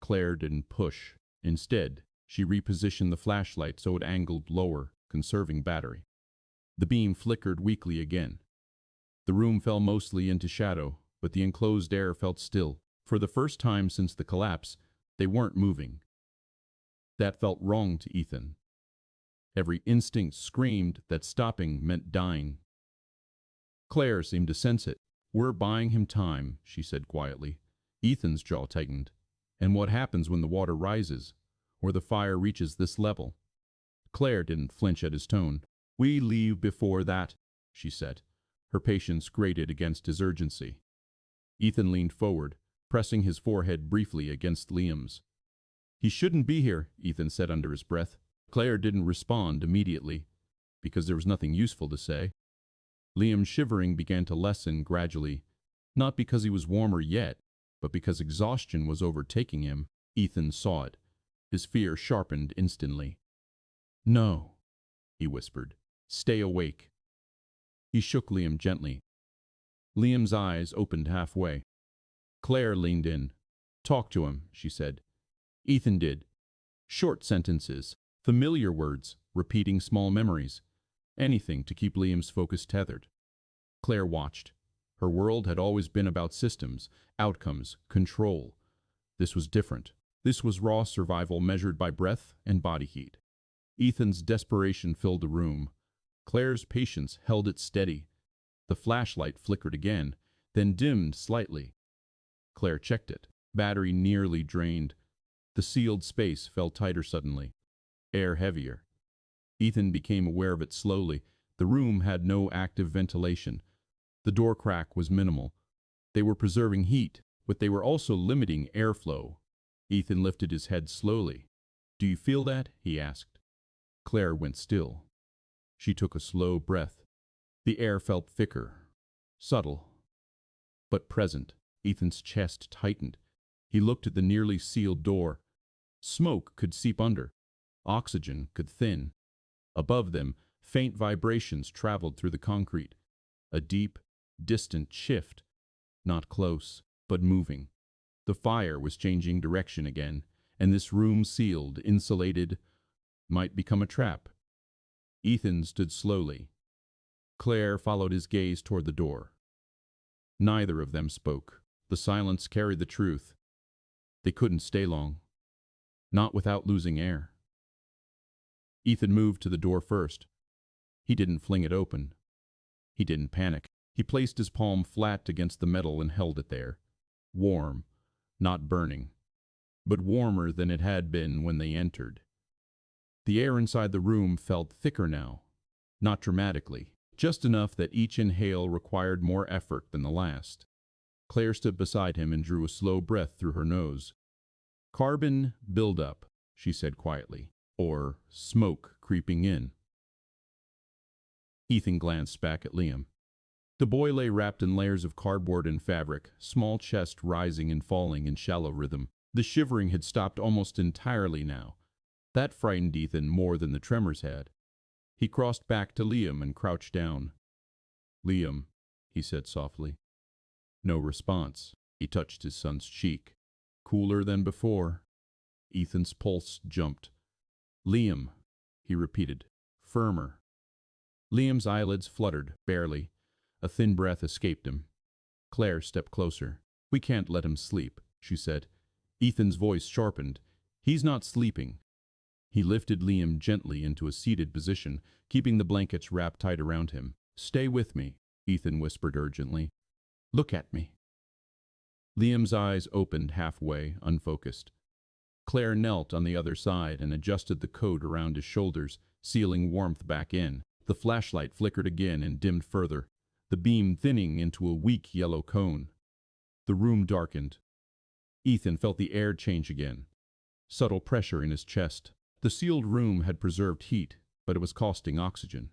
Claire didn't push. Instead, she repositioned the flashlight so it angled lower, conserving battery. The beam flickered weakly again. The room fell mostly into shadow, but the enclosed air felt still. For the first time since the collapse, they weren't moving. That felt wrong to Ethan. Every instinct screamed that stopping meant dying. Claire seemed to sense it. "We're buying him time," she said quietly. Ethan's jaw tightened. "And what happens when the water rises, or the fire reaches this level?" Claire didn't flinch at his tone. "We leave before that," she said. Her patience grated against his urgency. Ethan leaned forward, pressing his forehead briefly against Liam's. "He shouldn't be here," Ethan said under his breath. Claire didn't respond immediately, because there was nothing useful to say. Liam's shivering began to lessen gradually, not because he was warmer yet, but because exhaustion was overtaking him. Ethan saw it. His fear sharpened instantly. "No," he whispered. "Stay awake." He shook Liam gently. Liam's eyes opened halfway. Claire leaned in. "Talk to him," she said. Ethan did. Short sentences, familiar words, repeating small memories. Anything to keep Liam's focus tethered. Claire watched. Her world had always been about systems, outcomes, control. This was different. This was raw survival measured by breath and body heat. Ethan's desperation filled the room. Claire's patience held it steady. The flashlight flickered again, then dimmed slightly. Claire checked it. Battery nearly drained. The sealed space fell tighter suddenly. Air heavier. Ethan became aware of it slowly. The room had no active ventilation. The door crack was minimal. They were preserving heat, but they were also limiting airflow. Ethan lifted his head slowly. "Do you feel that?" he asked. Claire went still. She took a slow breath. The air felt thicker, subtle, but present. Ethan's chest tightened. He looked at the nearly sealed door. Smoke could seep under. Oxygen could thin. Above them, faint vibrations traveled through the concrete. A deep, distant shift. Not close, but moving. The fire was changing direction again, and this room sealed, insulated, might become a trap. Ethan stood slowly. Claire followed his gaze toward the door. Neither of them spoke. The silence carried the truth. They couldn't stay long. Not without losing air. Ethan moved to the door first. He didn't fling it open. He didn't panic. He placed his palm flat against the metal and held it there. Warm, not burning, but warmer than it had been when they entered. The air inside the room felt thicker now, not dramatically, just enough that each inhale required more effort than the last. Claire stood beside him and drew a slow breath through her nose. "Carbon buildup," she said quietly, "or smoke creeping in." Ethan glanced back at Liam. The boy lay wrapped in layers of cardboard and fabric, small chest rising and falling in shallow rhythm. The shivering had stopped almost entirely now. That frightened Ethan more than the tremors had. He crossed back to Liam and crouched down. "Liam," he said softly. No response. He touched his son's cheek. Cooler than before. Ethan's pulse jumped. "Liam," he repeated, firmer. Liam's eyelids fluttered, barely. A thin breath escaped him. Claire stepped closer. "We can't let him sleep," she said. Ethan's voice sharpened. "He's not sleeping. He lifted Liam gently into a seated position, keeping the blankets wrapped tight around him. "Stay with me," Ethan whispered urgently. "Look at me." Liam's eyes opened halfway, unfocused. Claire knelt on the other side and adjusted the coat around his shoulders, sealing warmth back in. The flashlight flickered again and dimmed further, the beam thinning into a weak yellow cone. The room darkened. Ethan felt the air change again. Subtle pressure in his chest. The sealed room had preserved heat, but it was costing oxygen.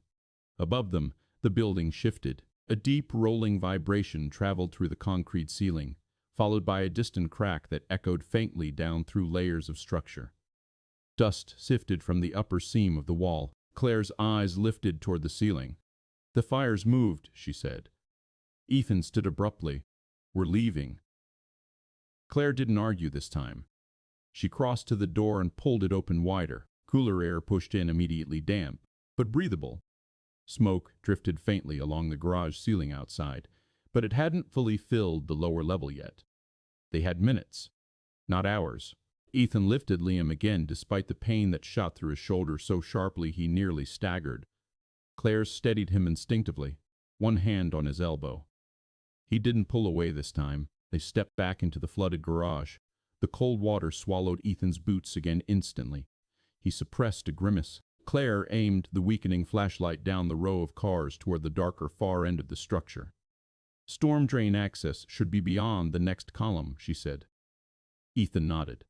Above them, the building shifted. A deep rolling vibration traveled through the concrete ceiling, followed by a distant crack that echoed faintly down through layers of structure. Dust sifted from the upper seam of the wall. Claire's eyes lifted toward the ceiling. "The fire's moved," she said. Ethan stood abruptly. "We're leaving." Claire didn't argue this time. She crossed to the door and pulled it open wider. Cooler air pushed in, immediately damp, but breathable. Smoke drifted faintly along the garage ceiling outside, but it hadn't fully filled the lower level yet. They had minutes, not hours. Ethan lifted Liam again despite the pain that shot through his shoulder so sharply he nearly staggered. Claire steadied him instinctively, one hand on his elbow. He didn't pull away this time. They stepped back into the flooded garage. The cold water swallowed Ethan's boots again instantly. He suppressed a grimace. Claire aimed the weakening flashlight down the row of cars toward the darker far end of the structure. "Storm drain access should be beyond the next column," she said. Ethan nodded.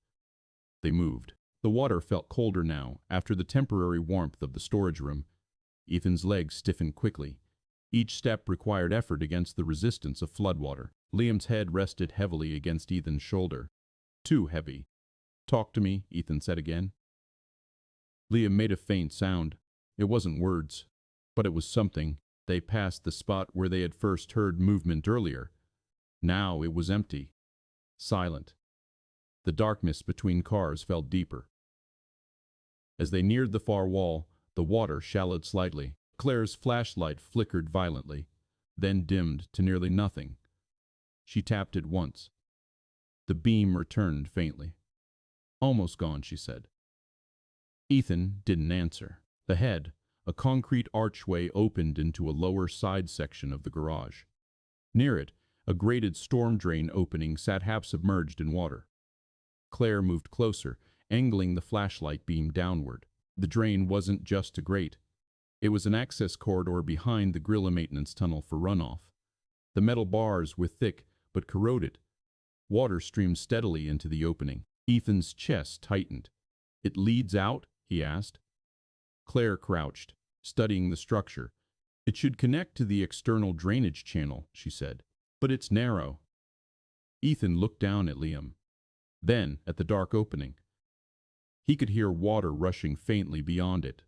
They moved. The water felt colder now, after the temporary warmth of the storage room. Ethan's legs stiffened quickly. Each step required effort against the resistance of floodwater. Liam's head rested heavily against Ethan's shoulder. Too heavy. "Talk to me," Ethan said again. Liam made a faint sound. It wasn't words, but it was something. They passed the spot where they had first heard movement earlier. Now it was empty. Silent. The darkness between cars felt deeper. As they neared the far wall, the water shallowed slightly. Claire's flashlight flickered violently, then dimmed to nearly nothing. She tapped it once. The beam returned faintly. "Almost gone," she said. Ethan didn't answer. Ahead, a concrete archway opened into a lower side section of the garage. Near it, a grated storm drain opening sat half submerged in water. Claire moved closer, angling the flashlight beam downward. The drain wasn't just a grate. It was an access corridor behind the Gorilla maintenance tunnel for runoff. The metal bars were thick but corroded. Water streamed steadily into the opening. Ethan's chest tightened. "It leads out?" he asked. Claire crouched, studying the structure. "It should connect to the external drainage channel," she said. "But it's narrow." Ethan looked down at Liam, then at the dark opening. He could hear water rushing faintly beyond it.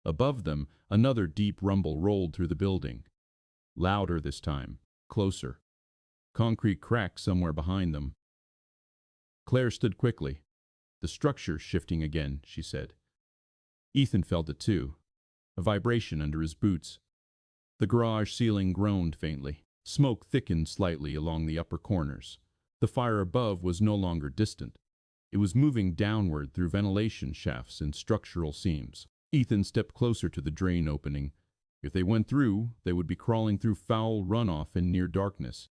Above them, another deep rumble rolled through the building. Louder this time, closer. Concrete cracked somewhere behind them. Claire stood quickly. "The structure's shifting again," she said. Ethan felt it too, a vibration under his boots. The garage ceiling groaned faintly. Smoke thickened slightly along the upper corners. The fire above was no longer distant. It was moving downward through ventilation shafts and structural seams. Ethan stepped closer to the drain opening. If they went through, they would be crawling through foul runoff in near darkness.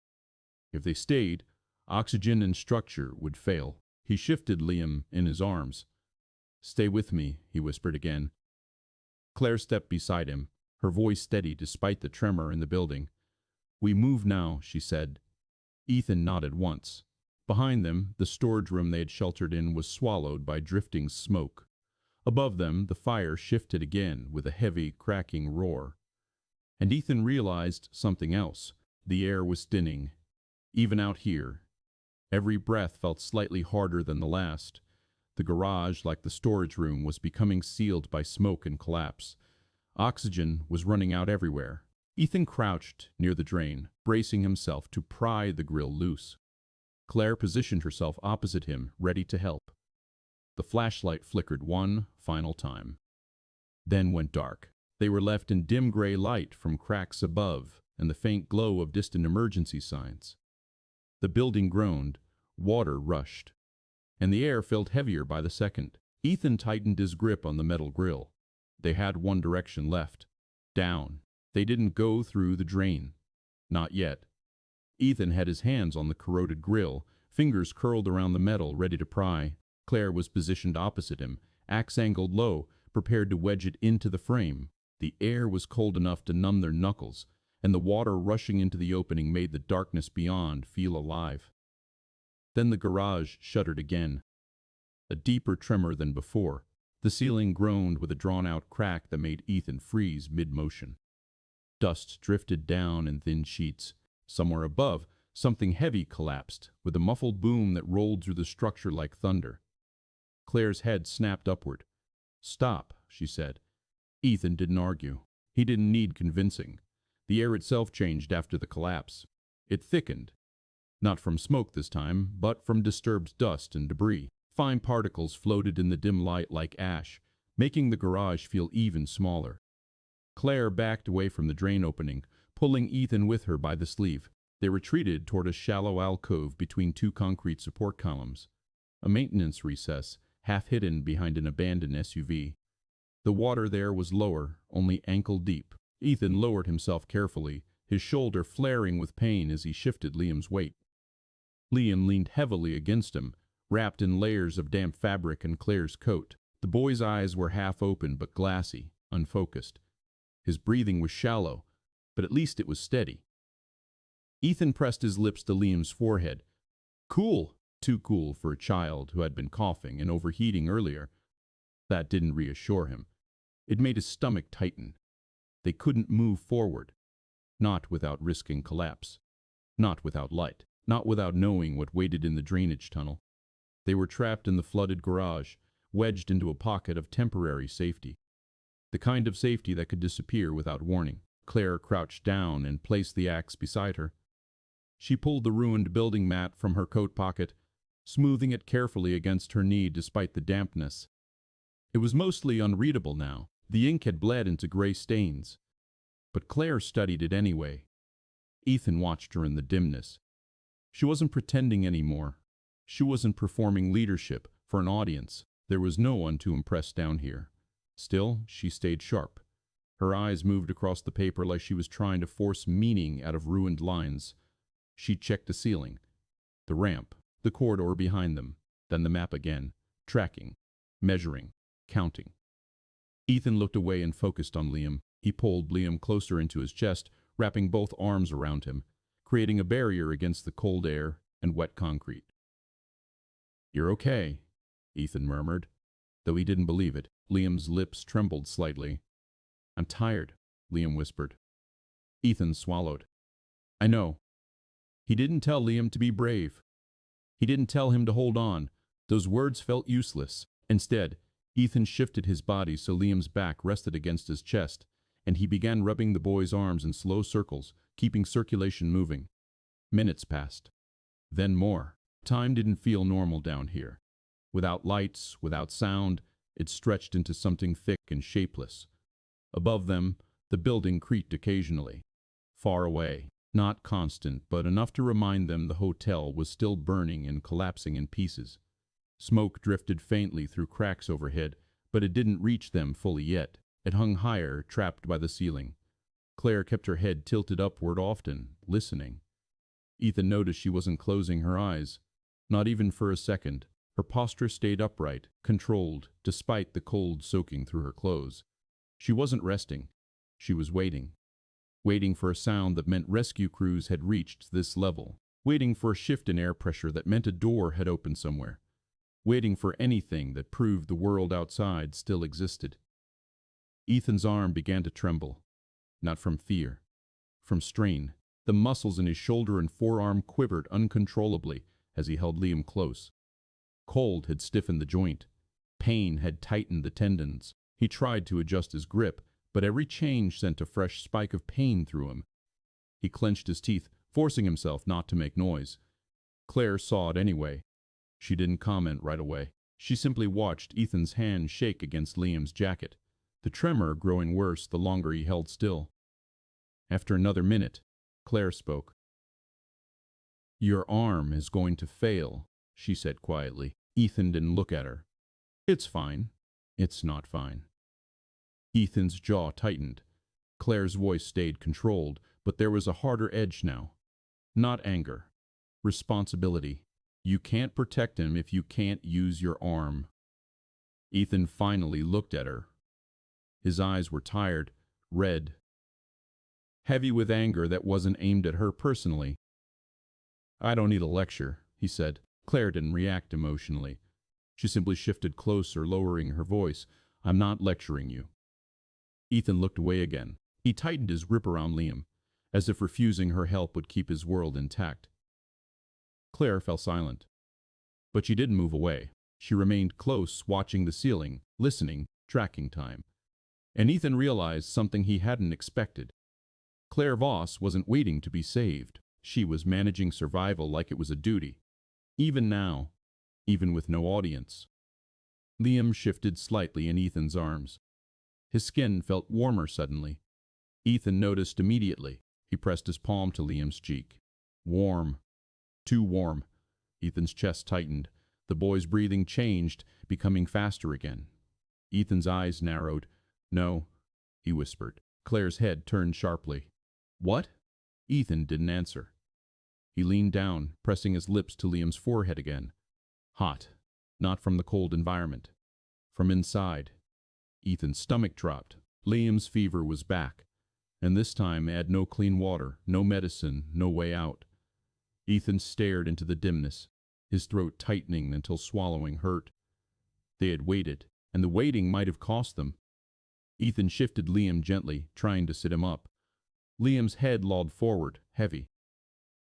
If they stayed, oxygen and structure would fail. He shifted Liam in his arms. "Stay with me," he whispered again. Claire stepped beside him, her voice steady despite the tremor in the building. "We move now," she said. Ethan nodded once. Behind them, the storage room they had sheltered in was swallowed by drifting smoke. Above them, the fire shifted again with a heavy, cracking roar. And Ethan realized something else. The air was thinning. Even out here, every breath felt slightly harder than the last. The garage, like the storage room, was becoming sealed by smoke and collapse. Oxygen was running out everywhere. Ethan crouched near the drain, bracing himself to pry the grill loose. Claire positioned herself opposite him, ready to help. The flashlight flickered one final time, then went dark. They were left in dim gray light from cracks above and the faint glow of distant emergency signs. The building groaned, water rushed, and the air felt heavier by the second. Ethan tightened his grip on the metal grill. They had one direction left. Down. They didn't go through the drain. Not yet. Ethan had his hands on the corroded grill, fingers curled around the metal, ready to pry. Claire was positioned opposite him, axe angled low, prepared to wedge it into the frame. The air was cold enough to numb their knuckles, and the water rushing into the opening made the darkness beyond feel alive. Then the garage shuddered again. A deeper tremor than before. The ceiling groaned with a drawn-out crack that made Ethan freeze mid-motion. Dust drifted down in thin sheets. Somewhere above, something heavy collapsed, with a muffled boom that rolled through the structure like thunder. Claire's head snapped upward. "Stop," she said. Ethan didn't argue. He didn't need convincing. The air itself changed after the collapse. It thickened. Not from smoke this time, but from disturbed dust and debris. Fine particles floated in the dim light like ash, making the garage feel even smaller. Claire backed away from the drain opening, pulling Ethan with her by the sleeve. They retreated toward a shallow alcove between two concrete support columns. A maintenance recess, half hidden behind an abandoned SUV. The water there was lower, only ankle deep. Ethan lowered himself carefully, his shoulder flaring with pain as he shifted Liam's weight. Liam leaned heavily against him, wrapped in layers of damp fabric and Claire's coat. The boy's eyes were half open but glassy, unfocused. His breathing was shallow, but at least it was steady. Ethan pressed his lips to Liam's forehead. Cool, too cool for a child who had been coughing and overheating earlier. That didn't reassure him. It made his stomach tighten. They couldn't move forward. Not without risking collapse. Not without light. Not without knowing what waited in the drainage tunnel. They were trapped in the flooded garage, wedged into a pocket of temporary safety. The kind of safety that could disappear without warning. Claire crouched down and placed the axe beside her. She pulled the ruined building mat from her coat pocket, smoothing it carefully against her knee despite the dampness. It was mostly unreadable now. The ink had bled into gray stains. But Claire studied it anyway. Ethan watched her in the dimness. She wasn't pretending anymore. She wasn't performing leadership for an audience. There was no one to impress down here. Still, she stayed sharp. Her eyes moved across the paper like she was trying to force meaning out of ruined lines. She checked the ceiling, the ramp, the corridor behind them, then the map again, tracking, measuring, counting. Ethan looked away and focused on Liam. He pulled Liam closer into his chest, wrapping both arms around him, creating a barrier against the cold air and wet concrete. "You're okay," Ethan murmured, though he didn't believe it. Liam's lips trembled slightly. "I'm tired," Liam whispered. Ethan swallowed. "I know." He didn't tell Liam to be brave. He didn't tell him to hold on. Those words felt useless. Instead, Ethan shifted his body so Liam's back rested against his chest, and he began rubbing the boy's arms in slow circles, keeping circulation moving. Minutes passed. Then more. Time didn't feel normal down here. Without lights, without sound, it stretched into something thick and shapeless. Above them, the building creaked occasionally. Far away. Not constant, but enough to remind them the hotel was still burning and collapsing in pieces. Smoke drifted faintly through cracks overhead, but it didn't reach them fully yet. It hung higher, trapped by the ceiling. Claire kept her head tilted upward often, listening. Ethan noticed she wasn't closing her eyes, not even for a second. Her posture stayed upright, controlled, despite the cold soaking through her clothes. She wasn't resting. She was waiting. Waiting for a sound that meant rescue crews had reached this level. Waiting for a shift in air pressure that meant a door had opened somewhere. Waiting for anything that proved the world outside still existed. Ethan's arm began to tremble. Not from fear. From strain. The muscles in his shoulder and forearm quivered uncontrollably as he held Liam close. Cold had stiffened the joint. Pain had tightened the tendons. He tried to adjust his grip, but every change sent a fresh spike of pain through him. He clenched his teeth, forcing himself not to make noise. Claire saw it anyway. She didn't comment right away. She simply watched Ethan's hand shake against Liam's jacket, the tremor growing worse the longer he held still. After another minute, Claire spoke. "Your arm is going to fail," she said quietly. Ethan didn't look at her. It's fine. It's not fine. Ethan's jaw tightened. Claire's voice stayed controlled, but there was a harder edge now. Not anger. Responsibility. You can't protect him if you can't use your arm. Ethan finally looked at her. His eyes were tired, red, heavy with anger that wasn't aimed at her personally. I don't need a lecture, he said. Claire didn't react emotionally. She simply shifted closer, lowering her voice. I'm not lecturing you. Ethan looked away again. He tightened his grip around Liam, as if refusing her help would keep his world intact. Claire fell silent. But she didn't move away. She remained close, watching the ceiling, listening, tracking time. And Ethan realized something he hadn't expected. Claire Voss wasn't waiting to be saved. She was managing survival like it was a duty. Even now, even with no audience. Liam shifted slightly in Ethan's arms. His skin felt warmer suddenly. Ethan noticed immediately. He pressed his palm to Liam's cheek. Warm. Too warm. Ethan's chest tightened. The boy's breathing changed, becoming faster again. Ethan's eyes narrowed. No, he whispered. Claire's head turned sharply. What? Ethan didn't answer. He leaned down, pressing his lips to Liam's forehead again. Hot. Not from the cold environment. From inside. Ethan's stomach dropped. Liam's fever was back. And this time had no clean water, no medicine, no way out. Ethan stared into the dimness, his throat tightening until swallowing hurt. They had waited, and the waiting might have cost them. Ethan shifted Liam gently, trying to sit him up. Liam's head lolled forward, heavy.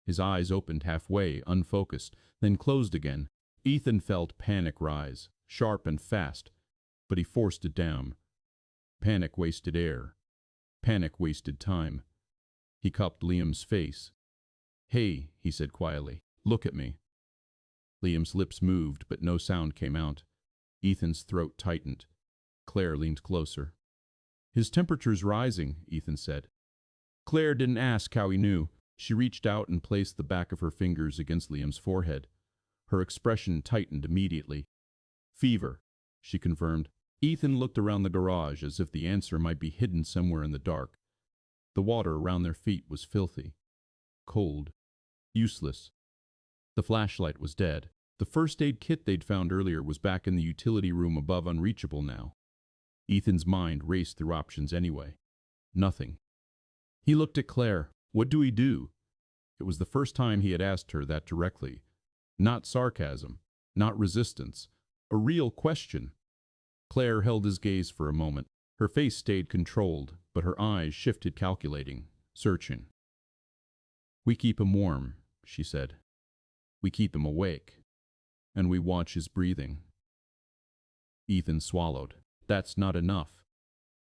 His eyes opened halfway, unfocused, then closed again. Ethan felt panic rise, sharp and fast, but he forced it down. Panic wasted air. Panic wasted time. He cupped Liam's face. Hey, he said quietly, look at me. Liam's lips moved, but no sound came out. Ethan's throat tightened. Claire leaned closer. His temperature's rising, Ethan said. Claire didn't ask how he knew. She reached out and placed the back of her fingers against Liam's forehead. Her expression tightened immediately. Fever, she confirmed. Ethan looked around the garage as if the answer might be hidden somewhere in the dark. The water around their feet was filthy. Cold. Useless. The flashlight was dead. The first aid kit they'd found earlier was back in the utility room above, unreachable now. Ethan's mind raced through options anyway. Nothing. He looked at Claire. What do we do? It was the first time he had asked her that directly. Not sarcasm, not resistance. A real question. Claire held his gaze for a moment. Her face stayed controlled, but her eyes shifted, calculating, searching. We keep him warm, she said. We keep him awake. And we watch his breathing. Ethan swallowed. That's not enough.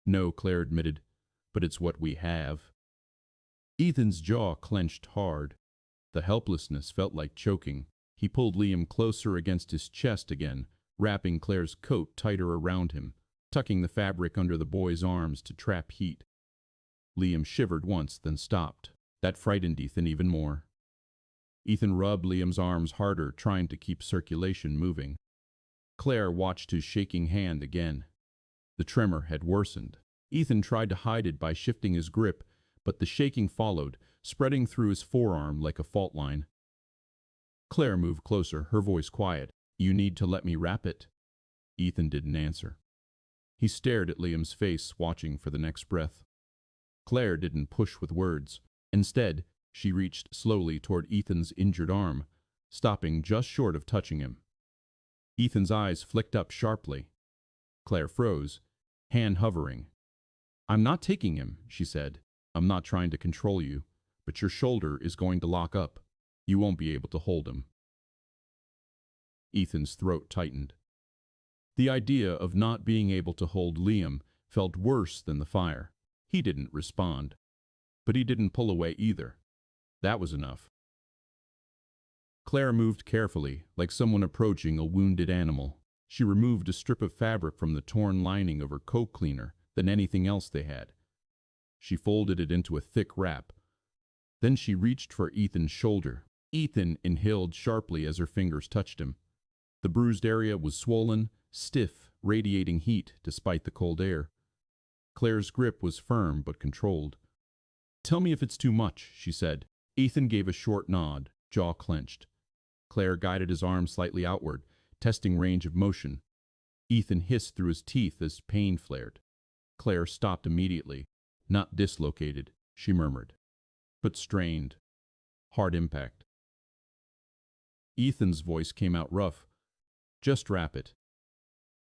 No, Claire admitted, but it's what we have. Ethan's jaw clenched hard. The helplessness felt like choking. He pulled Liam closer against his chest again, wrapping Claire's coat tighter around him, tucking the fabric under the boy's arms to trap heat. Liam shivered once, then stopped. That frightened Ethan even more. Ethan rubbed Liam's arms harder, trying to keep circulation moving. Claire watched his shaking hand again. The tremor had worsened. Ethan tried to hide it by shifting his grip, but the shaking followed, spreading through his forearm like a fault line. Claire moved closer, her voice quiet. You need to let me wrap it. Ethan didn't answer. He stared at Liam's face, watching for the next breath. Claire didn't push with words. Instead, she reached slowly toward Ethan's injured arm, stopping just short of touching him. Ethan's eyes flicked up sharply. Claire froze, hand hovering. I'm not taking him, she said. I'm not trying to control you, but your shoulder is going to lock up. You won't be able to hold him. Ethan's throat tightened. The idea of not being able to hold Liam felt worse than the fire. He didn't respond. But he didn't pull away either. That was enough. Claire moved carefully, like someone approaching a wounded animal. She removed a strip of fabric from the torn lining of her coat cleaner than anything else they had. She folded it into a thick wrap. Then she reached for Ethan's shoulder. Ethan inhaled sharply as her fingers touched him. The bruised area was swollen, stiff, radiating heat despite the cold air. Claire's grip was firm but controlled. "Tell me if it's too much," she said. Ethan gave a short nod, jaw clenched. Claire guided his arm slightly outward, testing range of motion. Ethan hissed through his teeth as pain flared. Claire stopped immediately. "Not dislocated," she murmured, "but strained. Hard impact." Ethan's voice came out rough. "Just wrap it."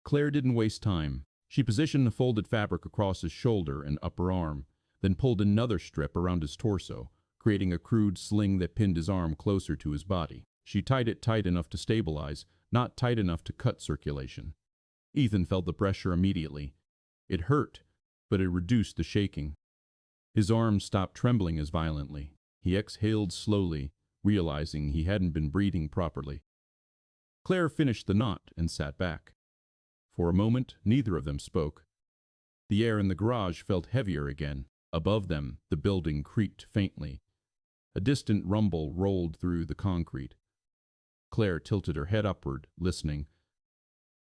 Claire didn't waste time. She positioned the folded fabric across his shoulder and upper arm, then pulled another strip around his torso, creating a crude sling that pinned his arm closer to his body. She tied it tight enough to stabilize, not tight enough to cut circulation. Ethan felt the pressure immediately. It hurt, but it reduced the shaking. His arm stopped trembling as violently. He exhaled slowly, realizing he hadn't been breathing properly. Claire finished the knot and sat back. For a moment, neither of them spoke. The air in the garage felt heavier again. Above them, the building creaked faintly. A distant rumble rolled through the concrete. Claire tilted her head upward, listening.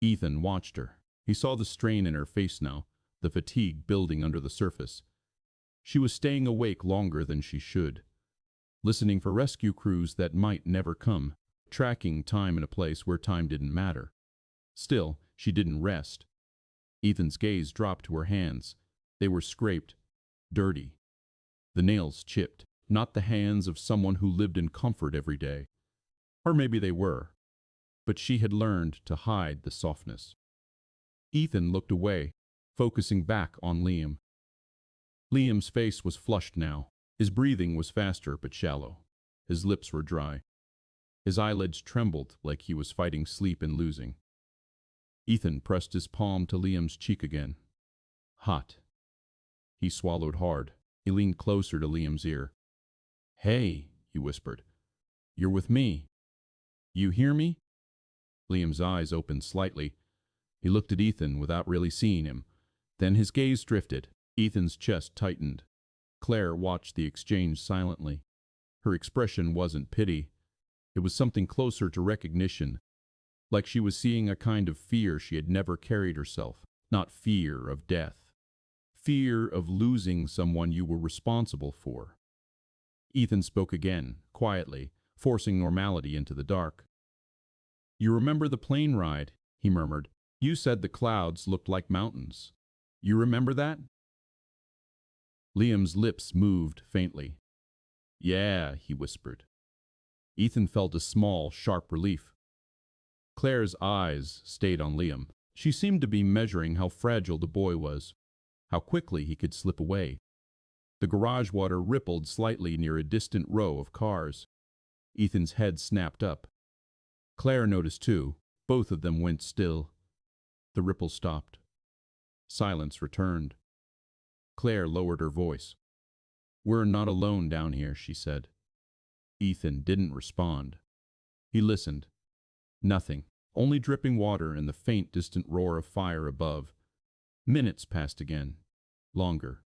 Ethan watched her. He saw the strain in her face now, the fatigue building under the surface. She was staying awake longer than she should, listening for rescue crews that might never come, tracking time in a place where time didn't matter. Still, she didn't rest. Ethan's gaze dropped to her hands. They were scraped, dirty. The nails chipped, not the hands of someone who lived in comfort every day. Or maybe they were, but she had learned to hide the softness. Ethan looked away, focusing back on Liam. Liam's face was flushed now. His breathing was faster but shallow. His lips were dry. His eyelids trembled like he was fighting sleep and losing. Ethan pressed his palm to Liam's cheek again. Hot. He swallowed hard. He leaned closer to Liam's ear. "Hey," he whispered. "You're with me. You hear me?" Liam's eyes opened slightly. He looked at Ethan without really seeing him. Then his gaze drifted. Ethan's chest tightened. Claire watched the exchange silently. Her expression wasn't pity. It was something closer to recognition, like she was seeing a kind of fear she had never carried herself. Not fear of death. Fear of losing someone you were responsible for. Ethan spoke again, quietly, forcing normality into the dark. "You remember the plane ride?" he murmured. "You said the clouds looked like mountains. You remember that?" Liam's lips moved faintly. "Yeah," he whispered. Ethan felt a small, sharp relief. Claire's eyes stayed on Liam. She seemed to be measuring how fragile the boy was, how quickly he could slip away. The garage water rippled slightly near a distant row of cars. Ethan's head snapped up. Claire noticed too. Both of them went still. The ripple stopped. Silence returned. Claire lowered her voice. "We're not alone down here," she said. Ethan didn't respond. He listened. Nothing. Only dripping water and the faint, distant roar of fire above. Minutes passed again. Longer.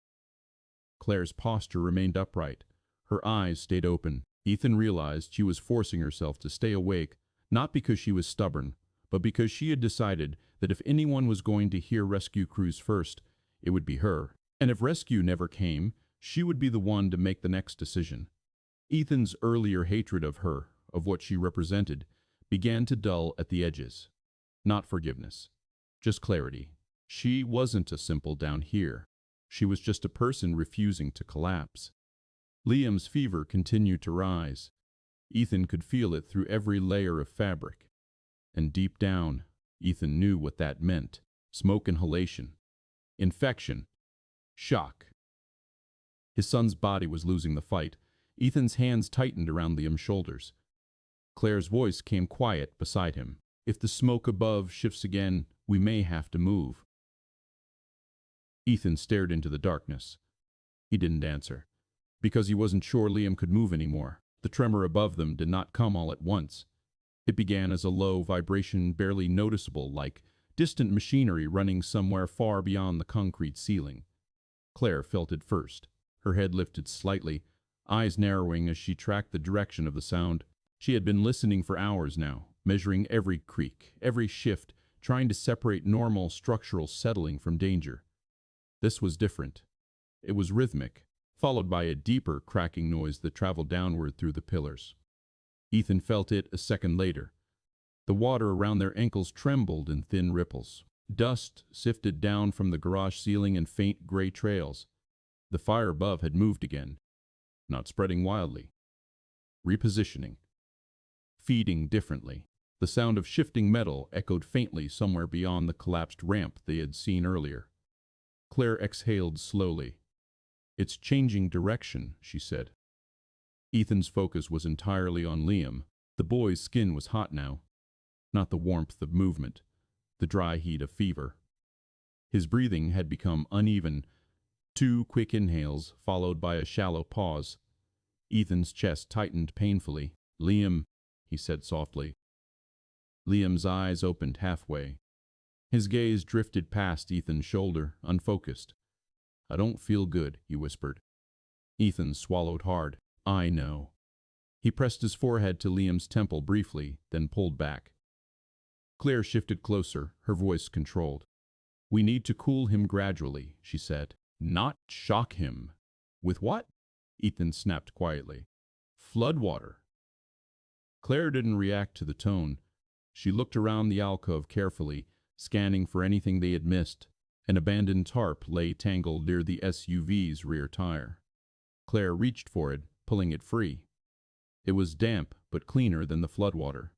Claire's posture remained upright. Her eyes stayed open. Ethan realized she was forcing herself to stay awake, not because she was stubborn, but because she had decided that if anyone was going to hear rescue crews first, it would be her. And if rescue never came, she would be the one to make the next decision. Ethan's earlier hatred of her, of what she represented, began to dull at the edges. Not forgiveness, just clarity. She wasn't a simple down here. She was just a person refusing to collapse. Liam's fever continued to rise. Ethan could feel it through every layer of fabric. And deep down, Ethan knew what that meant. Smoke inhalation. Infection. Shock. His son's body was losing the fight. Ethan's hands tightened around Liam's shoulders. Claire's voice came quiet beside him. "If the smoke above shifts again, we may have to move." Ethan stared into the darkness. He didn't answer, because he wasn't sure Liam could move anymore. The tremor above them did not come all at once. It began as a low vibration barely noticeable, like distant machinery running somewhere far beyond the concrete ceiling. Claire felt it first. Her head lifted slightly, eyes narrowing as she tracked the direction of the sound. She had been listening for hours now, measuring every creak, every shift, trying to separate normal structural settling from danger. This was different. It was rhythmic, followed by a deeper cracking noise that traveled downward through the pillars. Ethan felt it a second later. The water around their ankles trembled in thin ripples. Dust sifted down from the garage ceiling in faint gray trails. The fire above had moved again, not spreading wildly. Repositioning. Feeding differently. The sound of shifting metal echoed faintly somewhere beyond the collapsed ramp they had seen earlier. Claire exhaled slowly. "It's changing direction," she said. Ethan's focus was entirely on Liam. The boy's skin was hot now. Not the warmth of movement, the dry heat of fever. His breathing had become uneven, 2 quick inhales followed by a shallow pause. Ethan's chest tightened painfully. "Liam," he said softly. Liam's eyes opened halfway. His gaze drifted past Ethan's shoulder, unfocused. "I don't feel good," he whispered. Ethan swallowed hard. "I know." He pressed his forehead to Liam's temple briefly, then pulled back. Claire shifted closer, her voice controlled. "We need to cool him gradually," she said. "Not shock him." "With what?" Ethan snapped quietly. "Floodwater." Claire didn't react to the tone. She looked around the alcove carefully, scanning for anything they had missed. An abandoned tarp lay tangled near the SUV's rear tire. Claire reached for it, pulling it free. It was damp, but cleaner than the floodwater.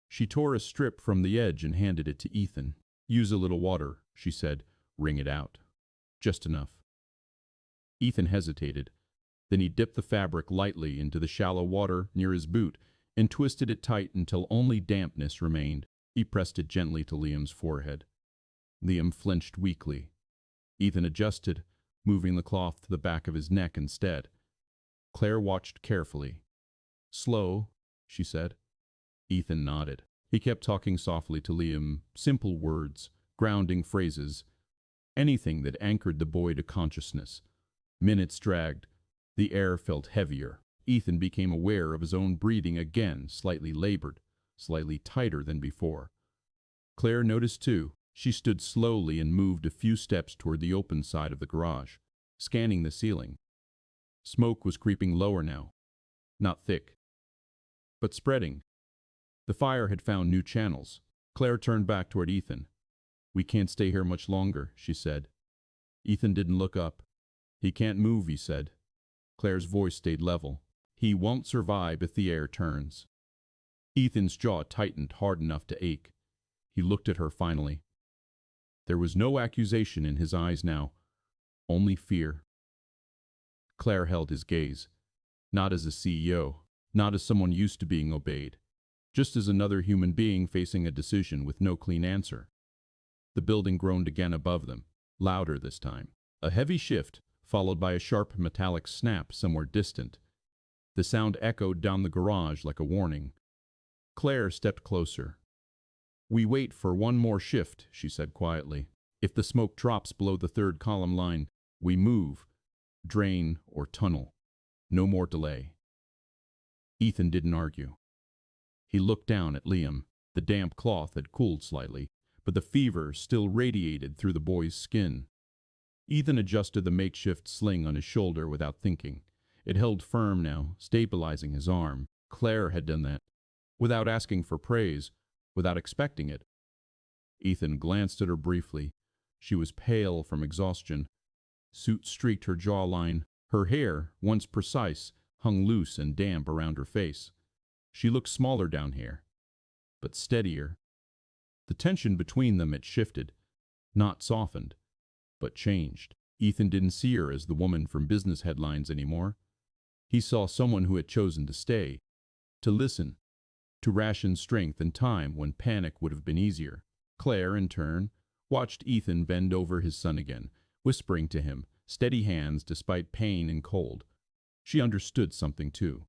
She tore a strip from the edge and handed it to Ethan. "Use a little water," she said. "Wring it out. Just enough." Ethan hesitated. Then he dipped the fabric lightly into the shallow water near his boot and twisted it tight until only dampness remained. He pressed it gently to Liam's forehead. Liam flinched weakly. Ethan adjusted, moving the cloth to the back of his neck instead. Claire watched carefully. "Slow," she said. Ethan nodded. He kept talking softly to Liam, simple words, grounding phrases, anything that anchored the boy to consciousness. Minutes dragged. The air felt heavier. Ethan became aware of his own breathing again, slightly labored, slightly tighter than before. Claire noticed too. She stood slowly and moved a few steps toward the open side of the garage, scanning the ceiling. Smoke was creeping lower now. Not thick, but spreading. The fire had found new channels. Claire turned back toward Ethan. "We can't stay here much longer," she said. Ethan didn't look up. "He can't move," he said. Claire's voice stayed level. "He won't survive if the air turns." Ethan's jaw tightened hard enough to ache. He looked at her finally. There was no accusation in his eyes now, only fear. Claire held his gaze, not as a CEO, not as someone used to being obeyed, just as another human being facing a decision with no clean answer. The building groaned again above them, louder this time. A heavy shift, followed by a sharp metallic snap somewhere distant. The sound echoed down the garage like a warning. Claire stepped closer. "We wait for one more shift," she said quietly. "If the smoke drops below the 3rd column line, we move, drain, or tunnel. No more delay." Ethan didn't argue. He looked down at Liam. The damp cloth had cooled slightly, but the fever still radiated through the boy's skin. Ethan adjusted the makeshift sling on his shoulder without thinking. It held firm now, stabilizing his arm. Claire had done that, without asking for praise, without expecting it. Ethan glanced at her briefly. She was pale from exhaustion. Soot streaked her jawline. Her hair, once precise, hung loose and damp around her face. She looked smaller down here, but steadier. The tension between them had shifted, not softened, but changed. Ethan didn't see her as the woman from business headlines anymore. He saw someone who had chosen to stay, to listen, to ration strength and time when panic would have been easier. Claire, in turn, watched Ethan bend over his son again, whispering to him, steady hands despite pain and cold. She understood something too.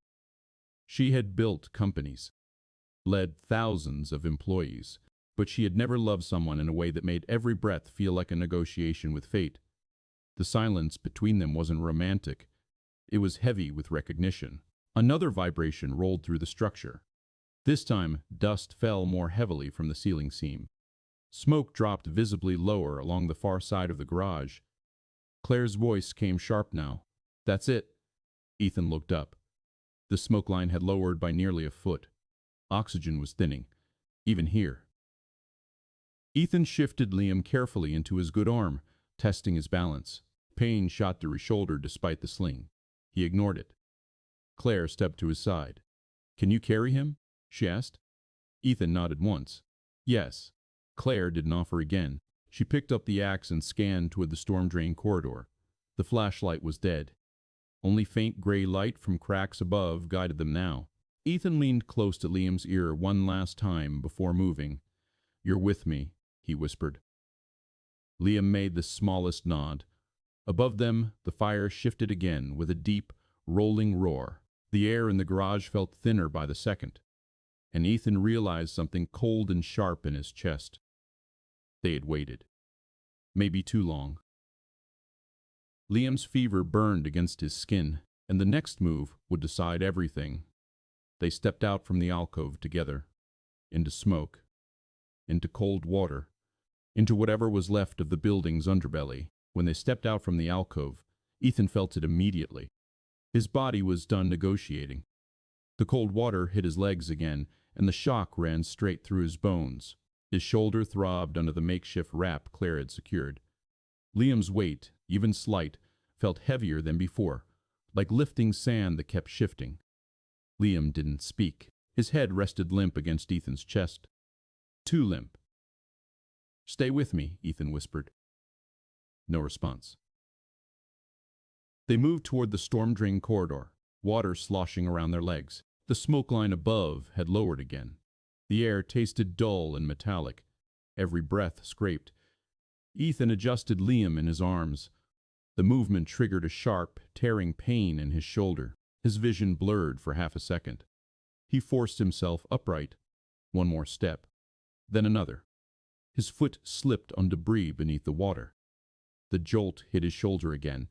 She had built companies, led thousands of employees, but she had never loved someone in a way that made every breath feel like a negotiation with fate. The silence between them wasn't romantic. It was heavy with recognition. Another vibration rolled through the structure. This time, dust fell more heavily from the ceiling seam. Smoke dropped visibly lower along the far side of the garage. Claire's voice came sharp now. "That's it." Ethan looked up. The smoke line had lowered by nearly a foot. Oxygen was thinning, even here. Ethan shifted Liam carefully into his good arm, testing his balance. Pain shot through his shoulder despite the sling. He ignored it. Claire stepped to his side. "Can you carry him?" she asked. Ethan nodded once. "Yes." Claire didn't offer again. She picked up the axe and scanned toward the storm drain corridor. The flashlight was dead. Only faint gray light from cracks above guided them now. Ethan leaned close to Liam's ear one last time before moving. "You're with me," he whispered. Liam made the smallest nod. Above them, the fire shifted again with a deep, rolling roar. The air in the garage felt thinner by the second, and Ethan realized something cold and sharp in his chest. They had waited. Maybe too long. Liam's fever burned against his skin, and the next move would decide everything. They stepped out from the alcove together, into smoke, into cold water, into whatever was left of the building's underbelly. When they stepped out from the alcove, Ethan felt it immediately. His body was done negotiating. The cold water hit his legs again, and the shock ran straight through his bones. His shoulder throbbed under the makeshift wrap Claire had secured. Liam's weight, even slight, felt heavier than before, like lifting sand that kept shifting. Liam didn't speak. His head rested limp against Ethan's chest. Too limp. "Stay with me," Ethan whispered. No response. They moved toward the storm drain corridor, water sloshing around their legs. The smoke line above had lowered again. The air tasted dull and metallic. Every breath scraped. Ethan adjusted Liam in his arms. The movement triggered a sharp, tearing pain in his shoulder. His vision blurred for half a second. He forced himself upright. One more step. Then another. His foot slipped on debris beneath the water. The jolt hit his shoulder again.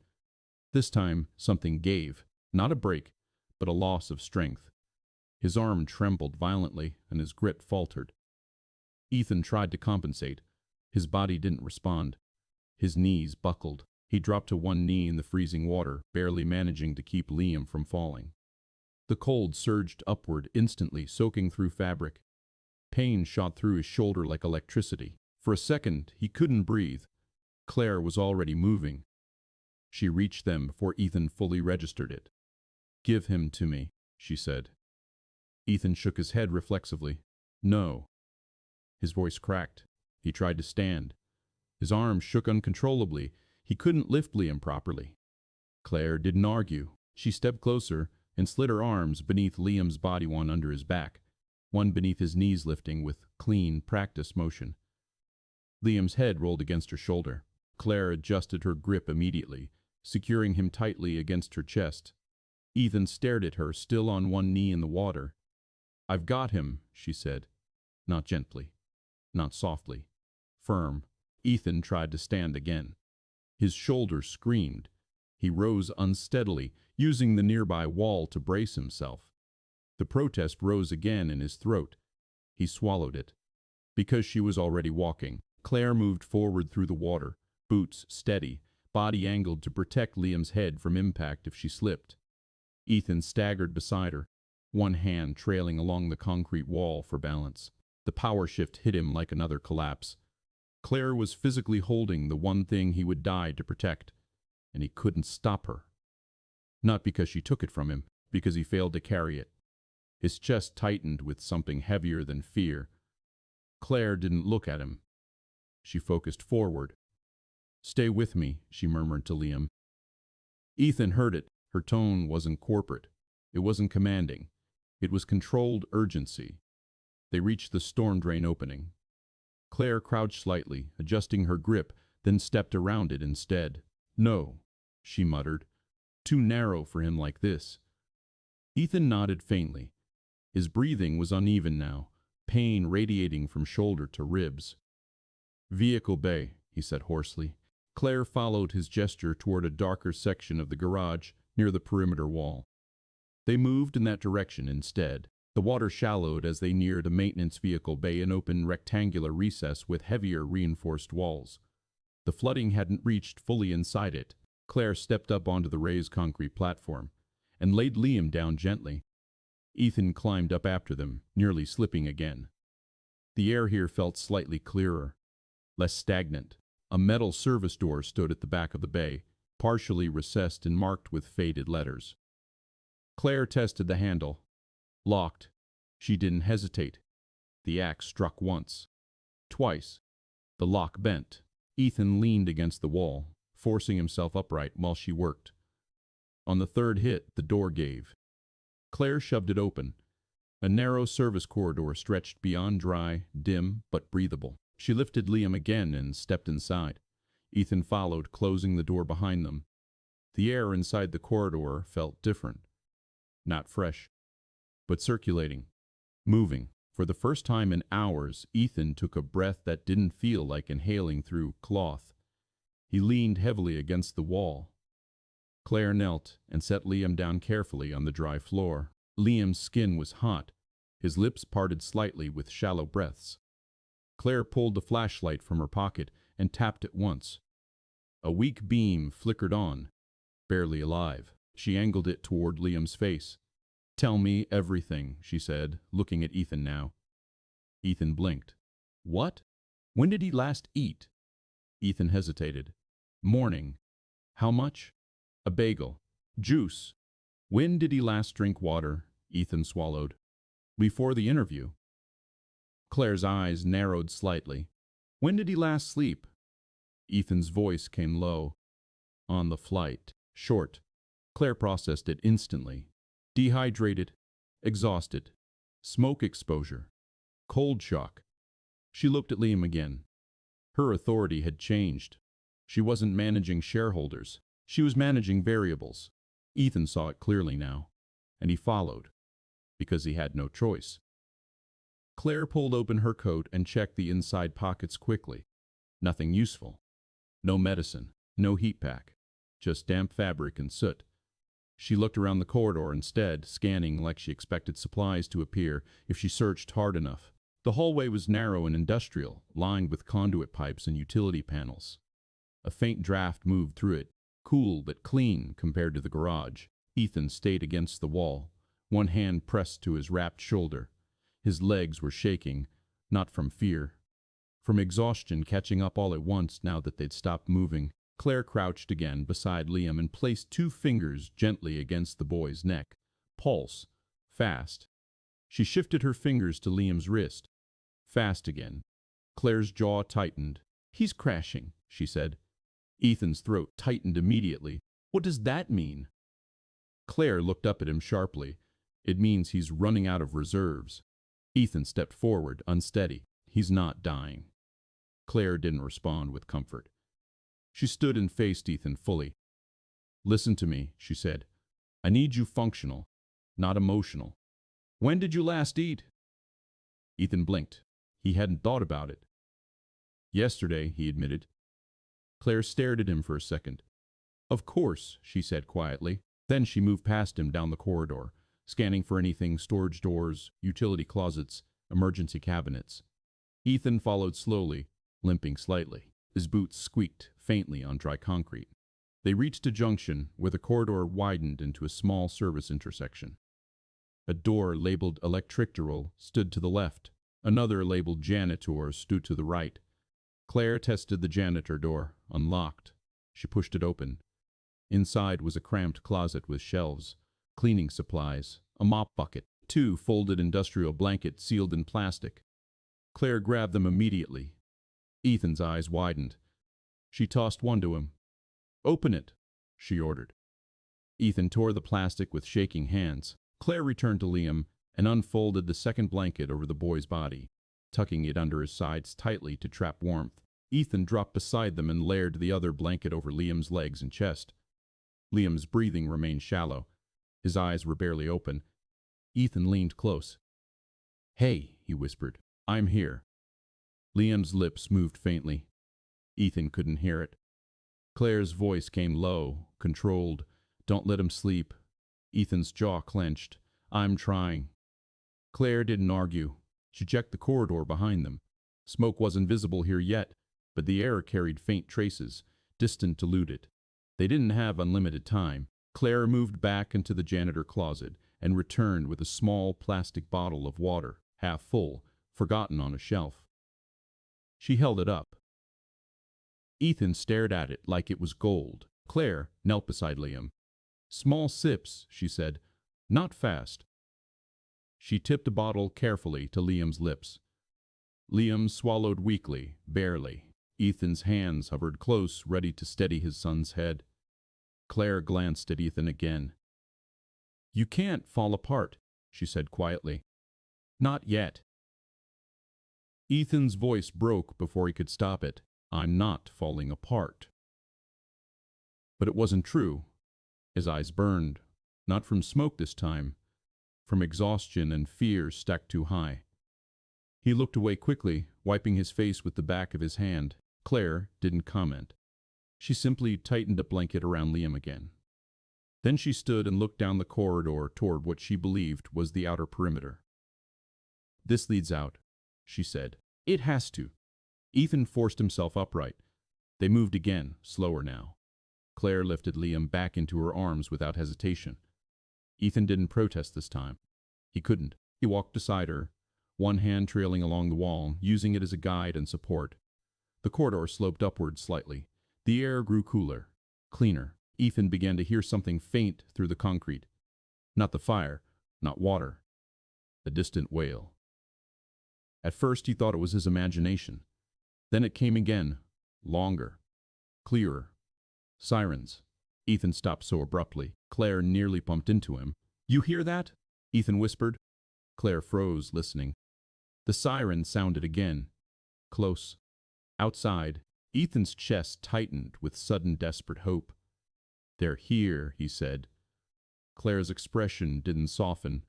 This time, something gave. Not a break, but a loss of strength. His arm trembled violently, and his grip faltered. Ethan tried to compensate. His body didn't respond. His knees buckled. He dropped to one knee in the freezing water, barely managing to keep Liam from falling. The cold surged upward instantly, soaking through fabric. Pain shot through his shoulder like electricity. For a second, he couldn't breathe. Claire was already moving. She reached them before Ethan fully registered it. "Give him to me," she said. Ethan shook his head reflexively. "No." His voice cracked. He tried to stand. His arms shook uncontrollably. He couldn't lift Liam properly. Claire didn't argue. She stepped closer and slid her arms beneath Liam's body, one under his back, one beneath his knees, lifting with clean, practiced motion. Liam's head rolled against her shoulder. Claire adjusted her grip immediately, securing him tightly against her chest. Ethan stared at her, still on one knee in the water. "I've got him," she said. Not gently, not softly. Firm. Ethan tried to stand again. His shoulder screamed. He rose unsteadily, using the nearby wall to brace himself. The protest rose again in his throat. He swallowed it. Because she was already walking, Claire moved forward through the water, boots steady, body angled to protect Liam's head from impact if she slipped. Ethan staggered beside her, one hand trailing along the concrete wall for balance. The power shift hit him like another collapse. Claire was physically holding the one thing he would die to protect, and he couldn't stop her. Not because she took it from him, because he failed to carry it. His chest tightened with something heavier than fear. Claire didn't look at him. She focused forward. "Stay with me," she murmured to Liam. Ethan heard it. Her tone wasn't corporate. It wasn't commanding. It was controlled urgency. They reached the storm drain opening. Claire crouched slightly, adjusting her grip, then stepped around it instead. "No," she muttered. "Too narrow for him like this." Ethan nodded faintly. His breathing was uneven now, pain radiating from shoulder to ribs. "Vehicle bay," he said hoarsely. Claire followed his gesture toward a darker section of the garage near the perimeter wall. They moved in that direction instead. The water shallowed as they neared a maintenance vehicle bay, an open rectangular recess with heavier reinforced walls. The flooding hadn't reached fully inside it. Claire stepped up onto the raised concrete platform and laid Liam down gently. Ethan climbed up after them, nearly slipping again. The air here felt slightly clearer, less stagnant. A metal service door stood at the back of the bay, partially recessed and marked with faded letters. Claire tested the handle. Locked. She didn't hesitate. The axe struck once. Twice. The lock bent. Ethan leaned against the wall, forcing himself upright while she worked. On the third hit, the door gave. Claire shoved it open. A narrow service corridor stretched beyond, dry, dim, but breathable. She lifted Liam again and stepped inside. Ethan followed, closing the door behind them. The air inside the corridor felt different. Not fresh, but circulating, moving. For the first time in hours, Ethan took a breath that didn't feel like inhaling through cloth. He leaned heavily against the wall. Claire knelt and set Liam down carefully on the dry floor. Liam's skin was hot, his lips parted slightly with shallow breaths. Claire pulled the flashlight from her pocket and tapped it once. A weak beam flickered on, barely alive. She angled it toward Liam's face. "Tell me everything," she said, looking at Ethan now. Ethan blinked. "What? When did he last eat?" Ethan hesitated. "Morning." "How much?" "A bagel." "Juice." "When did he last drink water?" Ethan swallowed. "Before the interview." Claire's eyes narrowed slightly. "When did he last sleep?" Ethan's voice came low. "On the flight." Short. Claire processed it instantly. Dehydrated. Exhausted. Smoke exposure. Cold shock. She looked at Liam again. Her authority had changed. She wasn't managing shareholders. She was managing variables. Ethan saw it clearly now, and he followed, because he had no choice. Claire pulled open her coat and checked the inside pockets quickly. Nothing useful. No medicine, no heat pack, just damp fabric and soot. She looked around the corridor instead, scanning like she expected supplies to appear if she searched hard enough. The hallway was narrow and industrial, lined with conduit pipes and utility panels. A faint draft moved through it, cool but clean compared to the garage. Ethan stayed against the wall, one hand pressed to his wrapped shoulder. His legs were shaking, not from fear, from exhaustion catching up all at once now that they'd stopped moving. Claire crouched again beside Liam and placed 2 fingers gently against the boy's neck. Pulse. Fast. She shifted her fingers to Liam's wrist. Fast again. Claire's jaw tightened. "He's crashing," she said. Ethan's throat tightened immediately. "What does that mean?" Claire looked up at him sharply. "It means he's running out of reserves." Ethan stepped forward, unsteady. "He's not dying." Claire didn't respond with comfort. She stood and faced Ethan fully. "Listen to me," she said. "I need you functional, not emotional. When did you last eat?" Ethan blinked. He hadn't thought about it. "Yesterday," he admitted. Claire stared at him for a second. "Of course," she said quietly. Then she moved past him down the corridor, scanning for anything: storage doors, utility closets, emergency cabinets. Ethan followed slowly, limping slightly. His boots squeaked faintly on dry concrete. They reached a junction where the corridor widened into a small service intersection. A door labeled electrictural stood to the left. Another labeled janitor stood to the right. Claire tested the janitor door, unlocked. She pushed it open. Inside was a cramped closet with shelves, cleaning supplies, a mop bucket, 2 folded industrial blankets sealed in plastic. Claire grabbed them immediately. Ethan's eyes widened. She tossed one to him. "Open it," she ordered. Ethan tore the plastic with shaking hands. Claire returned to Liam and unfolded the second blanket over the boy's body, tucking it under his sides tightly to trap warmth. Ethan dropped beside them and layered the other blanket over Liam's legs and chest. Liam's breathing remained shallow. His eyes were barely open. Ethan leaned close. "Hey," he whispered. "I'm here." Liam's lips moved faintly. Ethan couldn't hear it. Claire's voice came low, controlled. "Don't let him sleep." Ethan's jaw clenched. "I'm trying." Claire didn't argue. She checked the corridor behind them. Smoke wasn't visible here yet, but the air carried faint traces, distant to loot it. They didn't have unlimited time. Claire moved back into the janitor closet and returned with a small plastic bottle of water, half full, forgotten on a shelf. She held it up. Ethan stared at it like it was gold. Claire knelt beside Liam. "Small sips," she said. "Not fast." She tipped the bottle carefully to Liam's lips. Liam swallowed weakly, barely. Ethan's hands hovered close, ready to steady his son's head. Claire glanced at Ethan again. "You can't fall apart," she said quietly. "Not yet." Ethan's voice broke before he could stop it. "I'm not falling apart." But it wasn't true. His eyes burned, not from smoke this time, from exhaustion and fear stacked too high. He looked away quickly, wiping his face with the back of his hand. Claire didn't comment. She simply tightened a blanket around Liam again. Then she stood and looked down the corridor toward what she believed was the outer perimeter. "This leads out," she said. "It has to." Ethan forced himself upright. They moved again, slower now. Claire lifted Liam back into her arms without hesitation. Ethan didn't protest this time. He couldn't. He walked beside her, one hand trailing along the wall, using it as a guide and support. The corridor sloped upward slightly. The air grew cooler, cleaner. Ethan began to hear something faint through the concrete. Not the fire, not water. A distant wail. At first he thought it was his imagination. Then it came again, longer, clearer. Sirens. Ethan stopped so abruptly. Claire nearly bumped into him. "You hear that?" Ethan whispered. Claire froze, listening. The siren sounded again. Close. Outside, Ethan's chest tightened with sudden desperate hope. "They're here," he said. Claire's expression didn't soften.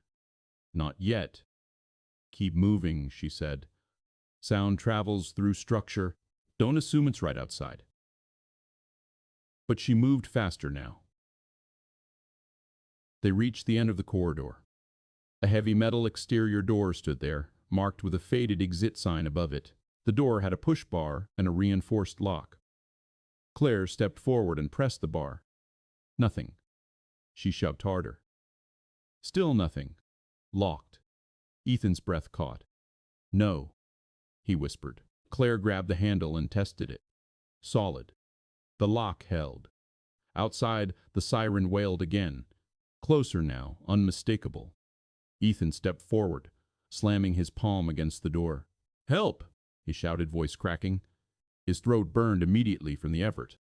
"Not yet." "Keep moving," she said. "Sound travels through structure. Don't assume it's right outside." But she moved faster now. They reached the end of the corridor. A heavy metal exterior door stood there, marked with a faded exit sign above it. The door had a push bar and a reinforced lock. Claire stepped forward and pressed the bar. Nothing. She shoved harder. Still nothing. Locked. Ethan's breath caught. "No," he whispered. Claire grabbed the handle and tested it. Solid. The lock held. Outside, the siren wailed again. Closer now, unmistakable. Ethan stepped forward, slamming his palm against the door. "Help!" he shouted, voice cracking. His throat burned immediately from the effort.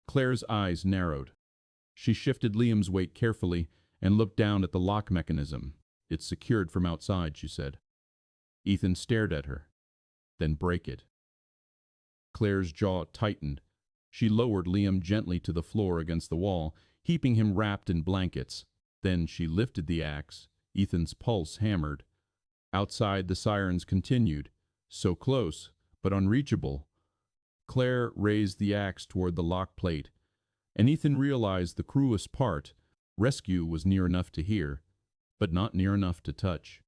Claire's eyes narrowed. She shifted Liam's weight carefully and looked down at the lock mechanism. "It's secured from outside," she said. Ethan stared at her. "Then break it." Claire's jaw tightened. She lowered Liam gently to the floor against the wall, heaping him wrapped in blankets. Then she lifted the axe. Ethan's pulse hammered. Outside, the sirens continued. So close, but unreachable. Claire raised the axe toward the lock plate, and Ethan realized the cruelest part. Rescue was near enough to hear, but not near enough to touch.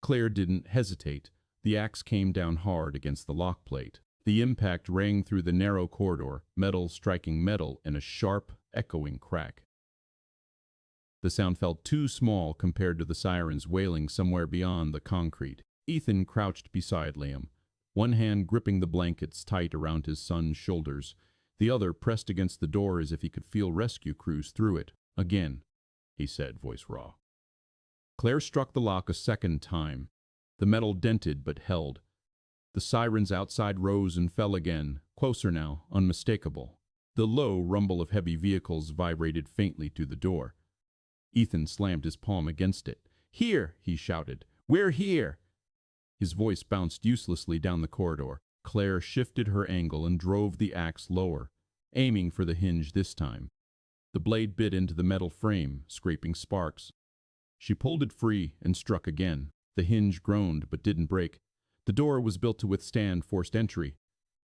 Claire didn't hesitate. The axe came down hard against the lock plate. The impact rang through the narrow corridor, metal striking metal in a sharp, echoing crack. The sound felt too small compared to the sirens wailing somewhere beyond the concrete. Ethan crouched beside Liam, one hand gripping the blankets tight around his son's shoulders, the other pressed against the door as if he could feel rescue crews through it. "Again," he said, voice raw. Claire struck the lock a second time. The metal dented but held. The sirens outside rose and fell again, closer now, unmistakable. The low rumble of heavy vehicles vibrated faintly through the door. Ethan slammed his palm against it. "Here!" he shouted. "We're here!" His voice bounced uselessly down the corridor. Claire shifted her angle and drove the axe lower, aiming for the hinge this time. The blade bit into the metal frame, scraping sparks. She pulled it free and struck again. The hinge groaned but didn't break. The door was built to withstand forced entry.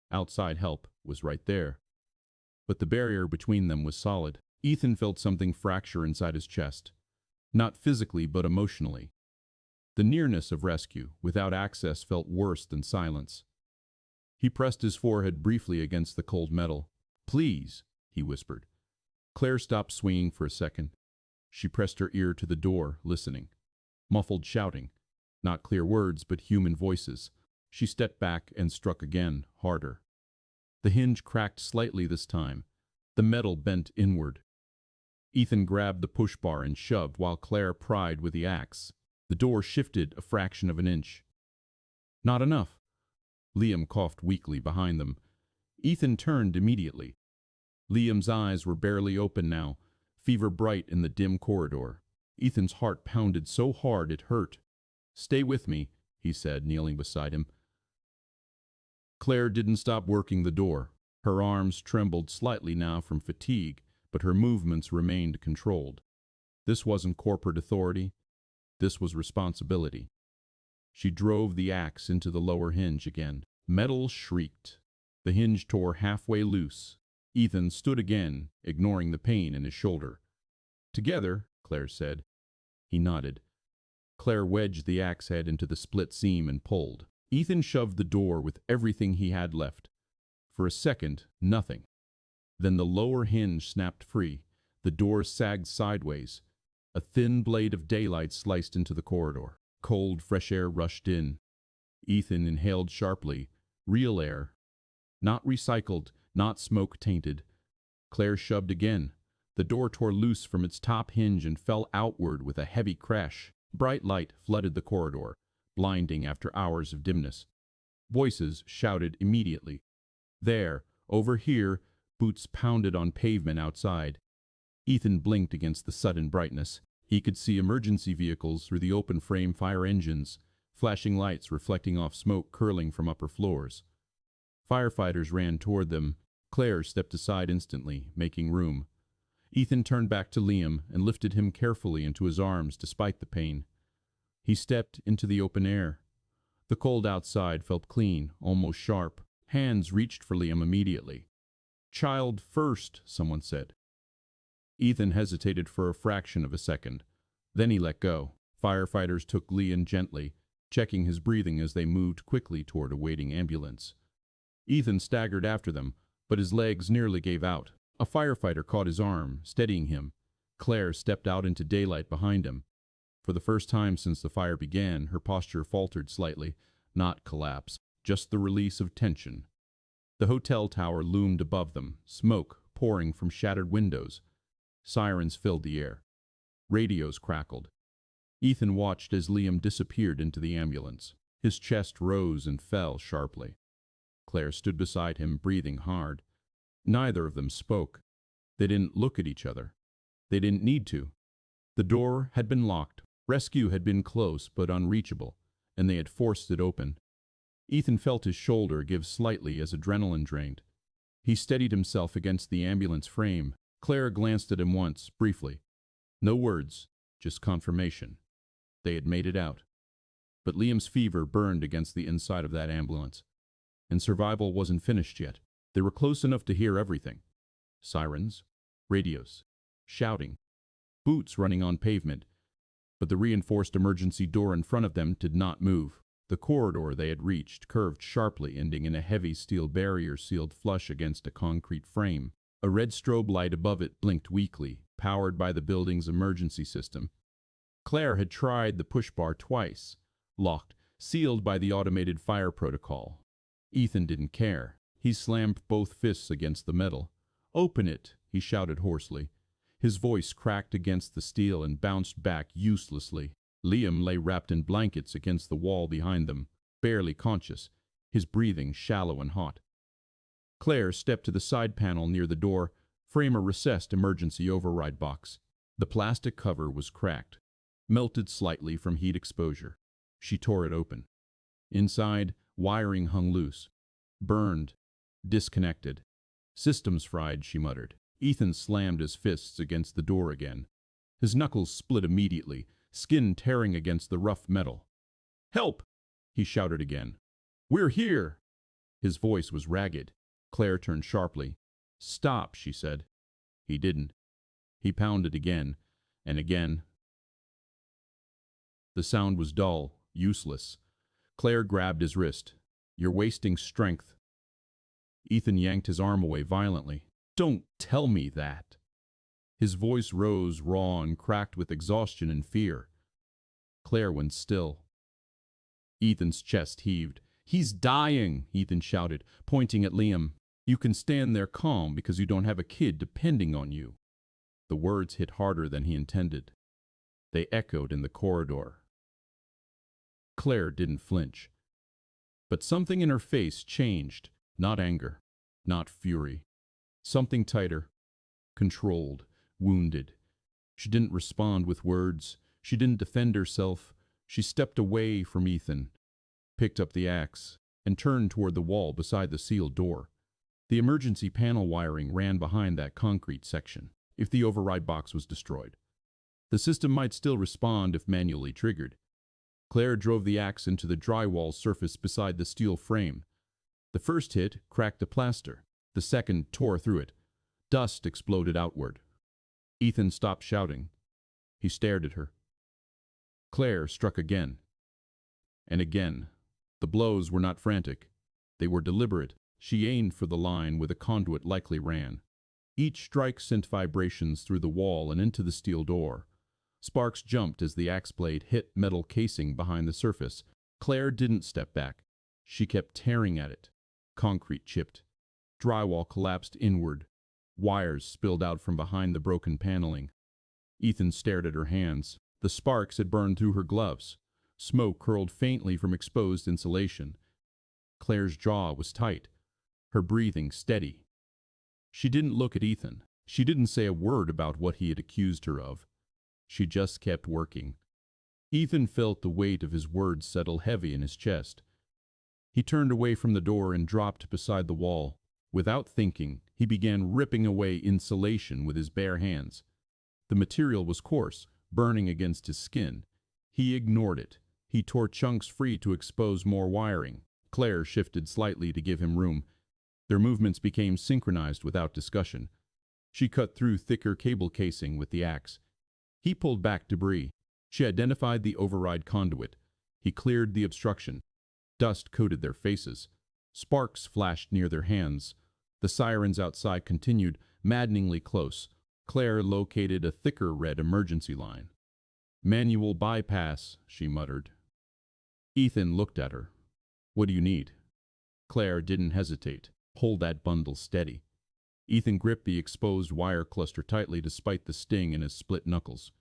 Outside help was right there. But the barrier between them was solid. Ethan felt something fracture inside his chest. Not physically, but emotionally. The nearness of rescue, without access, felt worse than silence. He pressed his forehead briefly against the cold metal. "Please," he whispered. Claire stopped swinging for a second. She pressed her ear to the door, listening. Muffled shouting. Not clear words, but human voices. She stepped back and struck again, harder. The hinge cracked slightly this time. The metal bent inward. Ethan grabbed the push bar and shoved while Claire pried with the axe. The door shifted a fraction of an inch. "Not enough." Liam coughed weakly behind them. Ethan turned immediately. Liam's eyes were barely open now, fever bright in the dim corridor. Ethan's heart pounded so hard it hurt. "Stay with me," he said, kneeling beside him. Claire didn't stop working the door. Her arms trembled slightly now from fatigue, but her movements remained controlled. This wasn't corporate authority. This was responsibility. She drove the axe into the lower hinge again. Metal shrieked. The hinge tore halfway loose. Ethan stood again, ignoring the pain in his shoulder. "Together," Claire said. He nodded. Claire wedged the axe head into the split seam and pulled. Ethan shoved the door with everything he had left. For a second, nothing. Then the lower hinge snapped free. The door sagged sideways. A thin blade of daylight sliced into the corridor. Cold, fresh air rushed in. Ethan inhaled sharply. Real air. Not recycled, not smoke-tainted. Claire shoved again. The door tore loose from its top hinge and fell outward with a heavy crash. Bright light flooded the corridor, blinding after hours of dimness. Voices shouted immediately. There, over here, boots pounded on pavement outside. Ethan blinked against the sudden brightness. He could see emergency vehicles through the open-frame fire engines, flashing lights reflecting off smoke curling from upper floors. Firefighters ran toward them. Claire stepped aside instantly, making room. Ethan turned back to Liam and lifted him carefully into his arms despite the pain. He stepped into the open air. The cold outside felt clean, almost sharp. Hands reached for Liam immediately. "Child first," someone said. Ethan hesitated for a fraction of a second. Then he let go. Firefighters took Liam gently, checking his breathing as they moved quickly toward a waiting ambulance. Ethan staggered after them, but his legs nearly gave out. A firefighter caught his arm, steadying him. Claire stepped out into daylight behind him. For the first time since the fire began, her posture faltered slightly, not collapse, just the release of tension. The hotel tower loomed above them, smoke pouring from shattered windows. Sirens filled the air. Radios crackled. Ethan watched as Liam disappeared into the ambulance. His chest rose and fell sharply. Claire stood beside him, breathing hard. Neither of them spoke. They didn't look at each other. They didn't need to. The door had been locked. Rescue had been close but unreachable, and they had forced it open. Ethan felt his shoulder give slightly as adrenaline drained. He steadied himself against the ambulance frame. Claire glanced at him once, briefly. No words, just confirmation. They had made it out. But Liam's fever burned against the inside of that ambulance. And survival wasn't finished yet. They were close enough to hear everything. Sirens, radios, shouting, boots running on pavement. But the reinforced emergency door in front of them did not move. The corridor they had reached curved sharply, ending in a heavy steel barrier sealed flush against a concrete frame. A red strobe light above it blinked weakly, powered by the building's emergency system. Claire had tried the push bar twice, locked, sealed by the automated fire protocol. Ethan didn't care. He slammed both fists against the metal. "Open it," he shouted hoarsely. His voice cracked against the steel and bounced back uselessly. Liam lay wrapped in blankets against the wall behind them, barely conscious, his breathing shallow and hot. Claire stepped to the side panel near the door, frame a recessed emergency override box. The plastic cover was cracked, melted slightly from heat exposure. She tore it open. Inside, wiring hung loose. Burned. Disconnected. "Systems fried," she muttered. Ethan slammed his fists against the door again. His knuckles split immediately, skin tearing against the rough metal. "Help!" he shouted again. "We're here!" His voice was ragged. Claire turned sharply. "Stop," she said. He didn't. He pounded again, and again. The sound was dull, useless. Claire grabbed his wrist. "You're wasting strength." Ethan yanked his arm away violently. "Don't tell me that." His voice rose, raw and cracked with exhaustion and fear. Claire went still. Ethan's chest heaved. "He's dying," Ethan shouted, pointing at Liam. "You can stand there calm because you don't have a kid depending on you." The words hit harder than he intended. They echoed in the corridor. Claire didn't flinch. But something in her face changed. Not anger, not fury. Something tighter, controlled, wounded. She didn't respond with words. She didn't defend herself. She stepped away from Ethan, picked up the axe, and turned toward the wall beside the sealed door. The emergency panel wiring ran behind that concrete section. If the override box was destroyed, the system might still respond if manually triggered. Claire drove the axe into the drywall surface beside the steel frame. The first hit cracked the plaster. The second tore through it. Dust exploded outward. Ethan stopped shouting. He stared at her. Claire struck again. And again. The blows were not frantic. They were deliberate. She aimed for the line where the conduit likely ran. Each strike sent vibrations through the wall and into the steel door. Sparks jumped as the axe blade hit metal casing behind the surface. Claire didn't step back. She kept tearing at it. Concrete chipped. Drywall collapsed inward. Wires spilled out from behind the broken paneling. Ethan stared at her hands. The sparks had burned through her gloves. Smoke curled faintly from exposed insulation. Claire's jaw was tight, her breathing steady. She didn't look at Ethan. She didn't say a word about what he had accused her of. She just kept working. Ethan felt the weight of his words settle heavy in his chest. He turned away from the door and dropped beside the wall. Without thinking, he began ripping away insulation with his bare hands. The material was coarse, burning against his skin. He ignored it. He tore chunks free to expose more wiring. Claire shifted slightly to give him room. Their movements became synchronized without discussion. She cut through thicker cable casing with the axe. He pulled back debris. She identified the override conduit. He cleared the obstruction. Dust coated their faces. Sparks flashed near their hands. The sirens outside continued, maddeningly close. Claire located a thicker red emergency line. "Manual bypass," she muttered. Ethan looked at her. "What do you need?" Claire didn't hesitate. "Hold that bundle steady." Ethan gripped the exposed wire cluster tightly despite the sting in his split knuckles.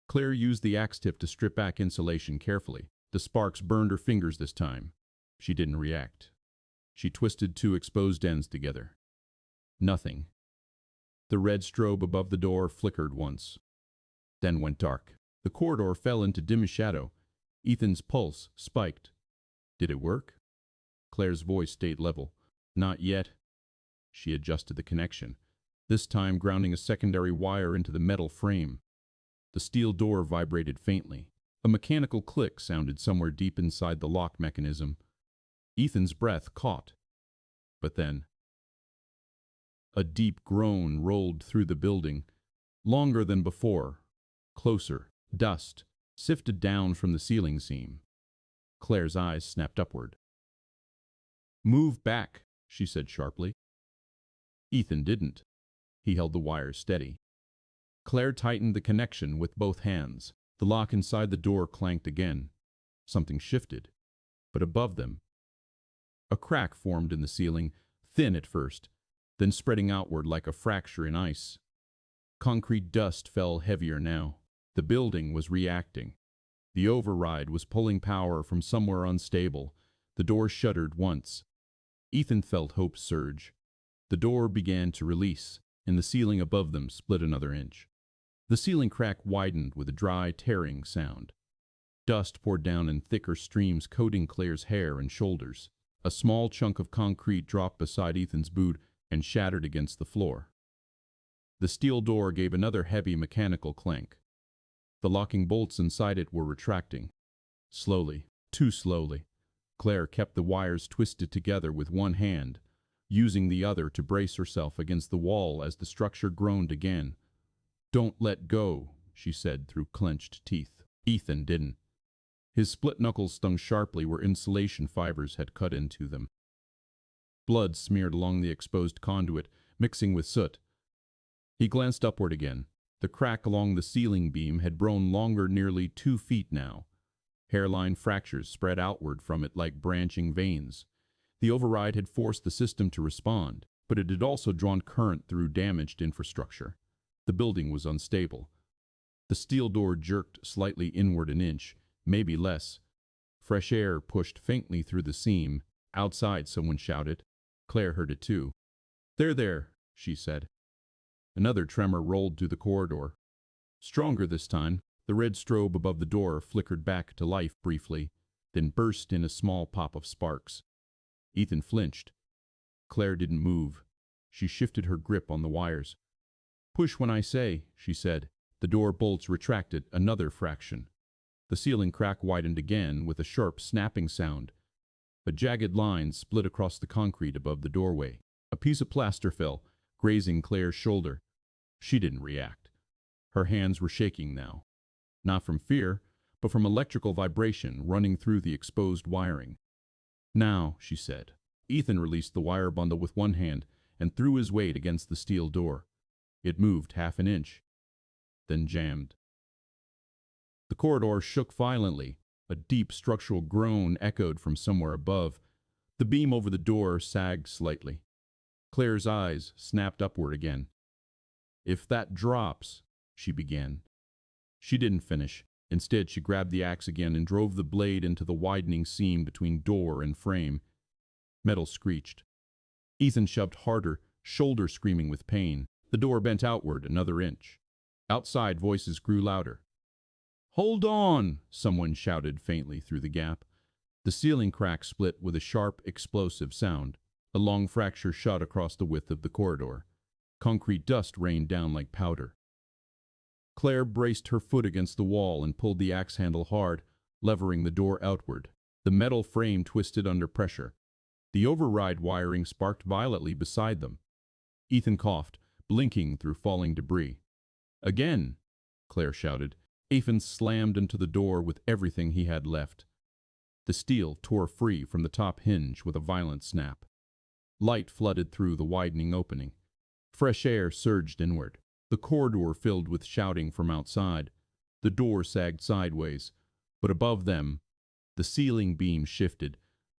Claire used the axe tip to strip back insulation carefully. The sparks burned her fingers this time. She didn't react. She twisted two exposed ends together. Nothing. The red strobe above the door flickered once, then went dark. The corridor fell into dim shadow. Ethan's pulse spiked. Did it work? Claire's voice stayed level. "Not yet." She adjusted the connection, this time grounding a secondary wire into the metal frame. The steel door vibrated faintly. A mechanical click sounded somewhere deep inside the lock mechanism. Ethan's breath caught. But then, a deep groan rolled through the building, longer than before, closer. Dust sifted down from the ceiling seam. Claire's eyes snapped upward. "Move back," she said sharply. Ethan didn't. He held the wires steady. Claire tightened the connection with both hands. The lock inside the door clanked again. Something shifted. But above them, a crack formed in the ceiling, thin at first, then spreading outward like a fracture in ice. Concrete dust fell heavier now. The building was reacting. The override was pulling power from somewhere unstable. The door shuddered once. Ethan felt hope surge. The door began to release, and the ceiling above them split another inch. The ceiling crack widened with a dry, tearing sound. Dust poured down in thicker streams, coating Claire's hair and shoulders. A small chunk of concrete dropped beside Ethan's boot and shattered against the floor. The steel door gave another heavy mechanical clank. The locking bolts inside it were retracting. Slowly, too slowly. Claire kept the wires twisted together with one hand, using the other to brace herself against the wall as the structure groaned again. "Don't let go," she said through clenched teeth. Ethan didn't. His split knuckles stung sharply where insulation fibers had cut into them. Blood smeared along the exposed conduit, mixing with soot. He glanced upward again. The crack along the ceiling beam had grown longer, nearly 2 feet now. Hairline fractures spread outward from it like branching veins. The override had forced the system to respond, but it had also drawn current through damaged infrastructure. The building was unstable. The steel door jerked slightly inward an inch, maybe less. Fresh air pushed faintly through the seam. Outside, someone shouted. Claire heard it too. There, she said. Another tremor rolled through the corridor. Stronger this time, the red strobe above the door flickered back to life briefly, then burst in a small pop of sparks. Ethan flinched. Claire didn't move. She shifted her grip on the wires. Push when I say, she said. The door bolts retracted another fraction. The ceiling crack widened again with a sharp snapping sound. A jagged line split across the concrete above the doorway. A piece of plaster fell, grazing Claire's shoulder. She didn't react. Her hands were shaking now. Not from fear, but from electrical vibration running through the exposed wiring. Now, she said. Ethan released the wire bundle with one hand and threw his weight against the steel door. It moved half an inch, then jammed. The corridor shook violently. A deep structural groan echoed from somewhere above. The beam over the door sagged slightly. Claire's eyes snapped upward again. If that drops, she began. She didn't finish. Instead, she grabbed the axe again and drove the blade into the widening seam between door and frame. Metal screeched. Ethan shoved harder, shoulder screaming with pain. The door bent outward another inch. Outside, voices grew louder. Hold on, someone shouted faintly through the gap. The ceiling crack split with a sharp, explosive sound. A long fracture shot across the width of the corridor. Concrete dust rained down like powder. Claire braced her foot against the wall and pulled the axe handle hard, levering the door outward. The metal frame twisted under pressure. The override wiring sparked violently beside them. Ethan coughed, blinking through falling debris. Again, Claire shouted. Ethan slammed into the door with everything he had left. The steel tore free from the top hinge with a violent snap. Light flooded through the widening opening. Fresh air surged inward. The corridor filled with shouting from outside. The door sagged sideways, but above them, the ceiling beam shifted.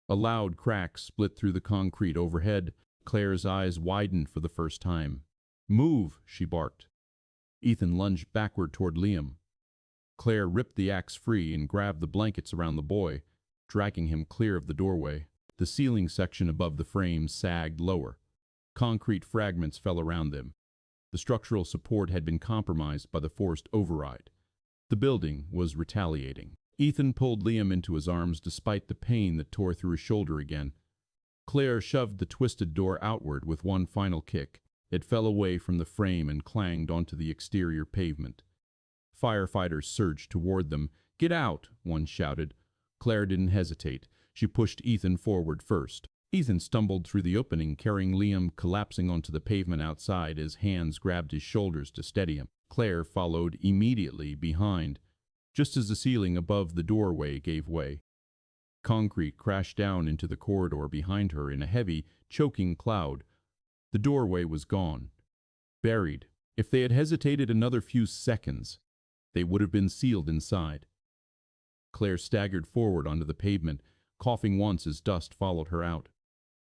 A loud crack split through the concrete overhead. Claire's eyes widened for the first time. Move, she barked. Ethan lunged backward toward Liam. Claire ripped the axe free and grabbed the blankets around the boy, dragging him clear of the doorway. The ceiling section above the frame sagged lower. Concrete fragments fell around them. The structural support had been compromised by the forced override. The building was retaliating. Ethan pulled Liam into his arms despite the pain that tore through his shoulder again. Claire shoved the twisted door outward with one final kick. It fell away from the frame and clanged onto the exterior pavement. Firefighters surged toward them. Get out, one shouted. Claire didn't hesitate. She pushed Ethan forward first. Ethan stumbled through the opening, carrying Liam collapsing onto the pavement outside as hands grabbed his shoulders to steady him. Claire followed immediately behind, just as the ceiling above the doorway gave way. Concrete crashed down into the corridor behind her in a heavy, choking cloud. The doorway was gone, buried. If they had hesitated another few seconds, they would have been sealed inside. Claire staggered forward onto the pavement, coughing once as dust followed her out.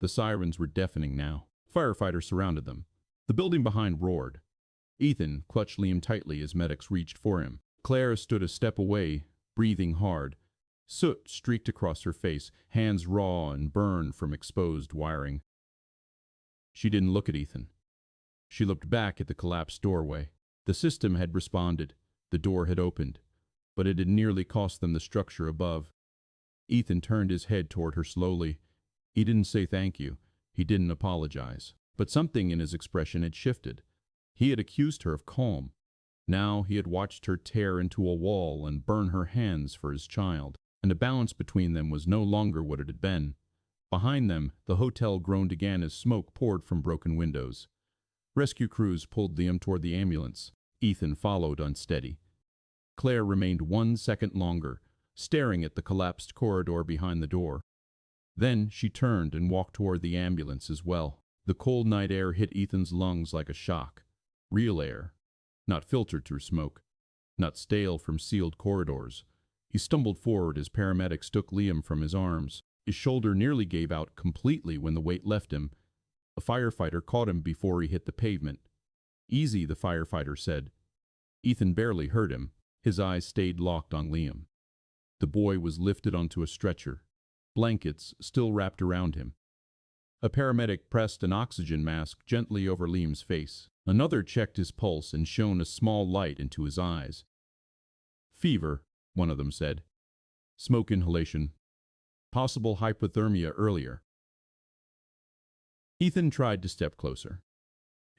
The sirens were deafening now. Firefighters surrounded them. The building behind roared. Ethan clutched Liam tightly as medics reached for him. Claire stood a step away, breathing hard. Soot streaked across her face, hands raw and burned from exposed wiring. She didn't look at Ethan. She looked back at the collapsed doorway. The system had responded. The door had opened, but it had nearly cost them the structure above. Ethan turned his head toward her slowly. He didn't say thank you. He didn't apologize. But something in his expression had shifted. He had accused her of calm. Now he had watched her tear into a wall and burn her hands for his child, and the balance between them was no longer what it had been. Behind them, the hotel groaned again as smoke poured from broken windows. Rescue crews pulled Liam toward the ambulance. Ethan followed unsteady. Claire remained 1 second longer, staring at the collapsed corridor behind the door. Then she turned and walked toward the ambulance as well. The cold night air hit Ethan's lungs like a shock. Real air, not filtered through smoke, not stale from sealed corridors. He stumbled forward as paramedics took Liam from his arms. His shoulder nearly gave out completely when the weight left him. A firefighter caught him before he hit the pavement. "Easy," the firefighter said. Ethan barely heard him. His eyes stayed locked on Liam. The boy was lifted onto a stretcher, blankets still wrapped around him. A paramedic pressed an oxygen mask gently over Liam's face. Another checked his pulse and shone a small light into his eyes. "Fever," one of them said. "Smoke inhalation. Possible hypothermia earlier." Ethan tried to step closer.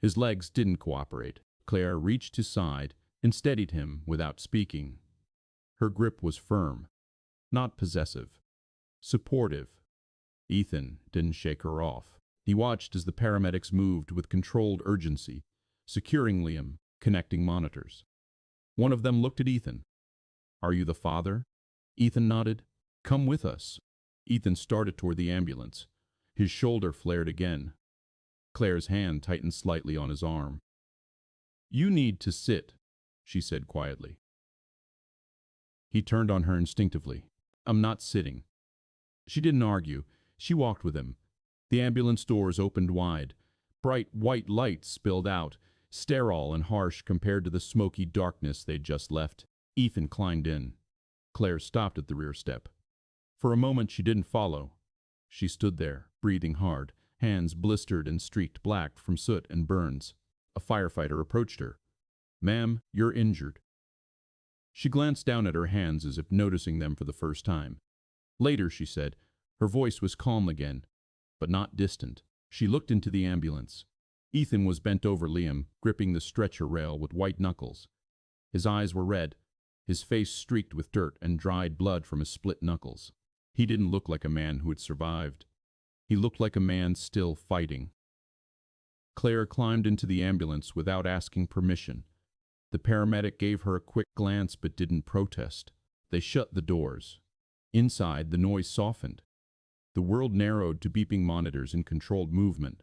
His legs didn't cooperate. Claire reached his side and steadied him without speaking. Her grip was firm, not possessive, supportive. Ethan didn't shake her off. He watched as the paramedics moved with controlled urgency, securing Liam, connecting monitors. One of them looked at Ethan. "Are you the father?" Ethan nodded. "Come with us." Ethan started toward the ambulance. His shoulder flared again. Claire's hand tightened slightly on his arm. "You need to sit," she said quietly. He turned on her instinctively. "I'm not sitting." She didn't argue. She walked with him. The ambulance doors opened wide. Bright white light spilled out, sterile and harsh compared to the smoky darkness they'd just left. Ethan climbed in. Claire stopped at the rear step. For a moment she didn't follow. She stood there, breathing hard, hands blistered and streaked black from soot and burns. A firefighter approached her. "Ma'am, you're injured." She glanced down at her hands as if noticing them for the first time. Later, she said, her voice was calm again, but not distant. She looked into the ambulance. Ethan was bent over Liam, gripping the stretcher rail with white knuckles. His eyes were red, his face streaked with dirt and dried blood from his split knuckles. He didn't look like a man who had survived. He looked like a man still fighting. Claire climbed into the ambulance without asking permission. The paramedic gave her a quick glance but didn't protest. They shut the doors. Inside, the noise softened. The world narrowed to beeping monitors and controlled movement.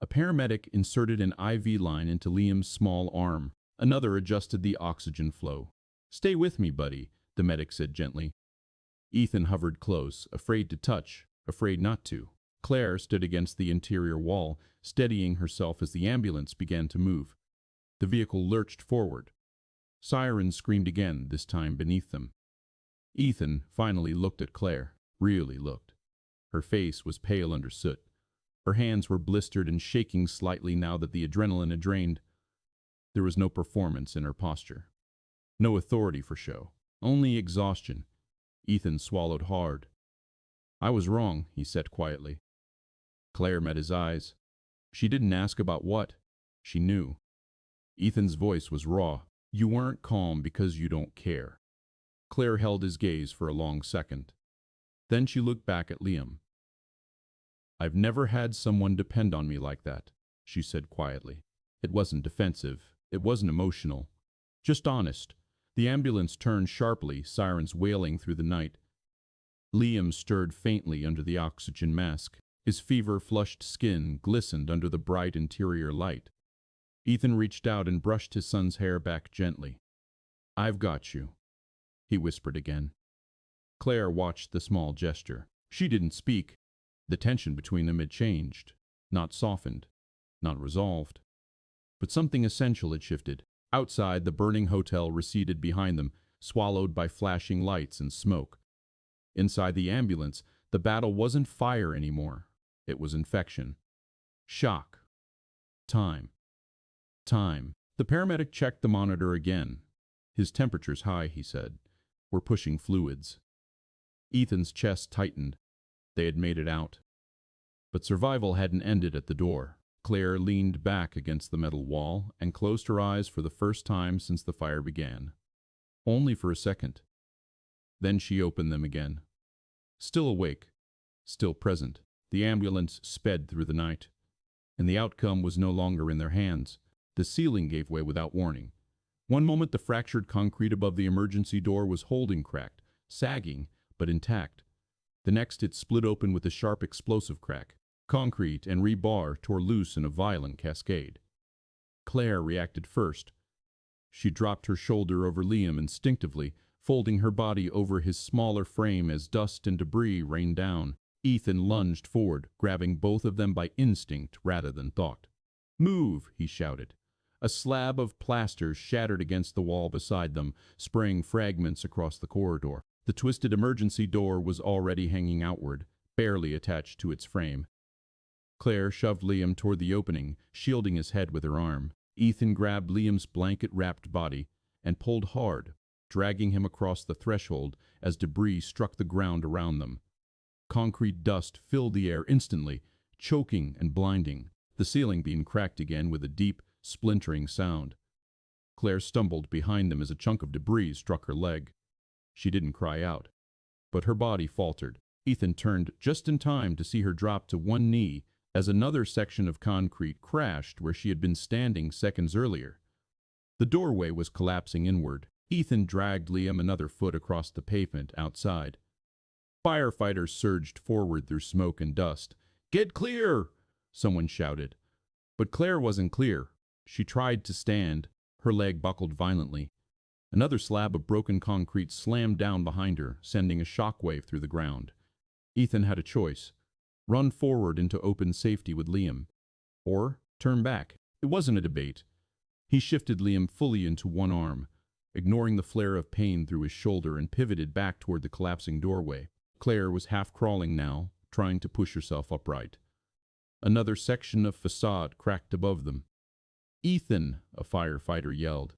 A paramedic inserted an IV line into Liam's small arm. Another adjusted the oxygen flow. "Stay with me, buddy," the medic said gently. Ethan hovered close, afraid to touch, afraid not to. Claire stood against the interior wall, steadying herself as the ambulance began to move. The vehicle lurched forward. Sirens screamed again, this time beneath them. Ethan finally looked at Claire, really looked. Her face was pale under soot. Her hands were blistered and shaking slightly now that the adrenaline had drained. There was no performance in her posture. No authority for show, only exhaustion. Ethan swallowed hard. "I was wrong," he said quietly. Claire met his eyes. She didn't ask about what. She knew. Ethan's voice was raw. "You weren't calm because you don't care." Claire held his gaze for a long second. Then she looked back at Liam. "I've never had someone depend on me like that," she said quietly. It wasn't defensive. It wasn't emotional. Just honest. The ambulance turned sharply, sirens wailing through the night. Liam stirred faintly under the oxygen mask. His fever-flushed skin glistened under the bright interior light. Ethan reached out and brushed his son's hair back gently. "I've got you," he whispered again. Claire watched the small gesture. She didn't speak. The tension between them had changed, not softened, not resolved. But something essential had shifted. Outside, the burning hotel receded behind them, swallowed by flashing lights and smoke. Inside the ambulance, the battle wasn't fire anymore. It was infection. Shock. Time. Time. The paramedic checked the monitor again. "His temperature's high," he said. "We're pushing fluids." Ethan's chest tightened. They had made it out. But survival hadn't ended at the door. Claire leaned back against the metal wall and closed her eyes for the first time since the fire began. Only for a second. Then she opened them again. Still awake, still present, the ambulance sped through the night. And the outcome was no longer in their hands. The ceiling gave way without warning. One moment the fractured concrete above the emergency door was holding cracked. sagging but intact. The next it split open with a sharp explosive crack. Concrete and rebar tore loose in a violent cascade. Claire reacted first. She dropped her shoulder over Liam instinctively, folding her body over his smaller frame as dust and debris rained down. Ethan lunged forward, grabbing both of them by instinct rather than thought. "Move!" he shouted. A slab of plaster shattered against the wall beside them, spraying fragments across the corridor. The twisted emergency door was already hanging outward, barely attached to its frame. Claire shoved Liam toward the opening, shielding his head with her arm. Ethan grabbed Liam's blanket-wrapped body and pulled hard, dragging him across the threshold as debris struck the ground around them. Concrete dust filled the air instantly, choking and blinding. The ceiling beam cracked again with a deep, splintering sound. Claire stumbled behind them as a chunk of debris struck her leg. She didn't cry out, but her body faltered. Ethan turned just in time to see her drop to one knee as another section of concrete crashed where she had been standing seconds earlier. The doorway was collapsing inward. Ethan dragged Liam another foot across the pavement outside. Firefighters surged forward through smoke and dust. "Get clear!" someone shouted. But Claire wasn't clear. She tried to stand. Her leg buckled violently. Another slab of broken concrete slammed down behind her, sending a shockwave through the ground. Ethan had a choice: run forward into open safety with Liam, or turn back. It wasn't a debate. He shifted Liam fully into one arm, ignoring the flare of pain through his shoulder, and pivoted back toward the collapsing doorway. Claire was half crawling now, trying to push herself upright. Another section of facade cracked above them. "Ethan!" a firefighter yelled.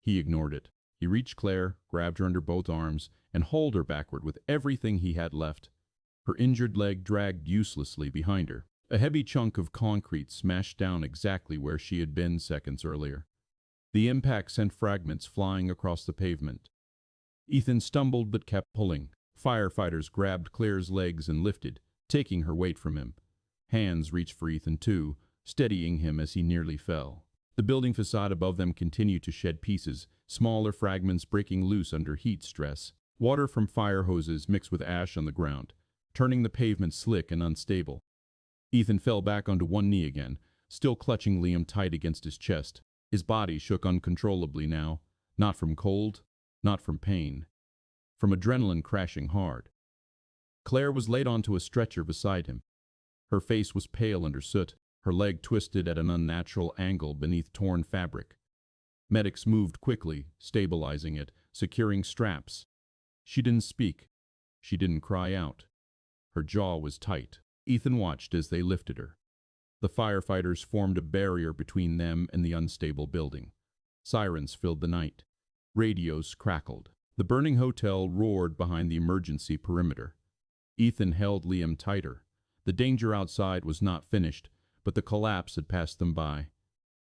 He ignored it. He reached Claire, grabbed her under both arms, and hauled her backward with everything he had left. Her injured leg dragged uselessly behind her. A heavy chunk of concrete smashed down exactly where she had been seconds earlier. The impact sent fragments flying across the pavement. Ethan stumbled but kept pulling. Firefighters grabbed Claire's legs and lifted, taking her weight from him. Hands reached for Ethan too, steadying him as he nearly fell. The building facade above them continued to shed pieces, smaller fragments breaking loose under heat stress. Water from fire hoses mixed with ash on the ground, turning the pavement slick and unstable. Ethan fell back onto one knee again, still clutching Liam tight against his chest. His body shook uncontrollably now, not from cold, not from pain, from adrenaline crashing hard. Claire was laid onto a stretcher beside him. Her face was pale under soot, her leg twisted at an unnatural angle beneath torn fabric. Medics moved quickly, stabilizing it, securing straps. She didn't speak. She didn't cry out. Her jaw was tight. Ethan watched as they lifted her. The firefighters formed a barrier between them and the unstable building. Sirens filled the night. Radios crackled. The burning hotel roared behind the emergency perimeter. Ethan held Liam tighter. The danger outside was not finished, but the collapse had passed them by.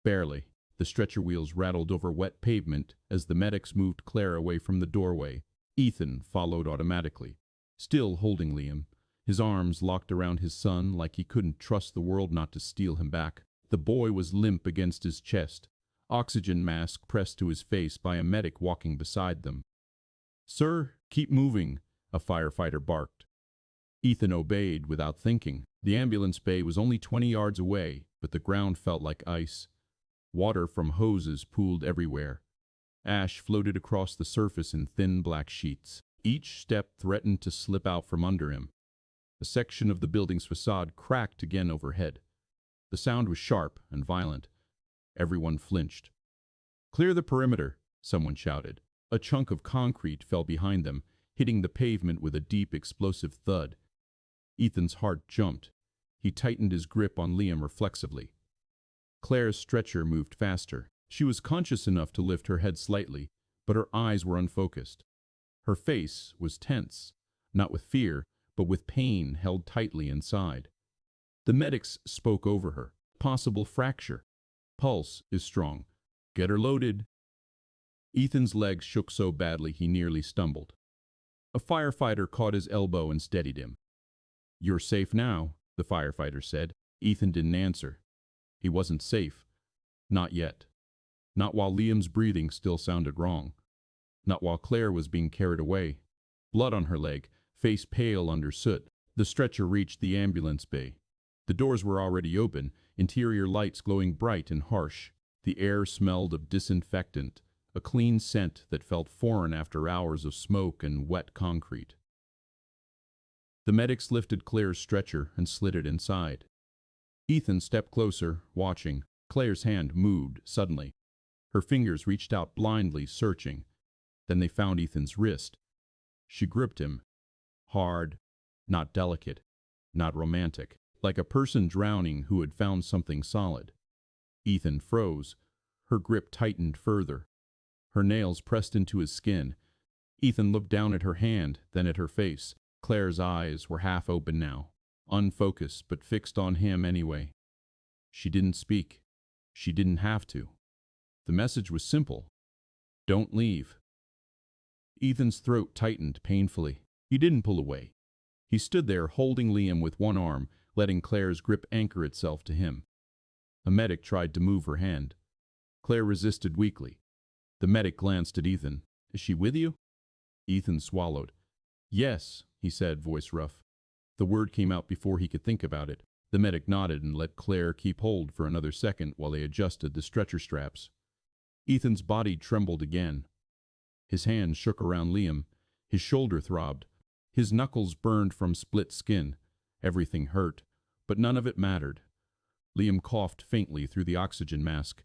Barely. The stretcher wheels rattled over wet pavement as the medics moved Claire away from the doorway. Ethan followed automatically, still holding Liam, his arms locked around his son like he couldn't trust the world not to steal him back. The boy was limp against his chest, oxygen mask pressed to his face by a medic walking beside them. "Sir, keep moving," a firefighter barked. Ethan obeyed without thinking. The ambulance bay was only 20 yards away, but the ground felt like ice. Water from hoses pooled everywhere. Ash floated across the surface in thin black sheets. Each step threatened to slip out from under him. A section of the building's facade cracked again overhead. The sound was sharp and violent. Everyone flinched. "Clear the perimeter," someone shouted. A chunk of concrete fell behind them, hitting the pavement with a deep explosive thud. Ethan's heart jumped. He tightened his grip on Liam reflexively. Claire's stretcher moved faster. She was conscious enough to lift her head slightly, but her eyes were unfocused. Her face was tense, not with fear, but with pain held tightly inside. The medics spoke over her. "Possible fracture. Pulse is strong. Get her loaded." Ethan's legs shook so badly he nearly stumbled. A firefighter caught his elbow and steadied him. "You're safe now," the firefighter said. Ethan didn't answer. He wasn't safe. Not yet. Not while Liam's breathing still sounded wrong. Not while Claire was being carried away. blood on her leg, face pale under soot. The stretcher reached the ambulance bay. The doors were already open, interior lights glowing bright and harsh. The air smelled of disinfectant, a clean scent that felt foreign after hours of smoke and wet concrete. The medics lifted Claire's stretcher and slid it inside. Ethan stepped closer, watching. Claire's hand moved suddenly. Her fingers reached out blindly, searching. Then they found Ethan's wrist. She gripped him. Hard, not delicate, not romantic, like a person drowning who had found something solid. Ethan froze. Her grip tightened further. Her nails pressed into his skin. Ethan looked down at her hand, then at her face. Claire's eyes were half open now, unfocused but fixed on him anyway. She didn't speak. She didn't have to. The message was simple. Don't leave. Ethan's throat tightened painfully. He didn't pull away. He stood there holding Liam with one arm, letting Claire's grip anchor itself to him. A medic tried to move her hand. Claire resisted weakly. The medic glanced at Ethan. Is she with you? Ethan swallowed. Yes, he said, voice rough. The word came out before he could think about it. The medic nodded and let Claire keep hold for another second while they adjusted the stretcher straps. Ethan's body trembled again. His hand shook around Liam. His shoulder throbbed. His knuckles burned from split skin. Everything hurt, but none of it mattered. Liam coughed faintly through the oxygen mask.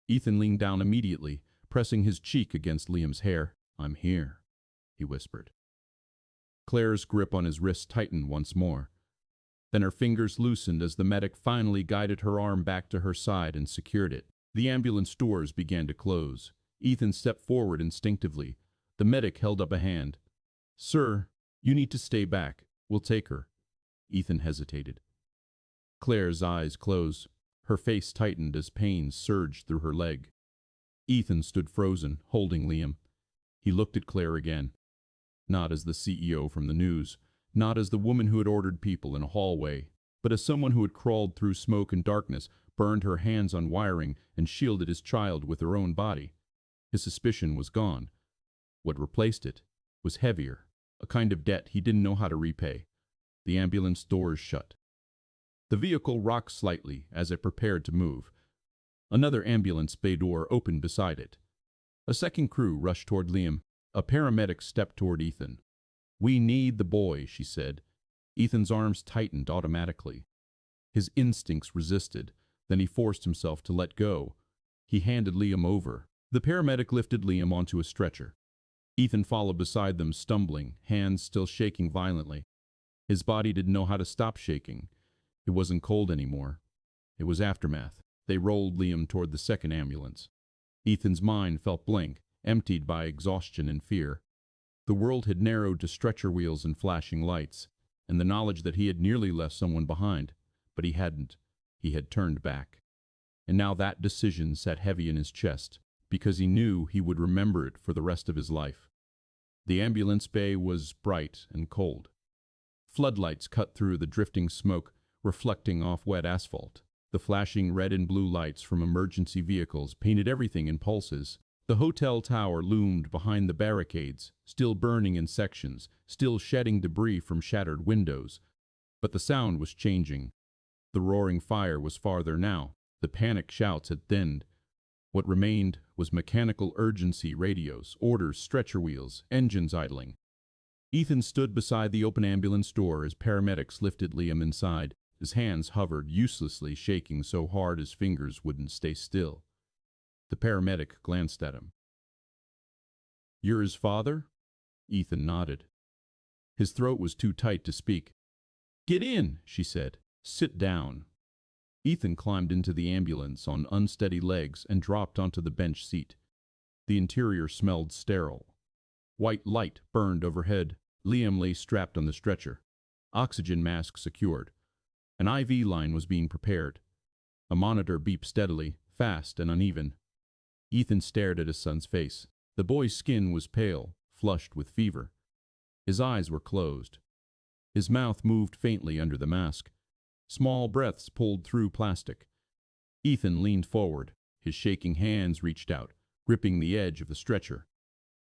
Ethan leaned down immediately, pressing his cheek against Liam's hair. I'm here, he whispered. Claire's grip on his wrist tightened once more. Then her fingers loosened as the medic finally guided her arm back to her side and secured it. The ambulance doors began to close. Ethan stepped forward instinctively. The medic held up a hand. Sir, you need to stay back. We'll take her. Ethan hesitated. Claire's eyes closed. Her face tightened as pain surged through her leg. Ethan stood frozen, holding Liam. He looked at Claire again. Not as the CEO from the news, not as the woman who had ordered people in a hallway, but as someone who had crawled through smoke and darkness, burned her hands on wiring, and shielded his child with her own body. His suspicion was gone. What replaced it was heavier, a kind of debt he didn't know how to repay. The ambulance doors shut. The vehicle rocked slightly as it prepared to move. Another ambulance bay door opened beside it. A second crew rushed toward Liam. A paramedic stepped toward Ethan. We need the boy, she said. Ethan's arms tightened automatically. His instincts resisted. Then he forced himself to let go. He handed Liam over. The paramedic lifted Liam onto a stretcher. Ethan followed beside them, stumbling, hands still shaking violently. His body didn't know how to stop shaking. It wasn't cold anymore. It was aftermath. They rolled Liam toward the second ambulance. Ethan's mind felt blank, emptied by exhaustion and fear. The world had narrowed to stretcher wheels and flashing lights, and the knowledge that he had nearly left someone behind, but he hadn't. He had turned back. And now that decision sat heavy in his chest, because he knew he would remember it for the rest of his life. The ambulance bay was bright and cold. Floodlights cut through the drifting smoke, reflecting off wet asphalt. The flashing red and blue lights from emergency vehicles painted everything in pulses. The hotel tower loomed behind the barricades, still burning in sections, still shedding debris from shattered windows. But the sound was changing. The roaring fire was farther now. The panic shouts had thinned. What remained was mechanical urgency radios, orders, stretcher wheels, engines idling. Ethan stood beside the open ambulance door as paramedics lifted Liam inside. His hands hovered, uselessly shaking so hard his fingers wouldn't stay still. The paramedic glanced at him. You're his father? Ethan nodded. His throat was too tight to speak. Get in, she said. Sit down. Ethan climbed into the ambulance on unsteady legs and dropped onto the bench seat. The interior smelled sterile. White light burned overhead. Liam lay strapped on the stretcher. Oxygen mask secured. An IV line was being prepared. A monitor beeped steadily, fast and uneven. Ethan stared at his son's face. The boy's skin was pale, flushed with fever. His eyes were closed. His mouth moved faintly under the mask. Small breaths pulled through plastic. Ethan leaned forward. His shaking hands reached out, gripping the edge of the stretcher.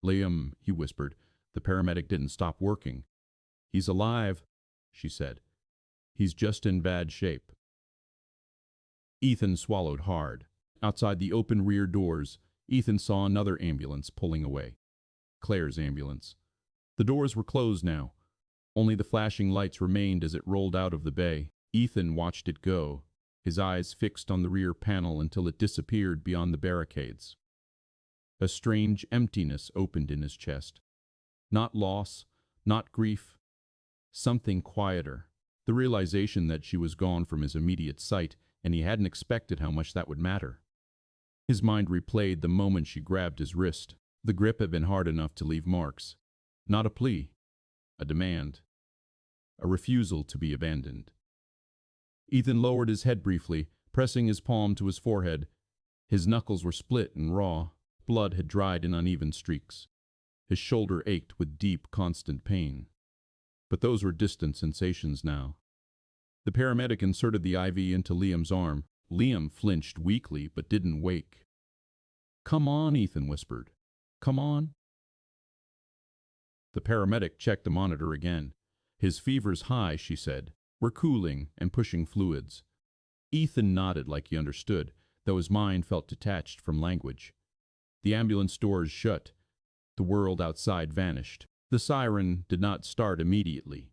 Liam, he whispered, The paramedic didn't stop working. "He's alive," she said. "He's just in bad shape." Ethan swallowed hard. Outside the open rear doors, Ethan saw another ambulance pulling away. Claire's ambulance. The doors were closed now. Only the flashing lights remained as it rolled out of the bay. Ethan watched it go, his eyes fixed on the rear panel until it disappeared beyond the barricades. A strange emptiness opened in his chest. Not loss, not grief. Something quieter. The realization that she was gone from his immediate sight, and he hadn't expected how much that would matter. His mind replayed the moment she grabbed his wrist. The grip had been hard enough to leave marks. Not a plea. A demand. A refusal to be abandoned. Ethan lowered his head briefly, pressing his palm to his forehead. His knuckles were split and raw. Blood had dried in uneven streaks. His shoulder ached with deep, constant pain. But those were distant sensations now. The paramedic inserted the IV into Liam's arm. Liam flinched weakly but didn't wake. "Come on," Ethan whispered. "Come on." The paramedic checked the monitor again. "His fever's high," she said. "We're cooling and pushing fluids." Ethan nodded like he understood, though his mind felt detached from language. The ambulance doors shut. The world outside vanished. The siren did not start immediately.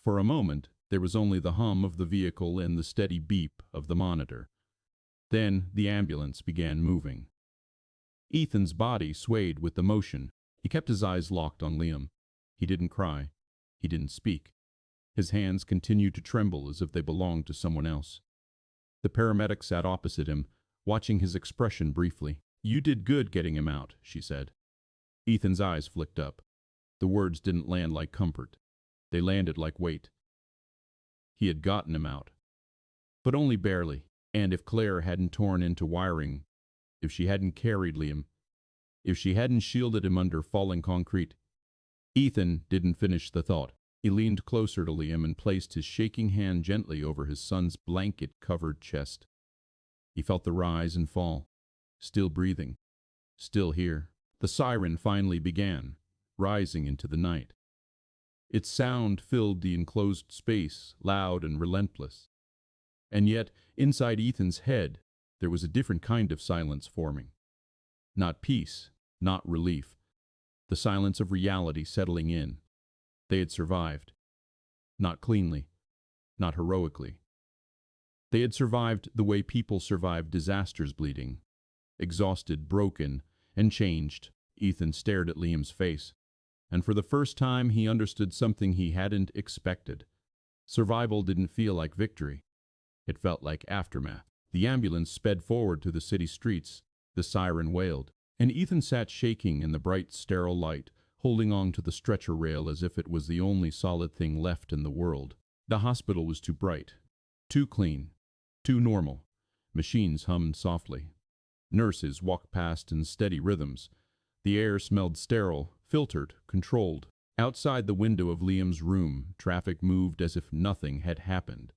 For a moment, there was only the hum of the vehicle and the steady beep of the monitor. Then the ambulance began moving. Ethan's body swayed with the motion. He kept his eyes locked on Liam. He didn't cry. He didn't speak. His hands continued to tremble as if they belonged to someone else. The paramedic sat opposite him, watching his expression briefly. "You did good getting him out," she said. Ethan's eyes flicked up. The words didn't land like comfort. They landed like weight. He had gotten him out. But only barely. And if Claire hadn't torn into wiring, if she hadn't carried Liam, if she hadn't shielded him under falling concrete. Ethan didn't finish the thought. He leaned closer to Liam and placed his shaking hand gently over his son's blanket-covered chest. He felt the rise and fall. Still breathing. Still here. The siren finally began, rising into the night. Its sound filled the enclosed space, loud and relentless. And yet, inside Ethan's head, there was a different kind of silence forming. Not peace, not relief. The silence of reality settling in. They had survived. Not cleanly. Not heroically. They had survived the way people survive disasters, bleeding. Exhausted, broken, and changed. Ethan stared at Liam's face. And for the first time he understood something he hadn't expected. Survival didn't feel like victory. It felt like aftermath. The ambulance sped forward to the city streets. The siren wailed. And Ethan sat shaking in the bright, sterile light, holding on to the stretcher rail as if it was the only solid thing left in the world. The hospital was too bright. Too clean. Too normal. Machines hummed softly. Nurses walked past in steady rhythms. The air smelled sterile, filtered, controlled. Outside the window of Liam's room, traffic moved as if nothing had happened.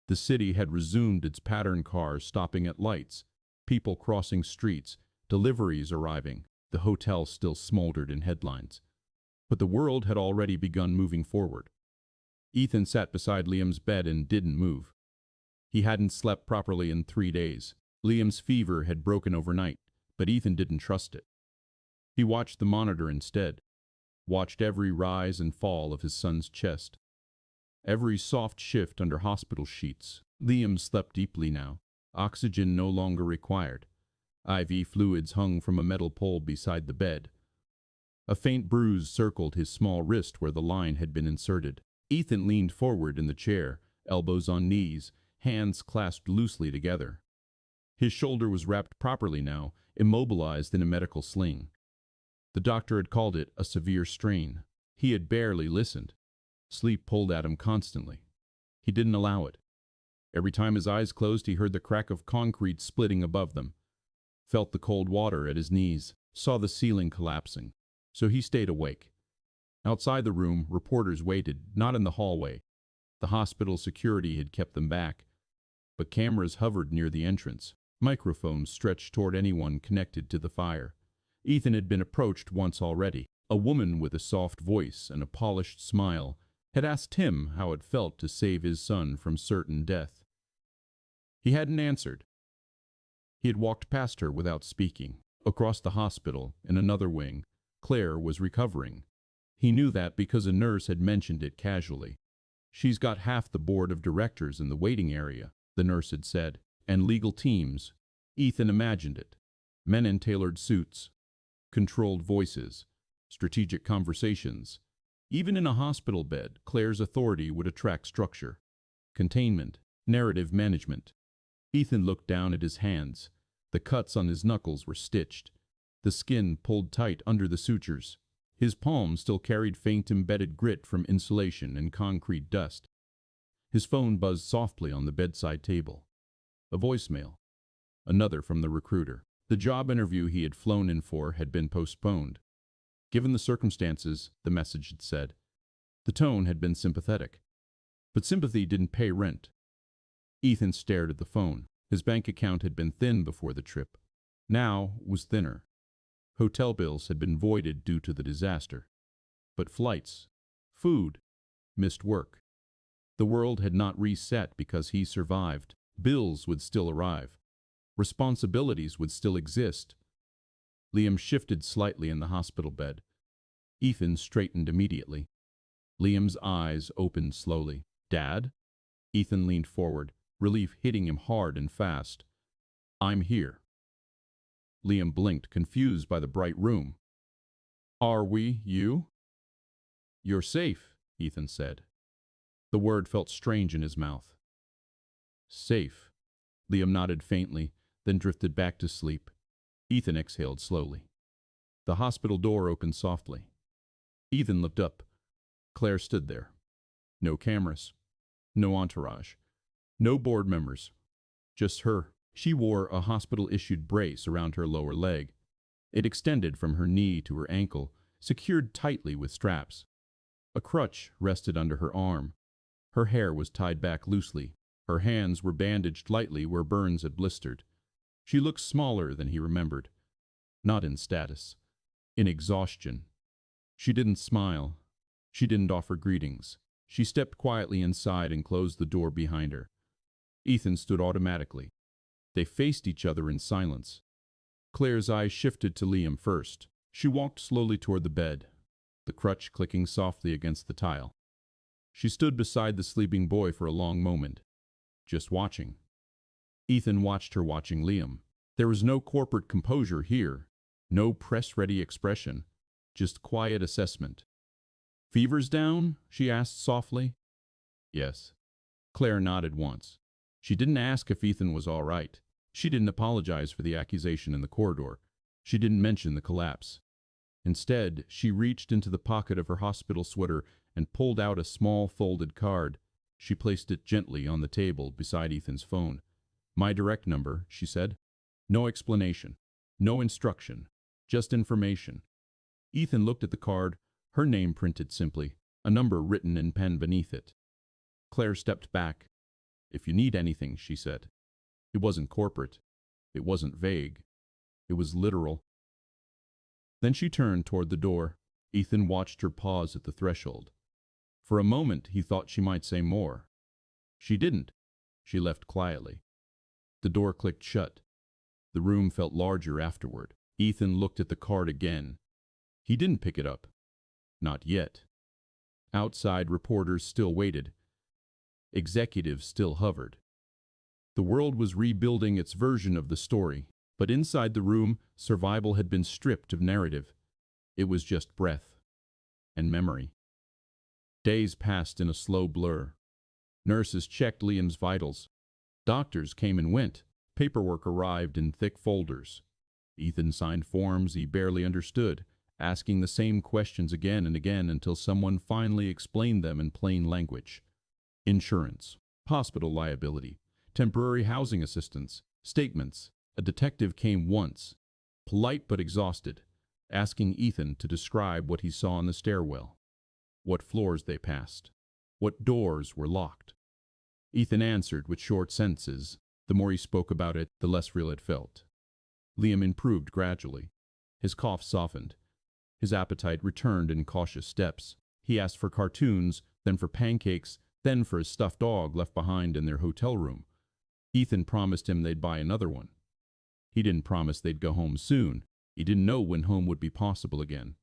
The city had resumed its pattern cars stopping at lights, people crossing streets, deliveries arriving. The hotel still smoldered in headlines. But the world had already begun moving forward. Ethan sat beside Liam's bed and didn't move. He hadn't slept properly in 3 days. Liam's fever had broken overnight, but Ethan didn't trust it. He watched the monitor instead. Watched every rise and fall of his son's chest. Every soft shift under hospital sheets. Liam slept deeply now. Oxygen no longer required. IV fluids hung from a metal pole beside the bed. A faint bruise circled his small wrist where the line had been inserted. Ethan leaned forward in the chair, elbows on knees, hands clasped loosely together. His shoulder was wrapped properly now, immobilized in a medical sling. The doctor had called it a severe strain. He had barely listened. Sleep pulled at him constantly. He didn't allow it. Every time his eyes closed, he heard the crack of concrete splitting above them. Felt the cold water at his knees, saw the ceiling collapsing. So he stayed awake. Outside the room, reporters waited, not in the hallway. The hospital security had kept them back. But cameras hovered near the entrance. Microphones stretched toward anyone connected to the fire. Ethan had been approached once already. A woman with a soft voice and a polished smile had asked him how it felt to save his son from certain death. He hadn't answered. He had walked past her without speaking. Across the hospital, in another wing, Claire was recovering. He knew that because a nurse had mentioned it casually. "She's got half the board of directors in the waiting area," the nurse had said, "and legal teams." Ethan imagined it. Men in tailored suits, controlled voices, strategic conversations. Even in a hospital bed, Claire's authority would attract structure, containment, narrative management. Ethan looked down at his hands. The cuts on his knuckles were stitched, the skin pulled tight under the sutures. His palms still carried faint embedded grit from insulation and concrete dust. His phone buzzed softly on the bedside table. A voicemail. Another from the recruiter. The job interview he had flown in for had been postponed. Given the circumstances, the message had said. The tone had been sympathetic. But sympathy didn't pay rent. Ethan stared at the phone. His bank account had been thin before the trip. Now was thinner. Hotel bills had been voided due to the disaster. But flights, food, missed work. The world had not reset because he survived. Bills would still arrive. Responsibilities would still exist. Liam shifted slightly in the hospital bed. Ethan straightened immediately. Liam's eyes opened slowly. "Dad?" Ethan leaned forward, relief hitting him hard and fast. "I'm here." Liam blinked, confused by the bright room. "Are we, you?" "You're safe," Ethan said. The word felt strange in his mouth. "Safe." Liam nodded faintly, then drifted back to sleep. Ethan exhaled slowly. The hospital door opened softly. Ethan looked up. Claire stood there. No cameras. No entourage. No board members. Just her. She wore a hospital-issued brace around her lower leg. It extended from her knee to her ankle, secured tightly with straps. A crutch rested under her arm. Her hair was tied back loosely. Her hands were bandaged lightly where burns had blistered. She looked smaller than he remembered. Not in status. In exhaustion. She didn't smile. She didn't offer greetings. She stepped quietly inside and closed the door behind her. Ethan stood automatically. They faced each other in silence. Claire's eyes shifted to Liam first. She walked slowly toward the bed, the crutch clicking softly against the tile. She stood beside the sleeping boy for a long moment, just watching. Ethan watched her watching Liam. There was no corporate composure here, no press-ready expression, just quiet assessment. "Fever's down?" she asked softly. "Yes." Claire nodded once. She didn't ask if Ethan was all right. She didn't apologize for the accusation in the corridor. She didn't mention the collapse. Instead, she reached into the pocket of her hospital sweater and pulled out a small folded card. She placed it gently on the table beside Ethan's phone. "My direct number," she said. No explanation. No instruction. Just information. Ethan looked at the card, her name printed simply, a number written in pen beneath it. Claire stepped back. "If you need anything," she said. It wasn't corporate. It wasn't vague. It was literal. Then she turned toward the door. Ethan watched her pause at the threshold. For a moment, he thought she might say more. She didn't. She left quietly. The door clicked shut. The room felt larger afterward. Ethan looked at the card again. He didn't pick it up. Not yet. Outside, reporters still waited. Executives still hovered. The world was rebuilding its version of the story, but inside the room, survival had been stripped of narrative. It was just breath and memory. Days passed in a slow blur. Nurses checked Liam's vitals. Doctors came and went. Paperwork arrived in thick folders. Ethan signed forms he barely understood, asking the same questions again and again until someone finally explained them in plain language. Insurance, hospital liability, temporary housing assistance, statements. A detective came once, polite but exhausted, asking Ethan to describe what he saw in the stairwell, what floors they passed, what doors were locked. Ethan answered with short sentences. The more he spoke about it, the less real it felt. Liam improved gradually. His cough softened. His appetite returned in cautious steps. He asked for cartoons, then for pancakes, then for a stuffed dog left behind in their hotel room. Ethan promised him they'd buy another one. He didn't promise they'd go home soon. He didn't know when home would be possible again.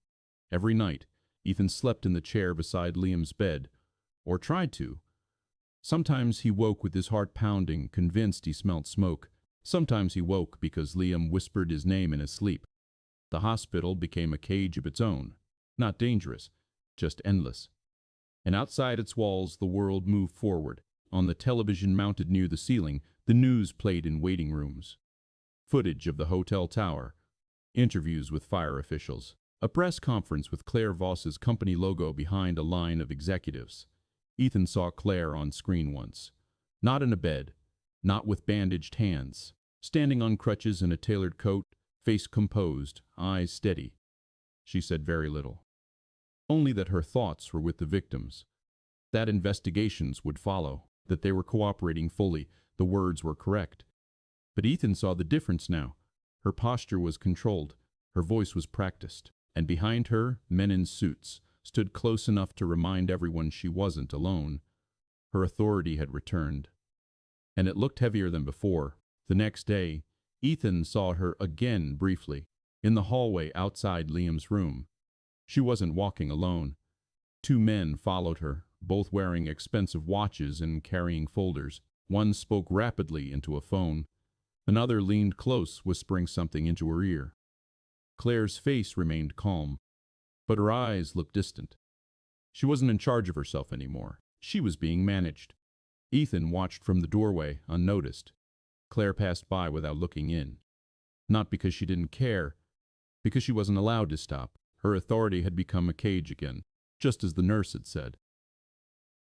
Every night, Ethan slept in the chair beside Liam's bed, or tried to. Sometimes he woke with his heart pounding, convinced he smelt smoke. Sometimes he woke because Liam whispered his name in his sleep. The hospital became a cage of its own. Not dangerous, just endless. And outside its walls, the world moved forward. On the television mounted near the ceiling, the news played in waiting rooms. Footage of the hotel tower. Interviews with fire officials. A press conference with Claire Voss's company logo behind a line of executives. Ethan saw Claire on screen once. Not in a bed, not with bandaged hands. Standing on crutches in a tailored coat, face composed, eyes steady. She said very little. Only that her thoughts were with the victims. That investigations would follow, that they were cooperating fully, the words were correct. But Ethan saw the difference now. Her posture was controlled, her voice was practiced, and behind her, men in suits stood close enough to remind everyone she wasn't alone. Her authority had returned. And it looked heavier than before. The next day, Ethan saw her again briefly, in the hallway outside Liam's room. She wasn't walking alone. Two men followed her, both wearing expensive watches and carrying folders. One spoke rapidly into a phone. Another leaned close, whispering something into her ear. Claire's face remained calm, but her eyes looked distant. She wasn't in charge of herself anymore. She was being managed. Ethan watched from the doorway, unnoticed. Claire passed by without looking in. Not because she didn't care, because she wasn't allowed to stop. Her authority had become a cage again, just as the nurse had said.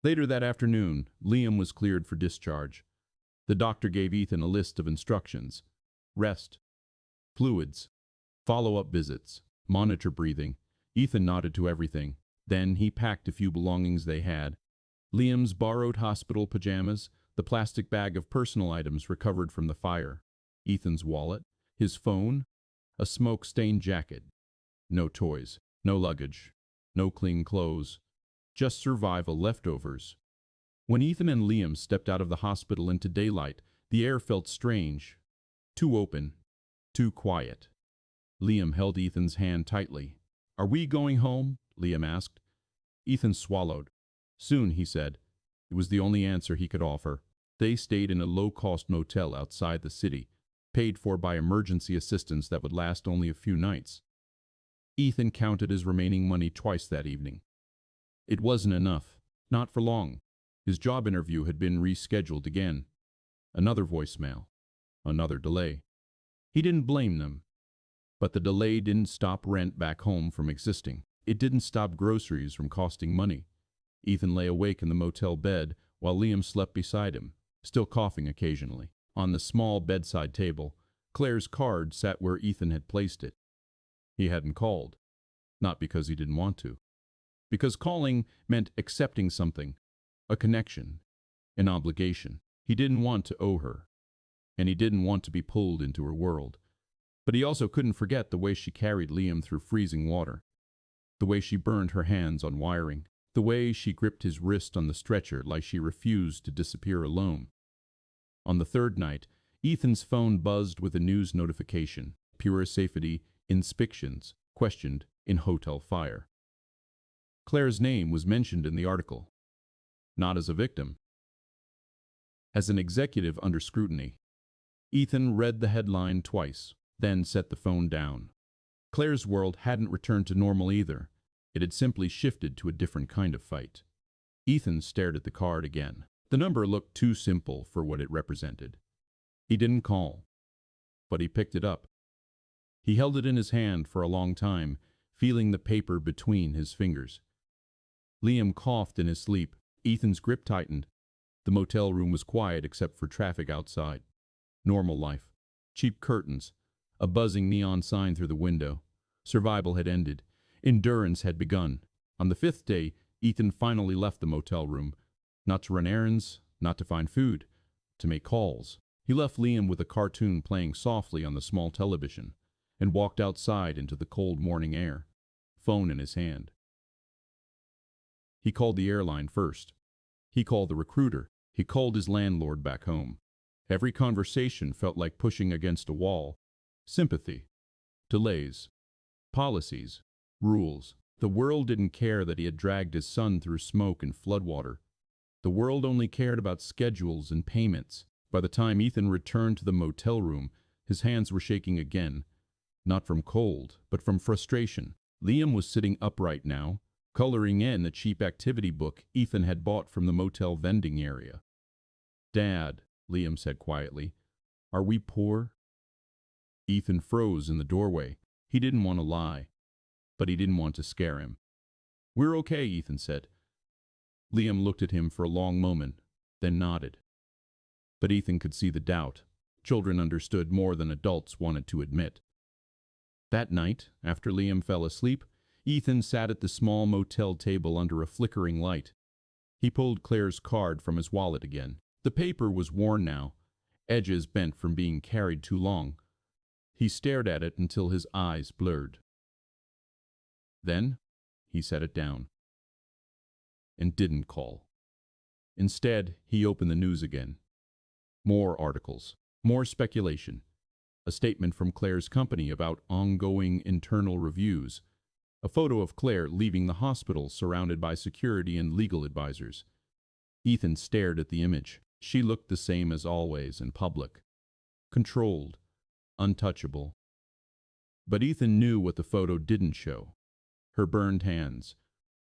Later that afternoon, Liam was cleared for discharge. The doctor gave Ethan a list of instructions. Rest, fluids, follow-up visits, monitor breathing. Ethan nodded to everything. Then he packed a few belongings they had. Liam's borrowed hospital pajamas, the plastic bag of personal items recovered from the fire, Ethan's wallet, his phone, a smoke-stained jacket. No toys, no luggage, no clean clothes, just survival leftovers. When Ethan and Liam stepped out of the hospital into daylight, the air felt strange, too open, too quiet. Liam held Ethan's hand tightly. "Are we going home?" Liam asked. Ethan swallowed. "Soon," he said. It was the only answer he could offer. They stayed in a low-cost motel outside the city, paid for by emergency assistance that would last only a few nights. Ethan counted his remaining money twice that evening. It wasn't enough. Not for long. His job interview had been rescheduled again. Another voicemail. Another delay. He didn't blame them. But the delay didn't stop rent back home from existing. It didn't stop groceries from costing money. Ethan lay awake in the motel bed while Liam slept beside him, still coughing occasionally. On the small bedside table, Claire's card sat where Ethan had placed it. He hadn't called. Not because he didn't want to. Because calling meant accepting something, a connection, an obligation. He didn't want to owe her, and he didn't want to be pulled into her world. But he also couldn't forget the way she carried Liam through freezing water, the way she burned her hands on wiring, the way she gripped his wrist on the stretcher like she refused to disappear alone. On the third night, Ethan's phone buzzed with a news notification. Pure safety inspections questioned in hotel fire. Claire's name was mentioned in the article. Not as a victim. As an executive under scrutiny. Ethan read the headline twice, then set the phone down. Claire's world hadn't returned to normal either. It had simply shifted to a different kind of fight. Ethan stared at the card again. The number looked too simple for what it represented. He didn't call, but he picked it up. He held it in his hand for a long time, feeling the paper between his fingers. Liam coughed in his sleep. Ethan's grip tightened. The motel room was quiet except for traffic outside. Normal life. Cheap curtains. A buzzing neon sign through the window. Survival had ended. Endurance had begun. On the fifth day, Ethan finally left the motel room. Not to run errands, not to find food, to make calls. He left Liam with a cartoon playing softly on the small television, and walked outside into the cold morning air. phone in his hand. He called the airline first. He called the recruiter. He called his landlord back home. Every conversation felt like pushing against a wall. Sympathy. Delays. Policies. Rules. The world didn't care that he had dragged his son through smoke and floodwater. The world only cared about schedules and payments. By the time Ethan returned to the motel room, his hands were shaking again. Not from cold, but from frustration. Liam was sitting upright now, coloring in a cheap activity book Ethan had bought from the motel vending area. "Dad," Liam said quietly, "are we poor?" Ethan froze in the doorway. He didn't want to lie, but he didn't want to scare him. "We're okay," Ethan said. Liam looked at him for a long moment, then nodded. But Ethan could see the doubt. Children understood more than adults wanted to admit. That night, after Liam fell asleep, Ethan sat at the small motel table under a flickering light. He pulled Claire's card from his wallet again. The paper was worn now, edges bent from being carried too long. He stared at it until his eyes blurred. Then, he set it down. And didn't call. Instead, he opened the news again. More articles, more speculation. A statement from Claire's company about ongoing internal reviews. A photo of Claire leaving the hospital surrounded by security and legal advisors. Ethan stared at the image. She looked the same as always in public. Controlled, untouchable. But Ethan knew what the photo didn't show. Her burned hands,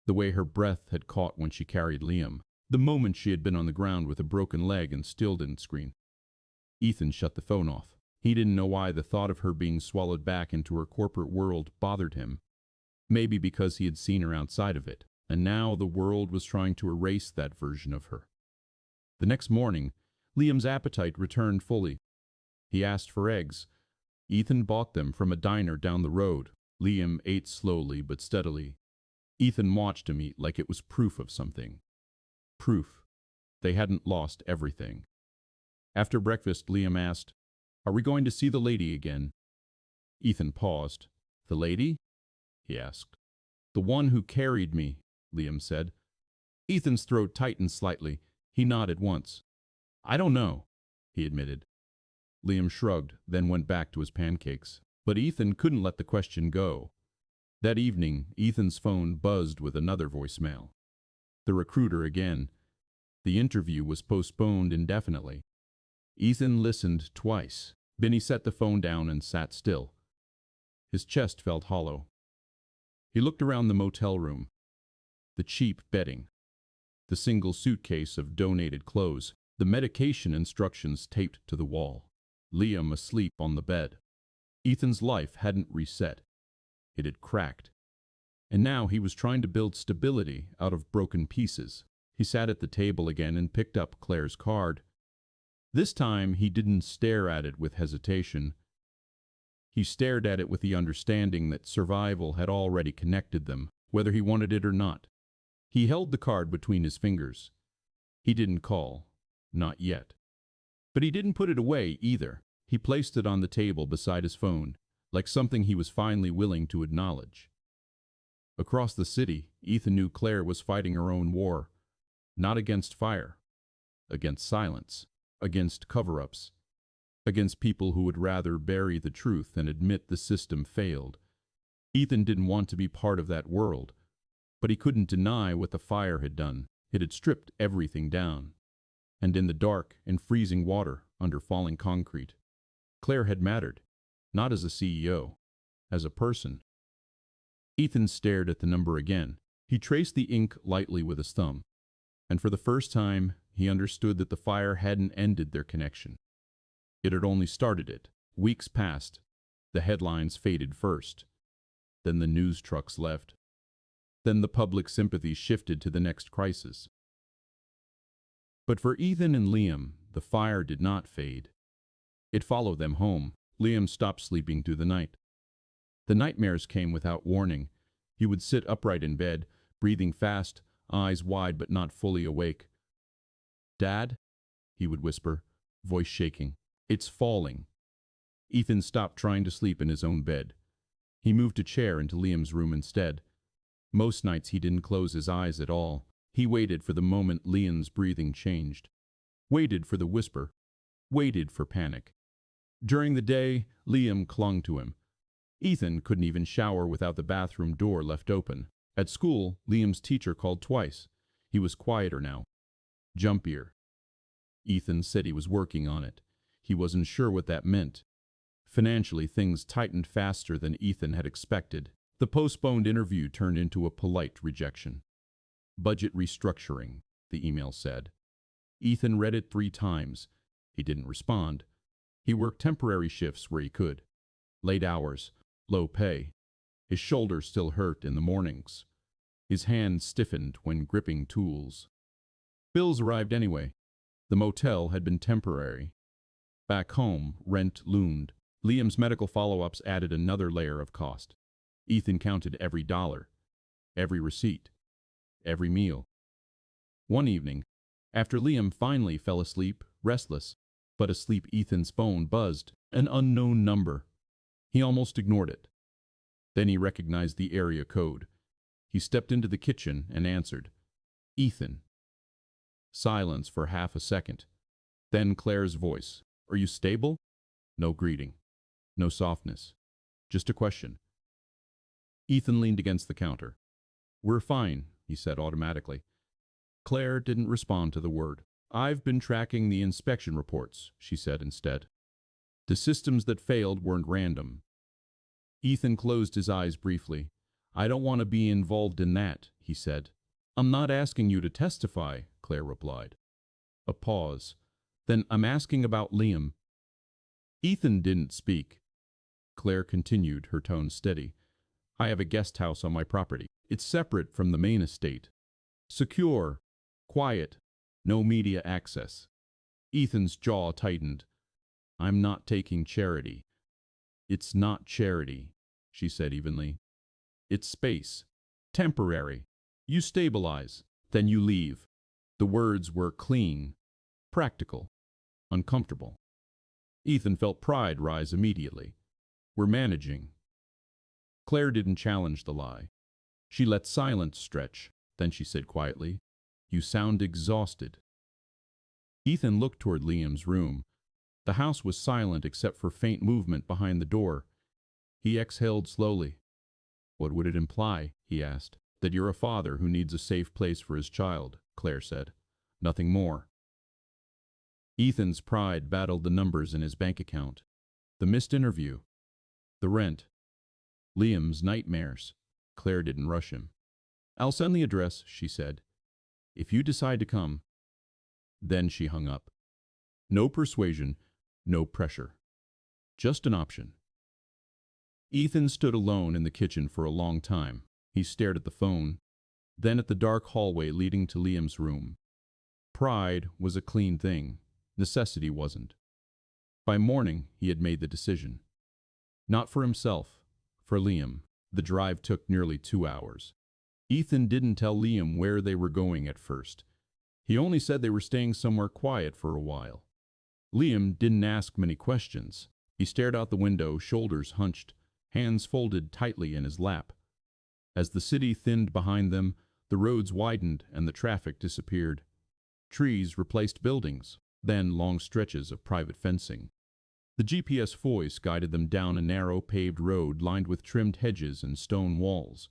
the way her breath had caught when she carried Liam, the moment she had been on the ground with a broken leg and still didn't scream. Ethan shut the phone off. He didn't know why the thought of her being swallowed back into her corporate world bothered him. Maybe because he had seen her outside of it, and now the world was trying to erase that version of her. The next morning, Liam's appetite returned fully. He asked for eggs. Ethan bought them from a diner down the road. Liam ate slowly but steadily. Ethan watched him eat like it was proof of something. Proof. They hadn't lost everything. After breakfast, Liam asked, "Are we going to see the lady again?" Ethan paused. "The lady?" he asked. "The one who carried me," Liam said. Ethan's throat tightened slightly. He nodded once. "I don't know," he admitted. Liam shrugged, then went back to his pancakes. But Ethan couldn't let the question go. That evening, Ethan's phone buzzed with another voicemail. The recruiter again. The interview was postponed indefinitely. Ethan listened twice. Then he set the phone down and sat still. His chest felt hollow. He looked around the motel room. The cheap bedding. The single suitcase of donated clothes. The medication instructions taped to the wall. Liam asleep on the bed. Ethan's life hadn't reset. It had cracked. And now he was trying to build stability out of broken pieces. He sat at the table again and picked up Claire's card. This time he didn't stare at it with hesitation. He stared at it with the understanding that survival had already connected them, whether he wanted it or not. He held the card between his fingers. He didn't call. Not yet. But he didn't put it away either. He placed it on the table beside his phone, like something he was finally willing to acknowledge. Across the city, Ethan knew Claire was fighting her own war. Not against fire. Against silence. Against cover-ups. Against people who would rather bury the truth and admit the system failed. Ethan didn't want to be part of that world, but he couldn't deny what the fire had done. It had stripped everything down. And in the dark and freezing water, under falling concrete, Claire had mattered, not as a CEO, as a person. Ethan stared at the number again. He traced the ink lightly with his thumb, and for the first time, he understood that the fire hadn't ended their connection. It had only started it. Weeks passed. The headlines faded first. Then the news trucks left. Then the public sympathy shifted to the next crisis. But for Ethan and Liam, the fire did not fade. It followed them home. Liam stopped sleeping through the night. The nightmares came without warning. He would sit upright in bed, breathing fast, eyes wide but not fully awake. "Dad?" he would whisper, voice shaking. "It's falling." Ethan stopped trying to sleep in his own bed. He moved a chair into Liam's room instead. Most nights he didn't close his eyes at all. He waited for the moment Liam's breathing changed. Waited for the whisper. Waited for panic. During the day, Liam clung to him. Ethan couldn't even shower without the bathroom door left open. At school, Liam's teacher called twice. He was quieter now. Jumpier. Ethan said he was working on it. He wasn't sure what that meant. Financially, things tightened faster than Ethan had expected. The postponed interview turned into a polite rejection. Budget restructuring, the email said. Ethan read it 3 times. He didn't respond. He worked temporary shifts where he could. Late hours, low pay. His shoulders still hurt in the mornings. His hands stiffened when gripping tools. Bills arrived anyway. The motel had been temporary. Back home, rent loomed. Liam's medical follow-ups added another layer of cost. Ethan counted every dollar, every receipt, every meal. One evening, after Liam finally fell asleep, restless, but asleep, Ethan's phone buzzed, an unknown number. He almost ignored it. Then he recognized the area code. He stepped into the kitchen and answered. Ethan. Silence for half a second. Then Claire's voice. Are you stable? No greeting. No softness. Just a question. Ethan leaned against the counter. We're fine, he said automatically. Claire didn't respond to the word. I've been tracking the inspection reports, she said instead. The systems that failed weren't random. Ethan closed his eyes briefly. I don't want to be involved in that, he said. I'm not asking you to testify, Claire replied. A pause. Then I'm asking about Liam. Ethan didn't speak. Claire continued, her tone steady. I have a guest house on my property. It's separate from the main estate. Secure. Quiet. No media access. Ethan's jaw tightened. I'm not taking charity. It's not charity, she said evenly. It's space. Temporary. You stabilize, then you leave. The words were clean, practical, uncomfortable. Ethan felt pride rise immediately. We're managing. Claire didn't challenge the lie. She let silence stretch. Then she said quietly, You sound exhausted. Ethan looked toward Liam's room. The house was silent except for faint movement behind the door. He exhaled slowly. What would it imply? He asked. That you're a father who needs a safe place for his child, Claire said. Nothing more. Ethan's pride battled the numbers in his bank account. The missed interview. The rent. Liam's nightmares. Claire didn't rush him. I'll send the address, she said. If you decide to come. Then she hung up. No persuasion, no pressure. Just an option. Ethan stood alone in the kitchen for a long time. He stared at the phone, then at the dark hallway leading to Liam's room. Pride was a clean thing. Necessity wasn't. By morning, he had made the decision. Not for himself, for Liam. The drive took nearly 2 hours. Ethan didn't tell Liam where they were going at first. He only said they were staying somewhere quiet for a while. Liam didn't ask many questions. He stared out the window, shoulders hunched, hands folded tightly in his lap. As the city thinned behind them, the roads widened and the traffic disappeared. Trees replaced buildings, then long stretches of private fencing. The GPS voice guided them down a narrow paved road lined with trimmed hedges and stone walls.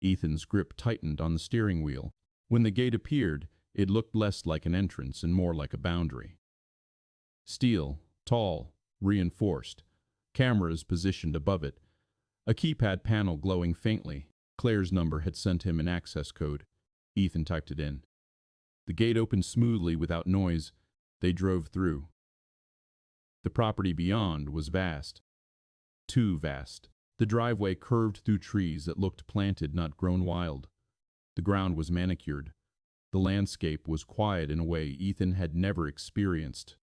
Ethan's grip tightened on the steering wheel. When the gate appeared, it looked less like an entrance and more like a boundary. Steel, tall, reinforced, cameras positioned above it, a keypad panel glowing faintly. Claire's number had sent him an access code. Ethan typed it in. The gate opened smoothly without noise. They drove through. The property beyond was vast. Too vast. The driveway curved through trees that looked planted, not grown wild. The ground was manicured. The landscape was quiet in a way Ethan had never experienced.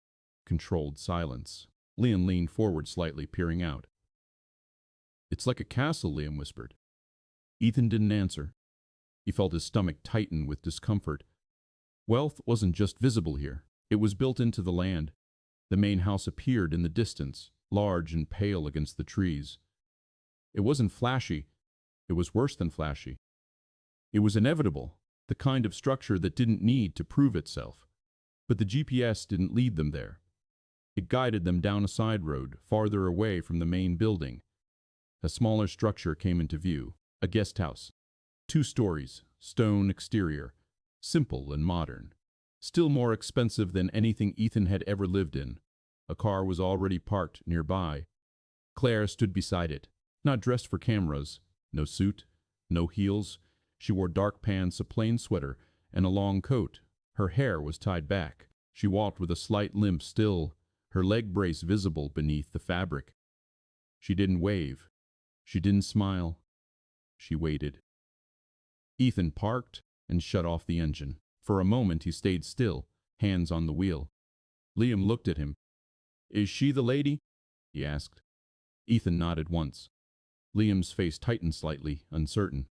Controlled silence. Liam leaned forward slightly, peering out. It's like a castle, Liam whispered. Ethan didn't answer. He felt his stomach tighten with discomfort. Wealth wasn't just visible here. It was built into the land. The main house appeared in the distance, large and pale against the trees. It wasn't flashy. It was worse than flashy. It was inevitable, the kind of structure that didn't need to prove itself. But the GPS didn't lead them there. It guided them down a side road, farther away from the main building. A smaller structure came into view, a guest house. 2 stories, stone exterior, simple and modern. Still more expensive than anything Ethan had ever lived in. A car was already parked nearby. Claire stood beside it, not dressed for cameras, no suit, no heels. She wore dark pants, a plain sweater, and a long coat. Her hair was tied back. She walked with a slight limp still, her leg brace visible beneath the fabric. She didn't wave. She didn't smile. She waited. Ethan parked and shut off the engine. For a moment he stayed still, hands on the wheel. Liam looked at him. "Is she the lady?" he asked. Ethan nodded once. Liam's face tightened slightly, uncertain.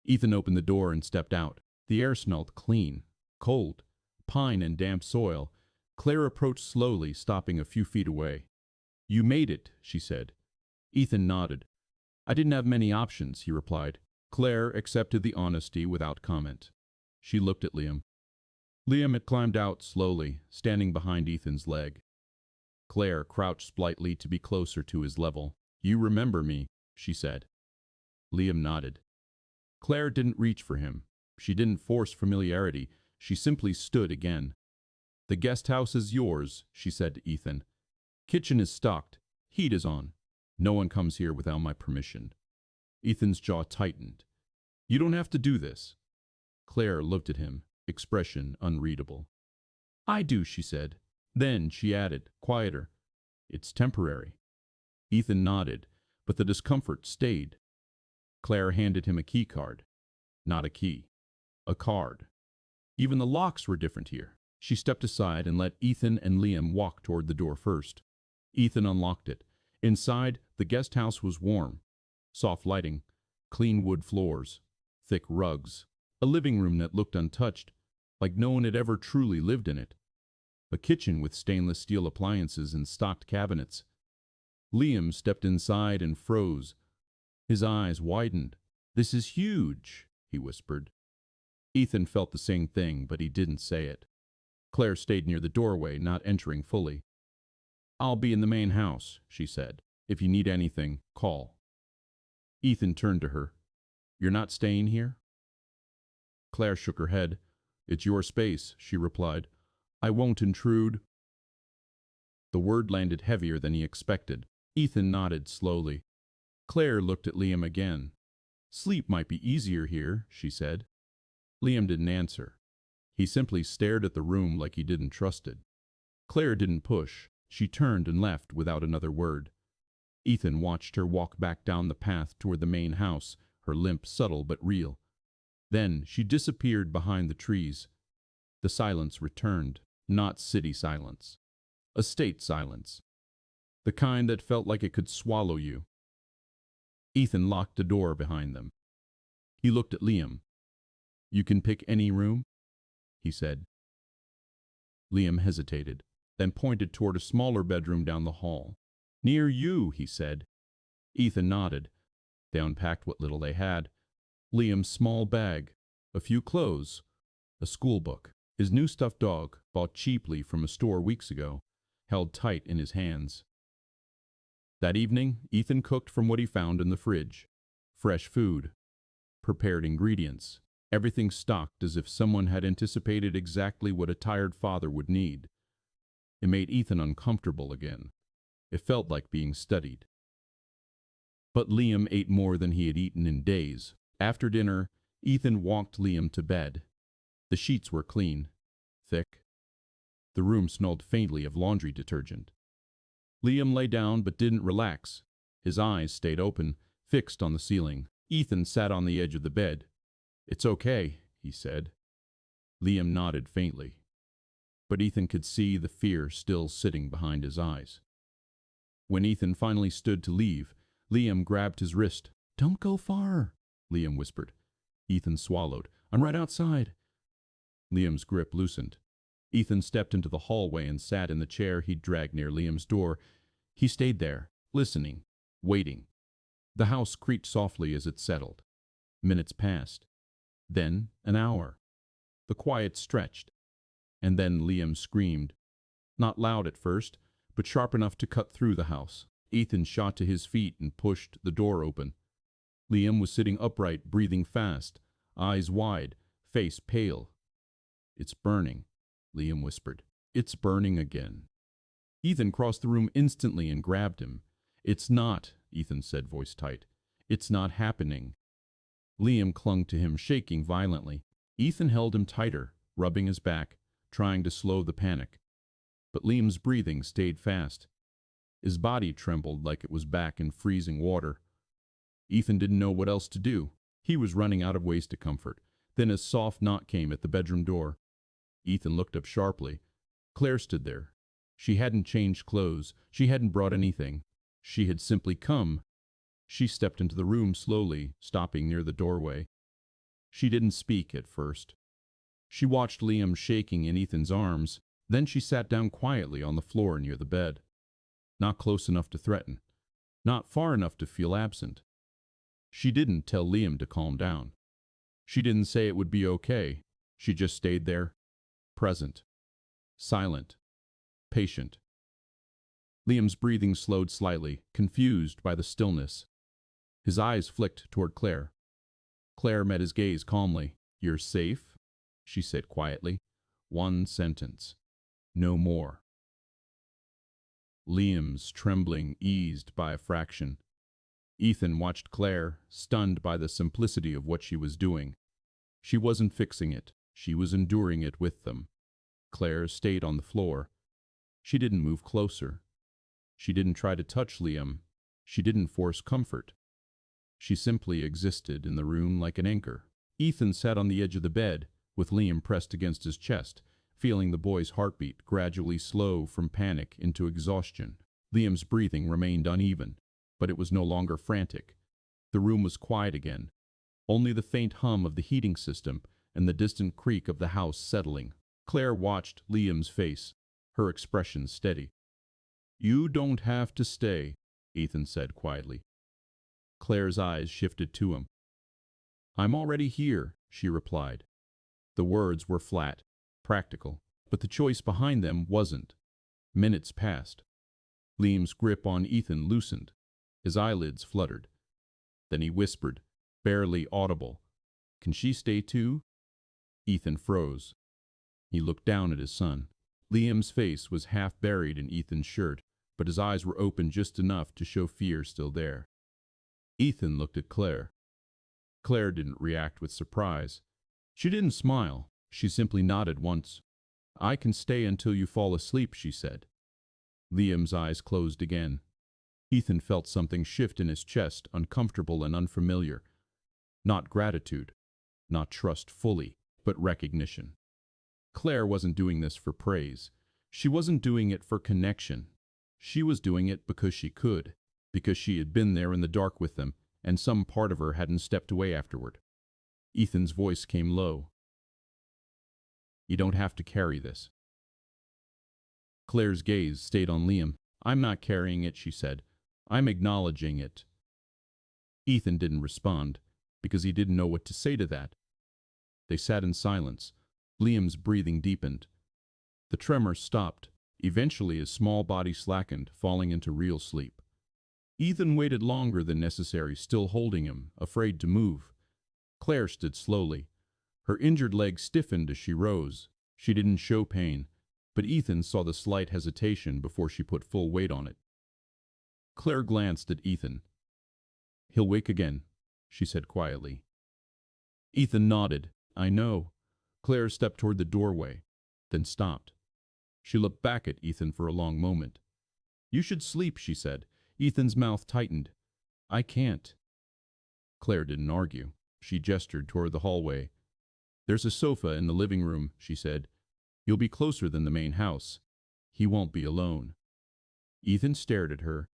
Ethan opened the door and stepped out. The air smelled clean, cold, pine and damp soil. Claire approached slowly, stopping a few feet away. "You made it," she said. Ethan nodded. "I didn't have many options," he replied. Claire accepted the honesty without comment. She looked at Liam. Liam had climbed out slowly, standing behind Ethan's leg. Claire crouched slightly to be closer to his level. "You remember me," she said. Liam nodded. Claire didn't reach for him. She didn't force familiarity. She simply stood again. "The guest house is yours," she said to Ethan. "Kitchen is stocked. Heat is on. No one comes here without my permission." Ethan's jaw tightened. "You don't have to do this." Claire looked at him, expression unreadable. "I do," she said. Then she added, quieter, "It's temporary." Ethan nodded, but the discomfort stayed. Claire handed him a key card. Not a key. A card. Even the locks were different here. She stepped aside and let Ethan and Liam walk toward the door first. Ethan unlocked it. Inside, the guest house was warm. Soft lighting, clean wood floors, thick rugs, a living room that looked untouched, like no one had ever truly lived in it. A kitchen with stainless steel appliances and stocked cabinets. Liam stepped inside and froze. His eyes widened. "This is huge," he whispered. Ethan felt the same thing, but he didn't say it. Claire stayed near the doorway, not entering fully. "I'll be in the main house," she said. "If you need anything, call." Ethan turned to her. "You're not staying here?" Claire shook her head. "It's your space," she replied. "I won't intrude." The word landed heavier than he expected. Ethan nodded slowly. Claire looked at Liam again. "Sleep might be easier here," she said. Liam didn't answer. He simply stared at the room like he didn't trust it. Claire didn't push. She turned and left without another word. Ethan watched her walk back down the path toward the main house, her limp subtle but real. Then she disappeared behind the trees. The silence returned, not city silence. A state silence. The kind that felt like it could swallow you. Ethan locked the door behind them. He looked at Liam. "You can pick any room?" he said. Liam hesitated, then pointed toward a smaller bedroom down the hall. "Near you," he said. Ethan nodded. They unpacked what little they had. Liam's small bag, a few clothes, a school book, his new stuffed dog, bought cheaply from a store weeks ago, held tight in his hands. That evening, Ethan cooked from what he found in the fridge. Fresh food, prepared ingredients, everything stocked as if someone had anticipated exactly what a tired father would need. It made Ethan uncomfortable again. It felt like being studied. But Liam ate more than he had eaten in days. After dinner, Ethan walked Liam to bed. The sheets were clean, thick. The room smelled faintly of laundry detergent. Liam lay down but didn't relax. His eyes stayed open, fixed on the ceiling. Ethan sat on the edge of the bed. "It's okay," he said. Liam nodded faintly. But Ethan could see the fear still sitting behind his eyes. When Ethan finally stood to leave, Liam grabbed his wrist. "Don't go far," Liam whispered. Ethan swallowed. "I'm right outside." Liam's grip loosened. Ethan stepped into the hallway and sat in the chair he'd dragged near Liam's door. He stayed there, listening, waiting. The house creaked softly as it settled. Minutes passed. Then an hour. The quiet stretched. And then Liam screamed. Not loud at first, but sharp enough to cut through the house. Ethan shot to his feet and pushed the door open. Liam was sitting upright, breathing fast, eyes wide, face pale. "It's burning," Liam whispered. "It's burning again." Ethan crossed the room instantly and grabbed him. "It's not," Ethan said, voice tight. "It's not happening." Liam clung to him, shaking violently. Ethan held him tighter, rubbing his back, trying to slow the panic. But Liam's breathing stayed fast. His body trembled like it was back in freezing water. Ethan didn't know what else to do. He was running out of ways to comfort. Then a soft knock came at the bedroom door. Ethan looked up sharply. Claire stood there. She hadn't changed clothes. She hadn't brought anything. She had simply come. She stepped into the room slowly, stopping near the doorway. She didn't speak at first. She watched Liam shaking in Ethan's arms. Then she sat down quietly on the floor near the bed. Not close enough to threaten. Not far enough to feel absent. She didn't tell Liam to calm down. She didn't say it would be okay. She just stayed there, present, silent, patient. Liam's breathing slowed slightly, confused by the stillness. His eyes flicked toward Claire. Claire met his gaze calmly. "You're safe?" she said quietly. "One sentence. No more." Liam's trembling eased by a fraction. Ethan watched Claire, stunned by the simplicity of what she was doing. She wasn't fixing it. She was enduring it with them. Claire stayed on the floor. She didn't move closer. She didn't try to touch Liam. She didn't force comfort. She simply existed in the room like an anchor. Ethan sat on the edge of the bed, with Liam pressed against his chest, feeling the boy's heartbeat gradually slow from panic into exhaustion. Liam's breathing remained uneven, but it was no longer frantic. The room was quiet again. Only the faint hum of the heating system and the distant creak of the house settling. Claire watched Liam's face, her expression steady. "You don't have to stay," Ethan said quietly. Claire's eyes shifted to him. "I'm already here," she replied. The words were flat, practical, but the choice behind them wasn't. Minutes passed. Liam's grip on Ethan loosened. His eyelids fluttered. Then he whispered, barely audible, "Can she stay too?" Ethan froze. He looked down at his son. Liam's face was half buried in Ethan's shirt, but his eyes were open just enough to show fear still there. Ethan looked at Claire. Claire didn't react with surprise. She didn't smile. She simply nodded once. "I can stay until you fall asleep," she said. Liam's eyes closed again. Ethan felt something shift in his chest, uncomfortable and unfamiliar. Not gratitude, not trust fully, but recognition. Claire wasn't doing this for praise. She wasn't doing it for connection. She was doing it because she could, because she had been there in the dark with them, and some part of her hadn't stepped away afterward. Ethan's voice came low. "You don't have to carry this." Claire's gaze stayed on Liam. "I'm not carrying it," she said. "I'm acknowledging it." Ethan didn't respond, because he didn't know what to say to that. They sat in silence. Liam's breathing deepened. The tremor stopped. Eventually his small body slackened, falling into real sleep. Ethan waited longer than necessary, still holding him, afraid to move. Claire stood slowly. Her injured leg stiffened as she rose. She didn't show pain, but Ethan saw the slight hesitation before she put full weight on it. Claire glanced at Ethan. "He'll wake again," she said quietly. Ethan nodded. "I know." Claire stepped toward the doorway, then stopped. She looked back at Ethan for a long moment. "You should sleep," she said. Ethan's mouth tightened. "I can't." Claire didn't argue. She gestured toward the hallway. "There's a sofa in the living room," she said. "You'll be closer than the main house. He won't be alone." Ethan stared at her.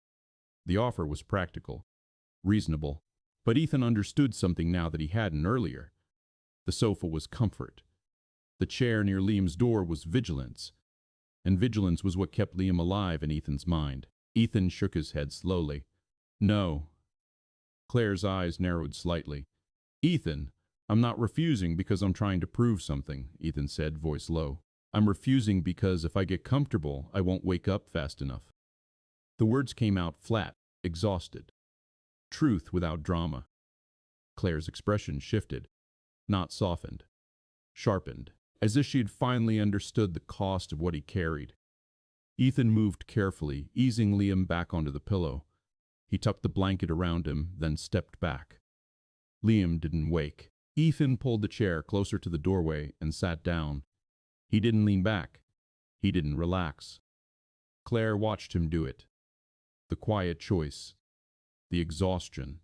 The offer was practical, reasonable, but Ethan understood something now that he hadn't earlier. The sofa was comfort. The chair near Liam's door was vigilance, and vigilance was what kept Liam alive in Ethan's mind. Ethan shook his head slowly. "No." Claire's eyes narrowed slightly. "Ethan, I'm not refusing because I'm trying to prove something, Ethan said, voice low. I'm refusing because if I get comfortable, I won't wake up fast enough. The words came out flat, exhausted. Truth without drama. Claire's expression shifted, not softened, sharpened, as if she had finally understood the cost of what he carried. Ethan moved carefully, easing Liam back onto the pillow. He tucked the blanket around him, then stepped back. Liam didn't wake. Ethan pulled the chair closer to the doorway and sat down. He didn't lean back. He didn't relax. Claire watched him do it. The quiet choice, the exhaustion,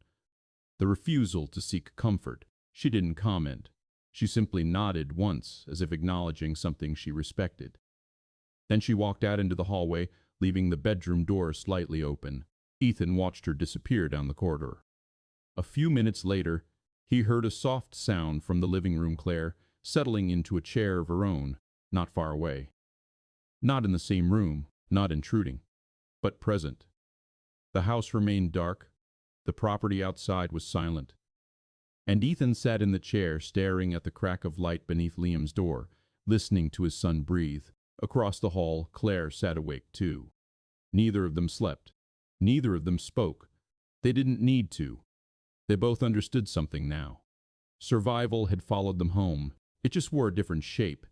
the refusal to seek comfort. She didn't comment. She simply nodded once, as if acknowledging something she respected. Then she walked out into the hallway, leaving the bedroom door slightly open. Ethan watched her disappear down the corridor. A few minutes later, he heard a soft sound from the living room. Claire settling into a chair of her own, not far away. Not in the same room, not intruding, but present. The house remained dark. The property outside was silent. And Ethan sat in the chair, staring at the crack of light beneath Liam's door, listening to his son breathe. Across the hall, Claire sat awake too. Neither of them slept. Neither of them spoke. They didn't need to. They both understood something now. Survival had followed them home. It just wore a different shape.